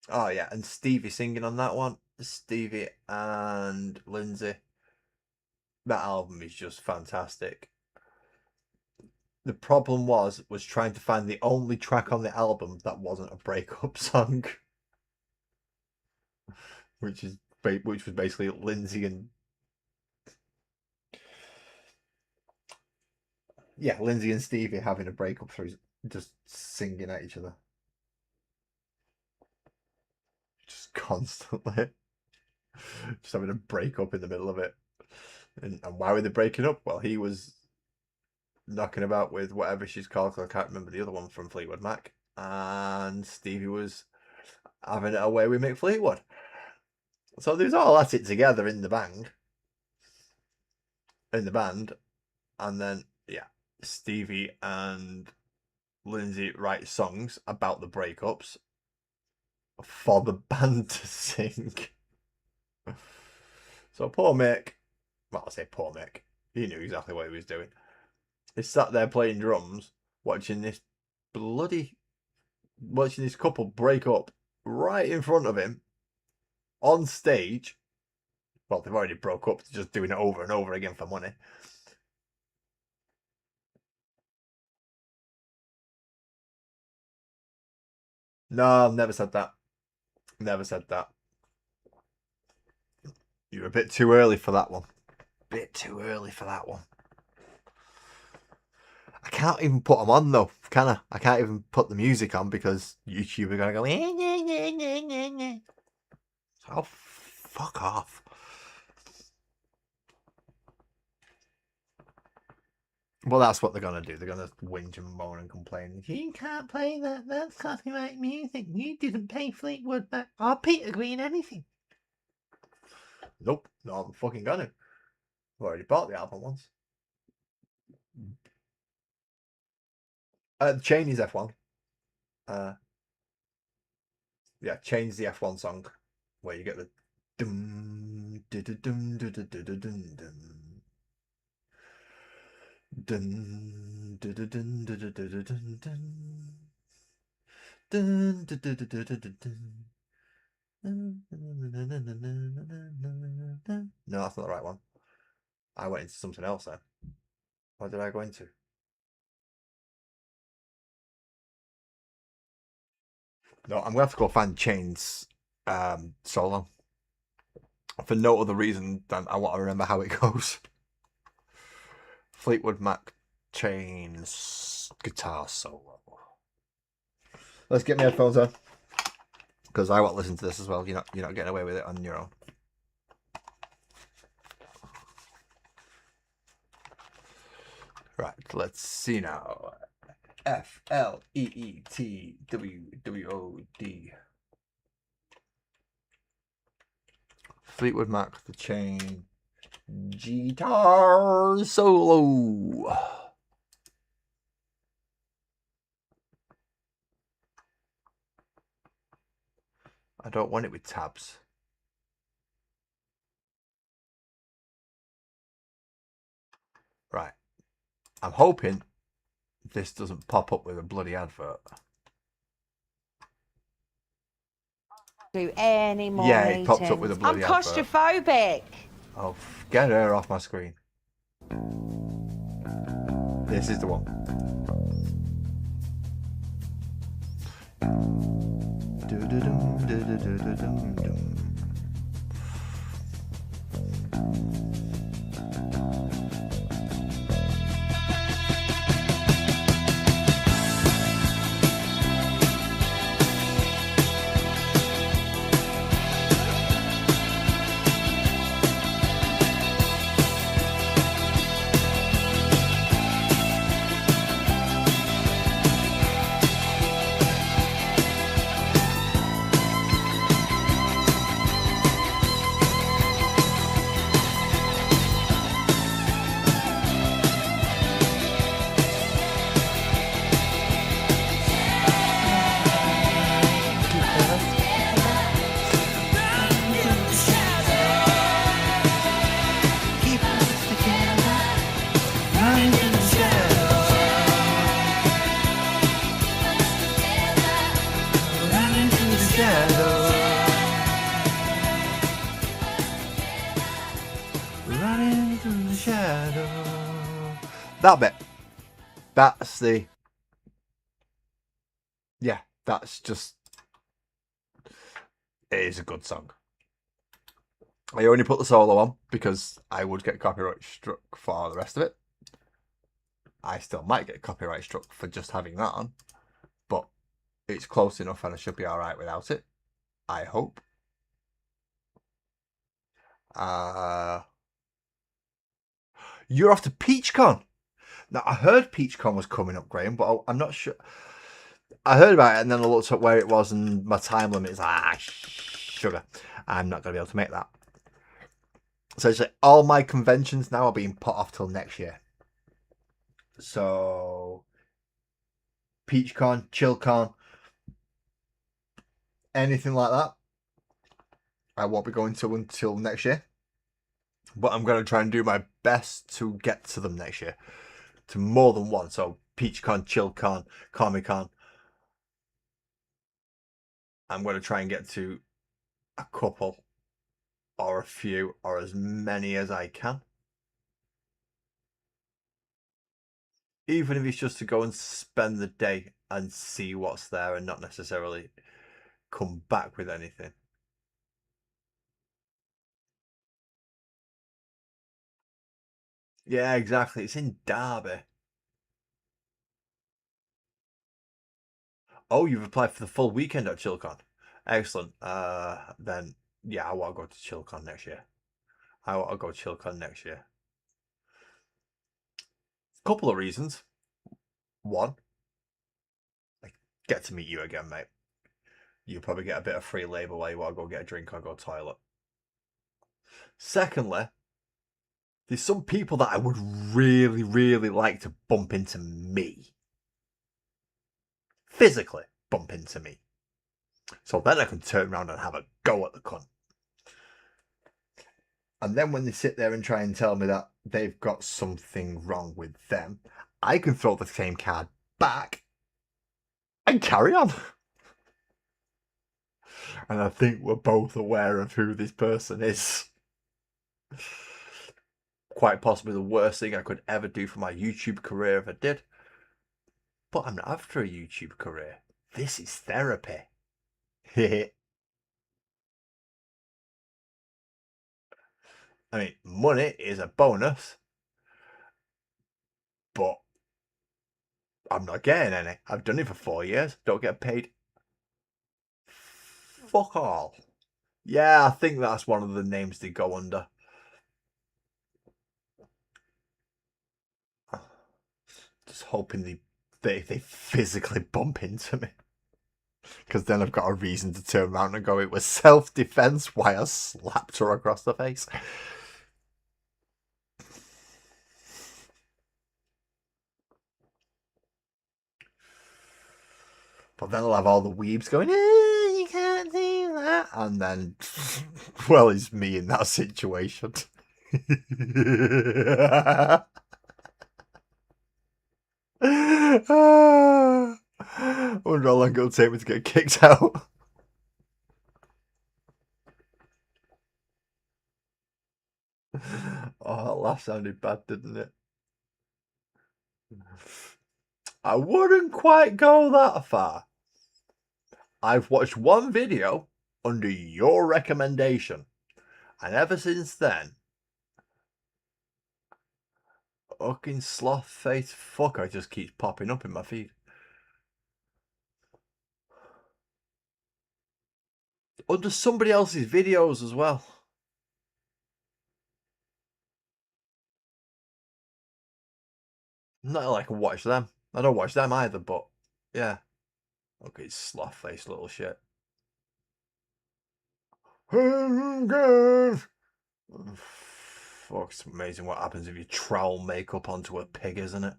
Oh yeah, and Stevie singing on that one. Stevie and Lindsay. That album is just fantastic. The problem was trying to find the only track on the album that wasn't a breakup song, which was basically Lindsay and Stevie having a breakup through just singing at each other, just constantly, just having a breakup in the middle of it. And why were they breaking up? Well, he was knocking about with whatever she's called, because I can't remember the other one from Fleetwood Mac, and Stevie was having it away with Mick Fleetwood. So they was all at it together in the band, and then yeah, Stevie and Lindsay write songs about the breakups for the band to sing. So poor Mick, well, I say poor Mick, he knew exactly what he was doing. He sat there playing drums, watching this couple break up right in front of him on stage. Well, they've already broke up, just doing it over and over again for money. No, I've never said that. Never said that. You're a bit too early for that one. Bit too early for that one. I can't even put them on though, can I? I can't even put the music on because YouTube are gonna go. Oh, fuck off. Well, that's what they're gonna do. They're gonna whinge and moan and complain. You can't play that. That's copyright music. You didn't pay Fleetwood Mac or Peter Green anything. Nope, no, I'm fucking gonna. I've already bought the album once. Cheney's F1. Yeah, change the F1 song where you get the dum dum dum dum dum dum dum dum dum dum. No, that's not the right one. I went into something else then. What did I go into? No, I'm gonna have to go find Chain's solo. For no other reason than I want to remember how it goes. Fleetwood Mac Chain's guitar solo. Let's get my headphones on, because I want to listen to this as well. You're not getting away with it on your own. Right, let's see now. FLEETWWOD. Fleetwood Mac, the Chain, guitar solo. I don't want it with tabs. Right. I'm hoping this doesn't pop up with a bloody advert. Do any more Yeah, it popped up with a bloody I'm advert. claustrophobic. Oh, get her off my screen. This is the one. That bit. That's the... Yeah, that's just... It is a good song. I only put the solo on because I would get copyright struck for the rest of it. I still might get copyright struck for just having that on, but it's close enough and I should be alright without it. I hope. You're off to PeachCon. Now, I heard PeachCon was coming up, Graham, but I'm not sure. I heard about it and then I looked up where it was and my time limit is like, sugar. I'm not going to be able to make that. So it's like all my conventions now are being put off till next year. So, PeachCon, ChillCon, anything like that, I won't be going to until next year. But I'm going to try and do my best to get to them next year. To more than one. So, PeachCon, ChillCon, Comic-Con. I'm going to try and get to a couple or a few or as many as I can. Even if it's just to go and spend the day and see what's there and not necessarily come back with anything. Yeah, exactly. It's in Derby. Oh, you've applied for the full weekend at ChillCon. Excellent. Then, yeah, I want to go to ChillCon next year. I want to go to ChillCon next year. Couple of reasons. One, I get to meet you again, mate. You probably get a bit of free labour while you want to go get a drink or go toilet. Secondly, there's some people that I would really, really like to bump into me. Physically bump into me. So then I can turn around and have a go at the cunt. And then when they sit there and try and tell me that they've got something wrong with them, I can throw the same card back and carry on. And I think we're both aware of who this person is. Quite possibly the worst thing I could ever do for my YouTube career if I did. But I'm not after a YouTube career. This is therapy. I mean, money is a bonus, but I'm not getting any. I've done it for 4 years. Don't get paid. Fuck all. Yeah, I think that's one of the names they go under. Just hoping they physically bump into me. Because then I've got a reason to turn around and go, it was self-defense why I slapped her across the face. But then I'll have all the weebs going, you can't do that. And then, well, it's me in that situation. I wonder how long it'll take me to get kicked out. Oh, that laugh sounded bad, didn't it? I wouldn't quite go that far. I've watched one video under your recommendation, and ever since then, fucking sloth-faced fucker just keeps popping up in my feed. Under somebody else's videos as well. Not like I watch them. I don't watch them either, but yeah. Okay, sloth-faced little shit. Fuck, it's amazing what happens if you trowel makeup onto a pig, isn't it?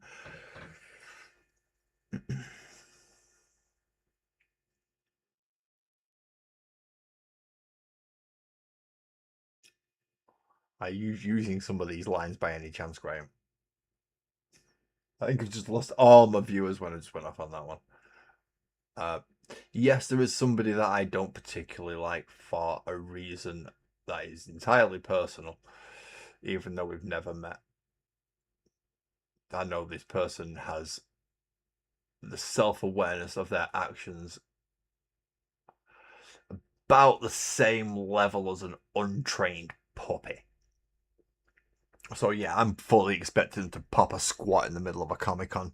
Are you using some of these lines by any chance, Graham? I think I've just lost all my viewers when I just went off on that one. Yes, there is somebody that I don't particularly like for a reason that is entirely personal, even though we've never met. I know this person has the self-awareness of their actions about the same level as an untrained puppy. So yeah, I'm fully expecting them to pop a squat in the middle of a Comic-Con.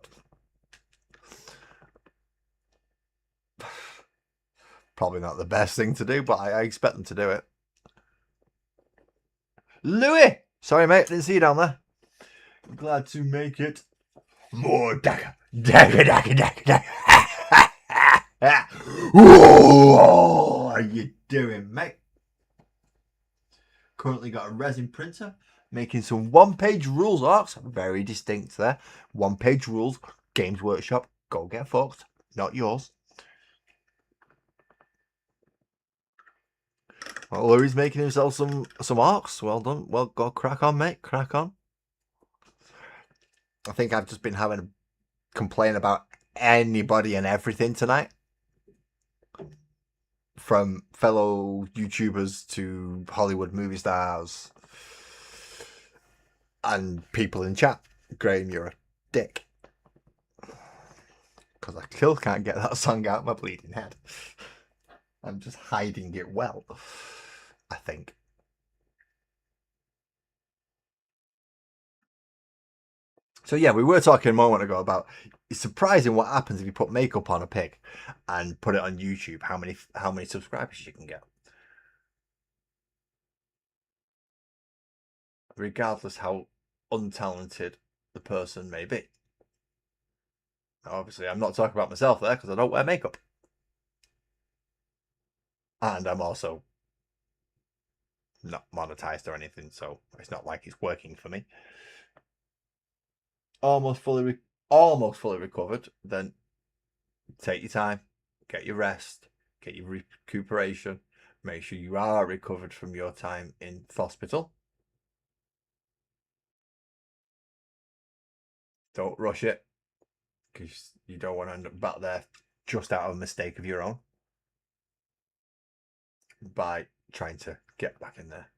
Probably not the best thing to do, but I expect them to do it. Louis! Sorry, mate, didn't see you down there. Glad to make it. More dagger. Dagger, dagger, dagger, dagger. Whoa, how you doing, mate? Currently got a resin printer, making some one-page rules arcs. Very distinct there. One-page rules. Games Workshop. Go get fucked. Not yours. Well, Louis making himself some arcs. Well done. Well, go crack on, mate. Crack on. I think I've just been having a complain about anybody and everything tonight. From fellow YouTubers to Hollywood movie stars and people in chat. Graham, you're a dick. Because I still can't get that song out of my bleeding head. I'm just hiding it well, I think. So yeah, we were talking a moment ago about it's surprising what happens if you put makeup on a pig and put it on YouTube, how many subscribers you can get. Regardless how untalented the person may be. Now, obviously, I'm not talking about myself there because I don't wear makeup. And I'm also not monetized or anything, so it's not like it's working for me. Almost fully recovered, then take your time, get your rest, get your recuperation, make sure you are recovered from your time in hospital. Don't rush it, because you don't want to end up back there just out of a mistake of your own by trying to get back in there.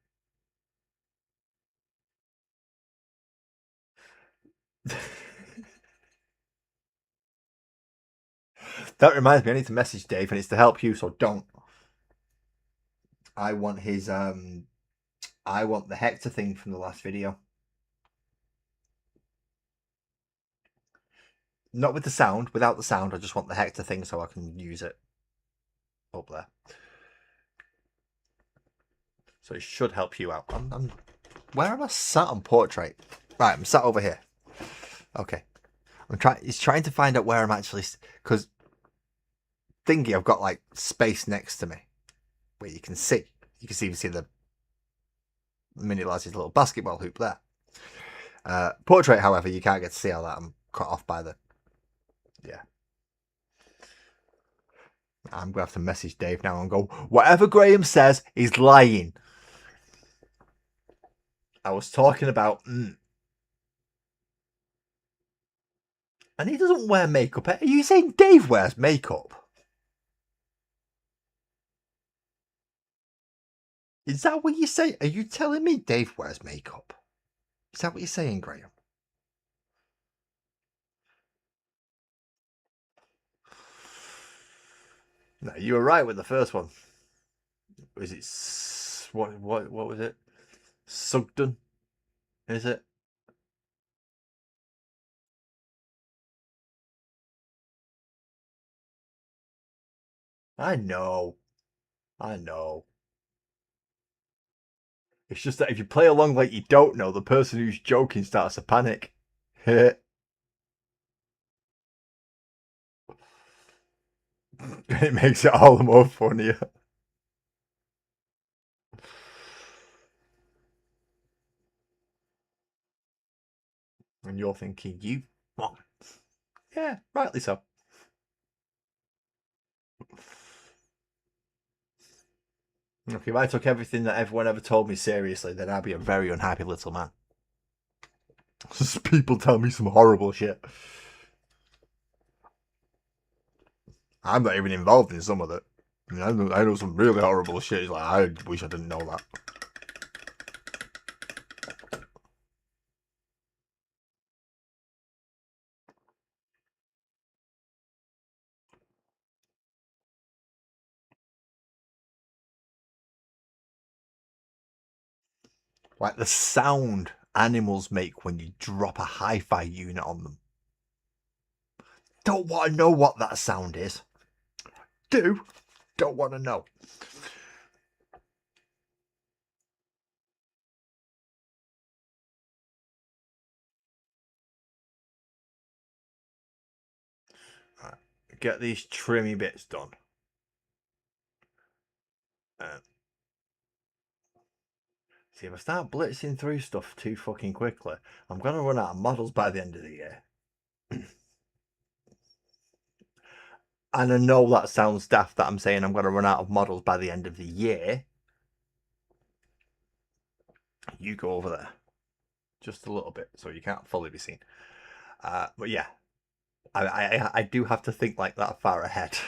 That reminds me, I need to message Dave, and it's to help you, so don't. I want his I want the Hector thing from the last video. Not with the sound, without the sound, I just want the Hector thing so I can use it up there. So it should help you out. Where am I sat on portrait? Right, I'm sat over here. Okay. He's trying to find out where I'm actually, because thingy, I've got like space next to me where you can see. You can even see the mini lads' little basketball hoop there. Portrait, however, you can't get to see all that. I'm cut off by the. Yeah. I'm gonna have to message Dave now and go, whatever Graham says is lying. I was talking about. And he doesn't wear makeup. Are you saying Dave wears makeup? Is that what you say? Are you telling me Dave wears makeup? Is that what you're saying, Graham? No, you were right with the first one. Is it what was it? Sugden? Is it? I know. It's just that if you play along like you don't know, the person who's joking starts to panic. It makes it all the more funnier. And you're thinking, you what? Yeah, rightly so. Look, if I took everything that everyone ever told me seriously, then I'd be a very unhappy little man. People tell me some horrible shit. I'm not even involved in some of it. I mean, I know some really horrible shit. It's like, I wish I didn't know that. Like the sound animals make when you drop a hi-fi unit on them. Don't want to know what that sound is. Don't want to know. Right. Get these trimmy bits done. See, if I start blitzing through stuff too fucking quickly, I'm going to run out of models by the end of the year. And I know that sounds daft that I'm saying I'm going to run out of models by the end of the year. You go over there. Just a little bit, so you can't fully be seen. But yeah, I do have to think like that far ahead.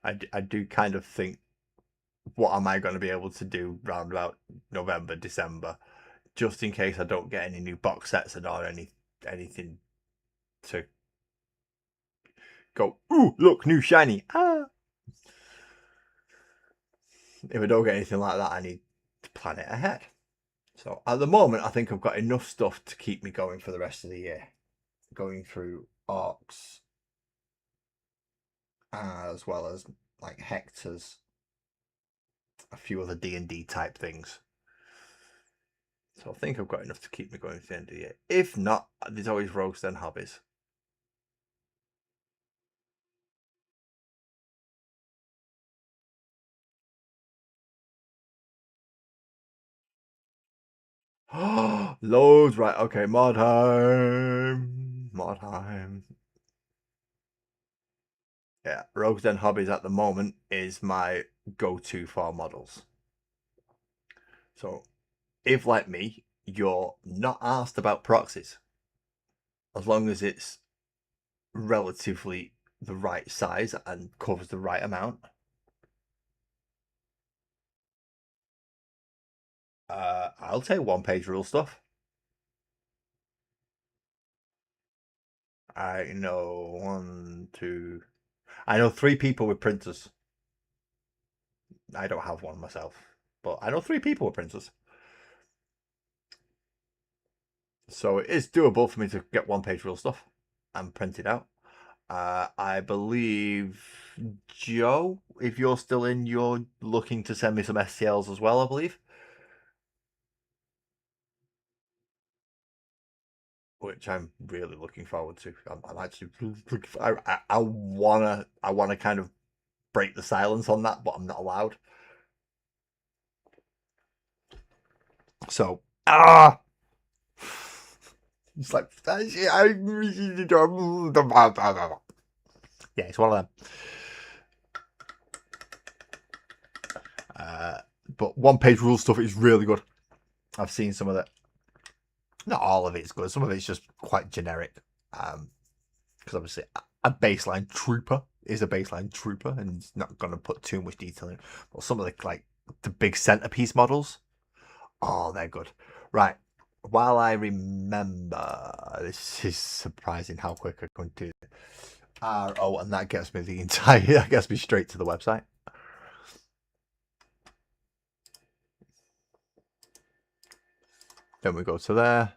I do kind of think, what am I going to be able to do round about November, December, just in case I don't get any new box sets or anything to go, ooh, look, new shiny. Ah. If I don't get anything like that, I need to plan it ahead. So at the moment, I think I've got enough stuff to keep me going for the rest of the year. Going through Orcs, as well as like Hector's, a few other D&D type things. So I think I've got enough to keep me going to the end of the year. If not, there's always Rogues and Hobbies. Loads, right? Okay, Modheim. Yeah, Rogues Den Hobbies at the moment is my go-to for models. So, if like me, you're not asked about proxies, as long as it's relatively the right size and covers the right amount, I'll take one-page rule stuff. I know I know 3 people with printers. I don't have one myself, but I know 3 people with printers. So it is doable for me to get one-page rule stuff and print it out. I believe, Joe, if you're still in, you're looking to send me some STLs as well, I believe. Which I'm really looking forward to. I'm actually I wanna kind of break the silence on that, but I'm not allowed. So it's like yeah, it's one of them. But one-page rule stuff is really good. I've seen some of that. Not all of it's good. Some of it's just quite generic. Because obviously a baseline trooper is a baseline trooper, and it's not going to put too much detail in. But some of the big centerpiece models, oh, they're good. Right. While I remember, this is surprising how quick I can do it. And that gets me that gets me straight to the website. Then we go to there,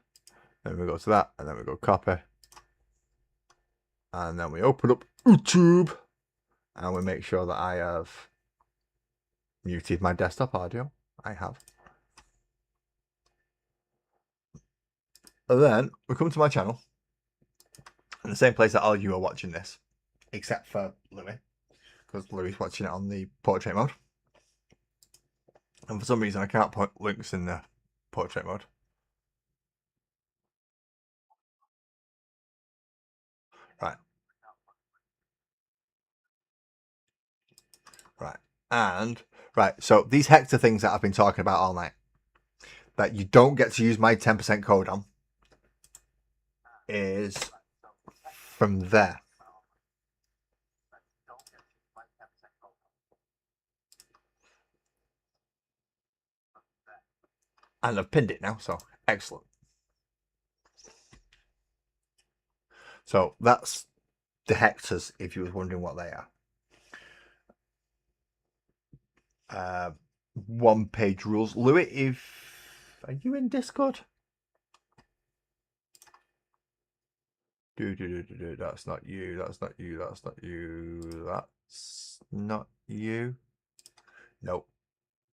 then we go to that, and then we go copy. And then we open up YouTube, and we make sure that I have muted my desktop audio. I have. And then we come to my channel, in the same place that all you are watching this, except for Louis, because Louis watching it on the portrait mode. And for some reason, I can't put links in the portrait mode. Right. Right. And, right, so these Hector things that I've been talking about all night, that you don't get to use my 10% code on, is from there. And I've pinned it now, so excellent. So that's the Hectors, if you were wondering what they are. one-page rules. Louis, are you in Discord? That's not you. That's not you. That's not you. That's not you. Nope.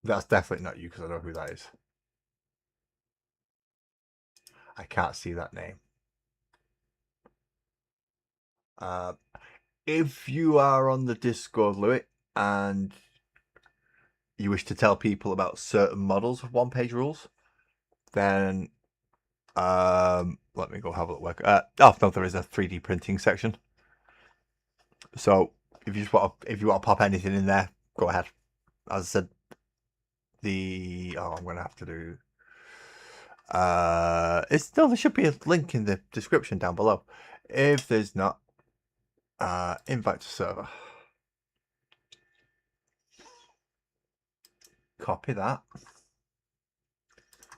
That's definitely not you because I know who that is. I can't see that name. If you are on the Discord, Louis, and you wish to tell people about certain models of one-page rules, then let me go have a look. Oh no, there is a 3D printing section. So if you want to pop anything in there, go ahead. As I said, I'm gonna have to do. There should be a link in the description down below. If there's not, invite to server. Copy that.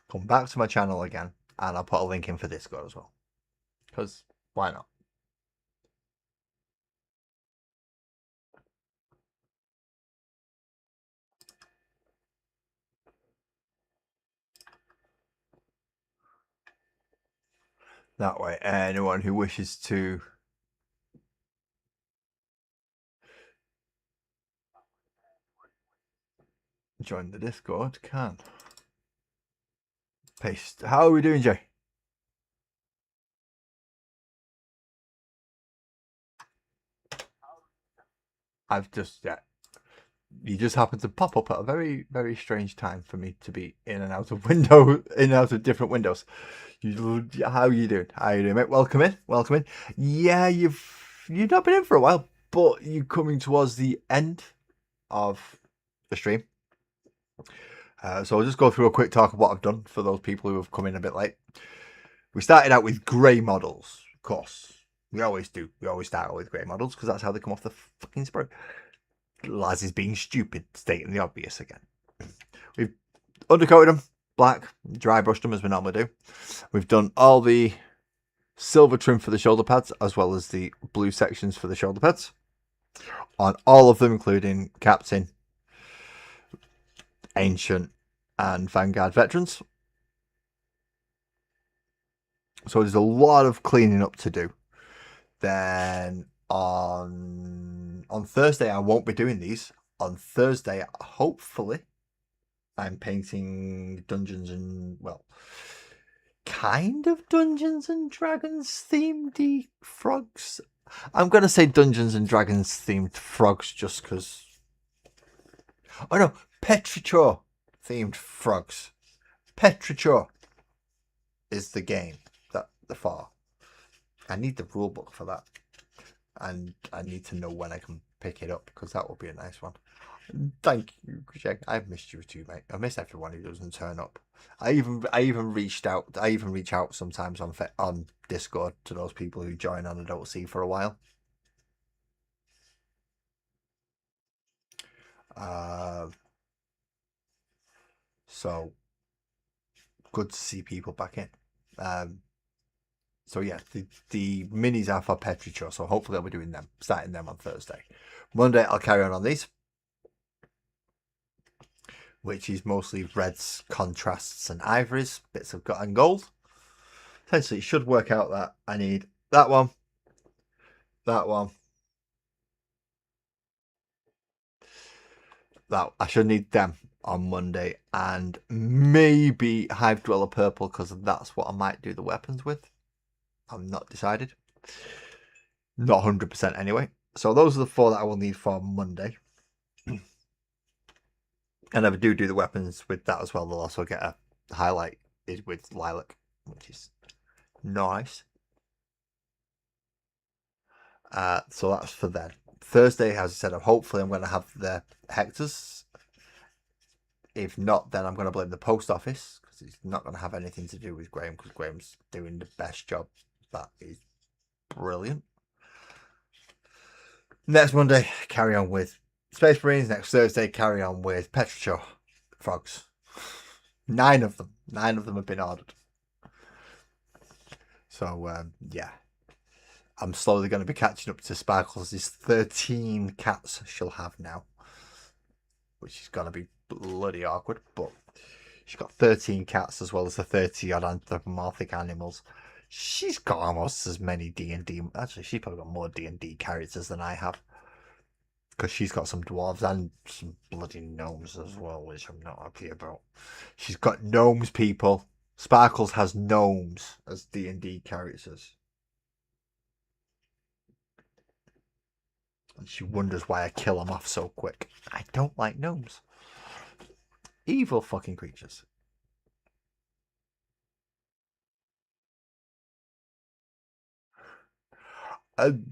Come back to my channel again, and I'll put a link in for Discord as well. Because why not? That way, anyone who wishes to join the Discord can. Paste. How are we doing, Jay? You just happened to pop up at a very, very strange time for me to be in and out of different windows. How are you doing? How are you doing, mate? Welcome in. Welcome in. Yeah, you've not been in for a while, but you're coming towards the end of the stream. So I'll just go through a quick talk of what I've done for those people who have come in a bit late. We started out with grey models, of course. We always do. We always start out with grey models because that's how they come off the fucking sprue. Laz is being stupid, stating the obvious again. We've undercoated them black, dry brushed them as we normally do. We've done all the silver trim for the shoulder pads as well as the blue sections for the shoulder pads on all of them, including Captain, Ancient, and Vanguard veterans. So there's a lot of cleaning up to do. Then on Thursday, I won't be doing these. On Thursday, hopefully, I'm painting Dungeons and, well, kind of Dungeons and Dragons themed frogs. I'm going to say Dungeons and Dragons themed frogs just because. Oh no, Petrichor themed frogs. Petrichor is the game that the far. I need the rule book for that, and I need to know when I can pick it up because that would be a nice one. Thank you, Jack. I've missed you too, mate. I miss everyone who doesn't turn up. I even reach out sometimes on Discord to those people who join and I don't see for a while. So good to see people back in. So yeah, the minis are for Petrichor, so hopefully I'll be doing them, starting them on Thursday. Monday I'll carry on these, which is mostly reds, contrasts, and ivories, bits of and gold. Essentially, it should work out that I need that one, that one, that I should need them on Monday, and maybe Hive Dweller purple because that's what I might do the weapons with. I'm not decided. Not 100% anyway. So those are the 4 that I will need for Monday. And if I do the weapons with that as well, they'll also get a highlight is with lilac, which is nice. So that's for then. Thursday, as I said, hopefully I'm going to have the Hectors. If not, then I'm going to blame the post office because it's not going to have anything to do with Graham because Graham's doing the best job. That is brilliant. Next Monday, carry on with Space Marines. Next Thursday, carry on with Petrichor frogs. 9 of them. 9 of them have been ordered. So, yeah. I'm slowly going to be catching up to Sparkles. These 13 cats she'll have now. Which is going to be bloody awkward, but she's got 13 cats as well as the 30 odd anthropomorphic animals. She's got almost as many D&D. Actually, she's probably got more D&D characters than I have. Because she's got some dwarves and some bloody gnomes as well, which I'm not happy about. She's got gnomes, people. Sparkles has gnomes as D&D characters. And she wonders why I kill them off so quick. I don't like gnomes. Evil fucking creatures.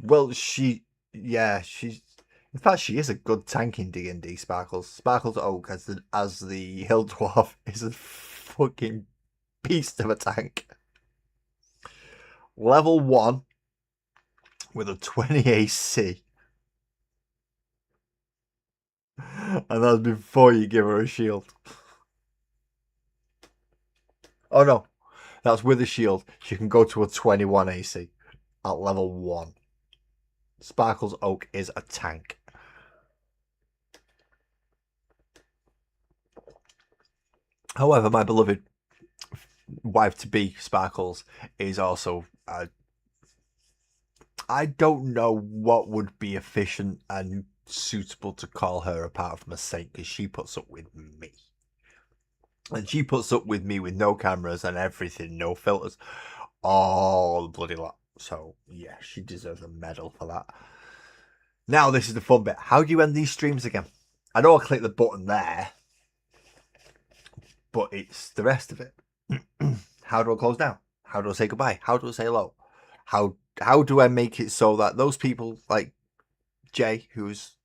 Well, she's... In fact, she is a good tank in D&D, Sparkles. Sparkles Oak, as the Hill Dwarf, is a fucking beast of a tank. Level 1 with a 20 AC. And that's before you give her a shield. Oh no, that's with a shield. She can go to a 21 AC at level 1. Sparkles Oak is a tank. However, my beloved wife-to-be Sparkles is also... I don't know what would be efficient and suitable to call her apart from a saint, because she puts up with me. And she puts up with me with no cameras and everything, no filters. All the bloody lot. So, yeah, she deserves a medal for that. Now, this is the fun bit. How do you end these streams again? I know I click the button there, but it's the rest of it. How do I close down? How do I say goodbye? How do I say hello? How do I make it so that those people like Jay, who's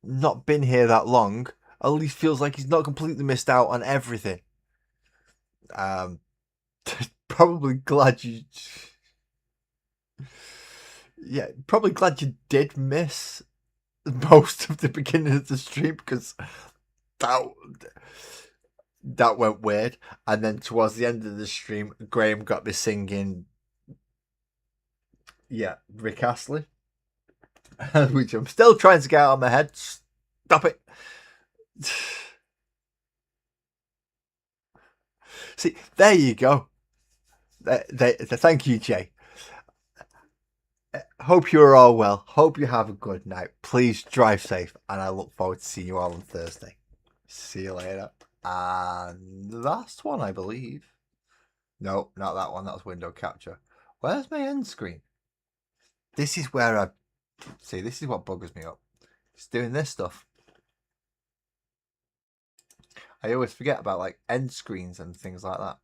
not been here that long, at least feels like he's not completely missed out on everything? Probably glad you... Yeah, probably glad you did miss most of the beginning of the stream, because that went weird. And then towards the end of the stream, Graham got me singing, Rick Astley, which I'm still trying to get out of my head. Stop it. See, there you go. Thank you, Jay. Hope you're all well. Hope you have a good night. Please drive safe, and I look forward to seeing you all on Thursday. See you later. And the last one, I believe. No, not that one. That's window capture. Where's my end screen? This is where this is what buggers me up. It's doing this stuff. I always forget about like end screens and things like that.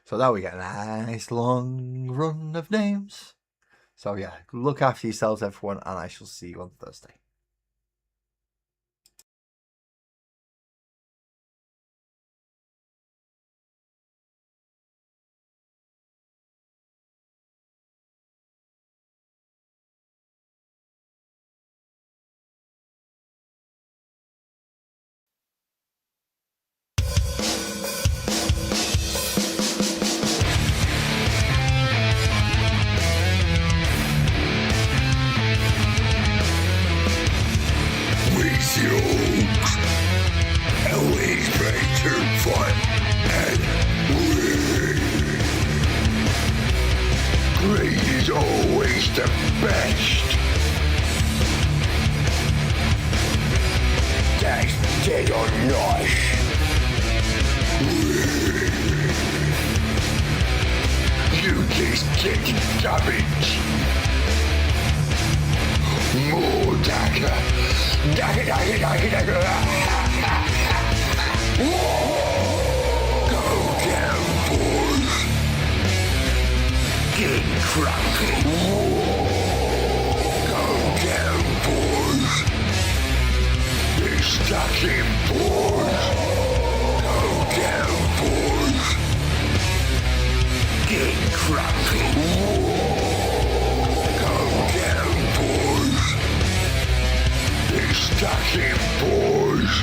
So now we get a nice long run of names. So yeah, look after yourselves, everyone, and I shall see you on Thursday. Musings. Always better fun and win. Great is always the best. That's dead or not. You just get damaged. More dagger. Dagger, dagger, dagger, dagger. Go down, boys. Get crunky. Go down, boys. They're stuck in, boys. Go down, boys. Get crunky. Go down, boys. They're stuck in, boys.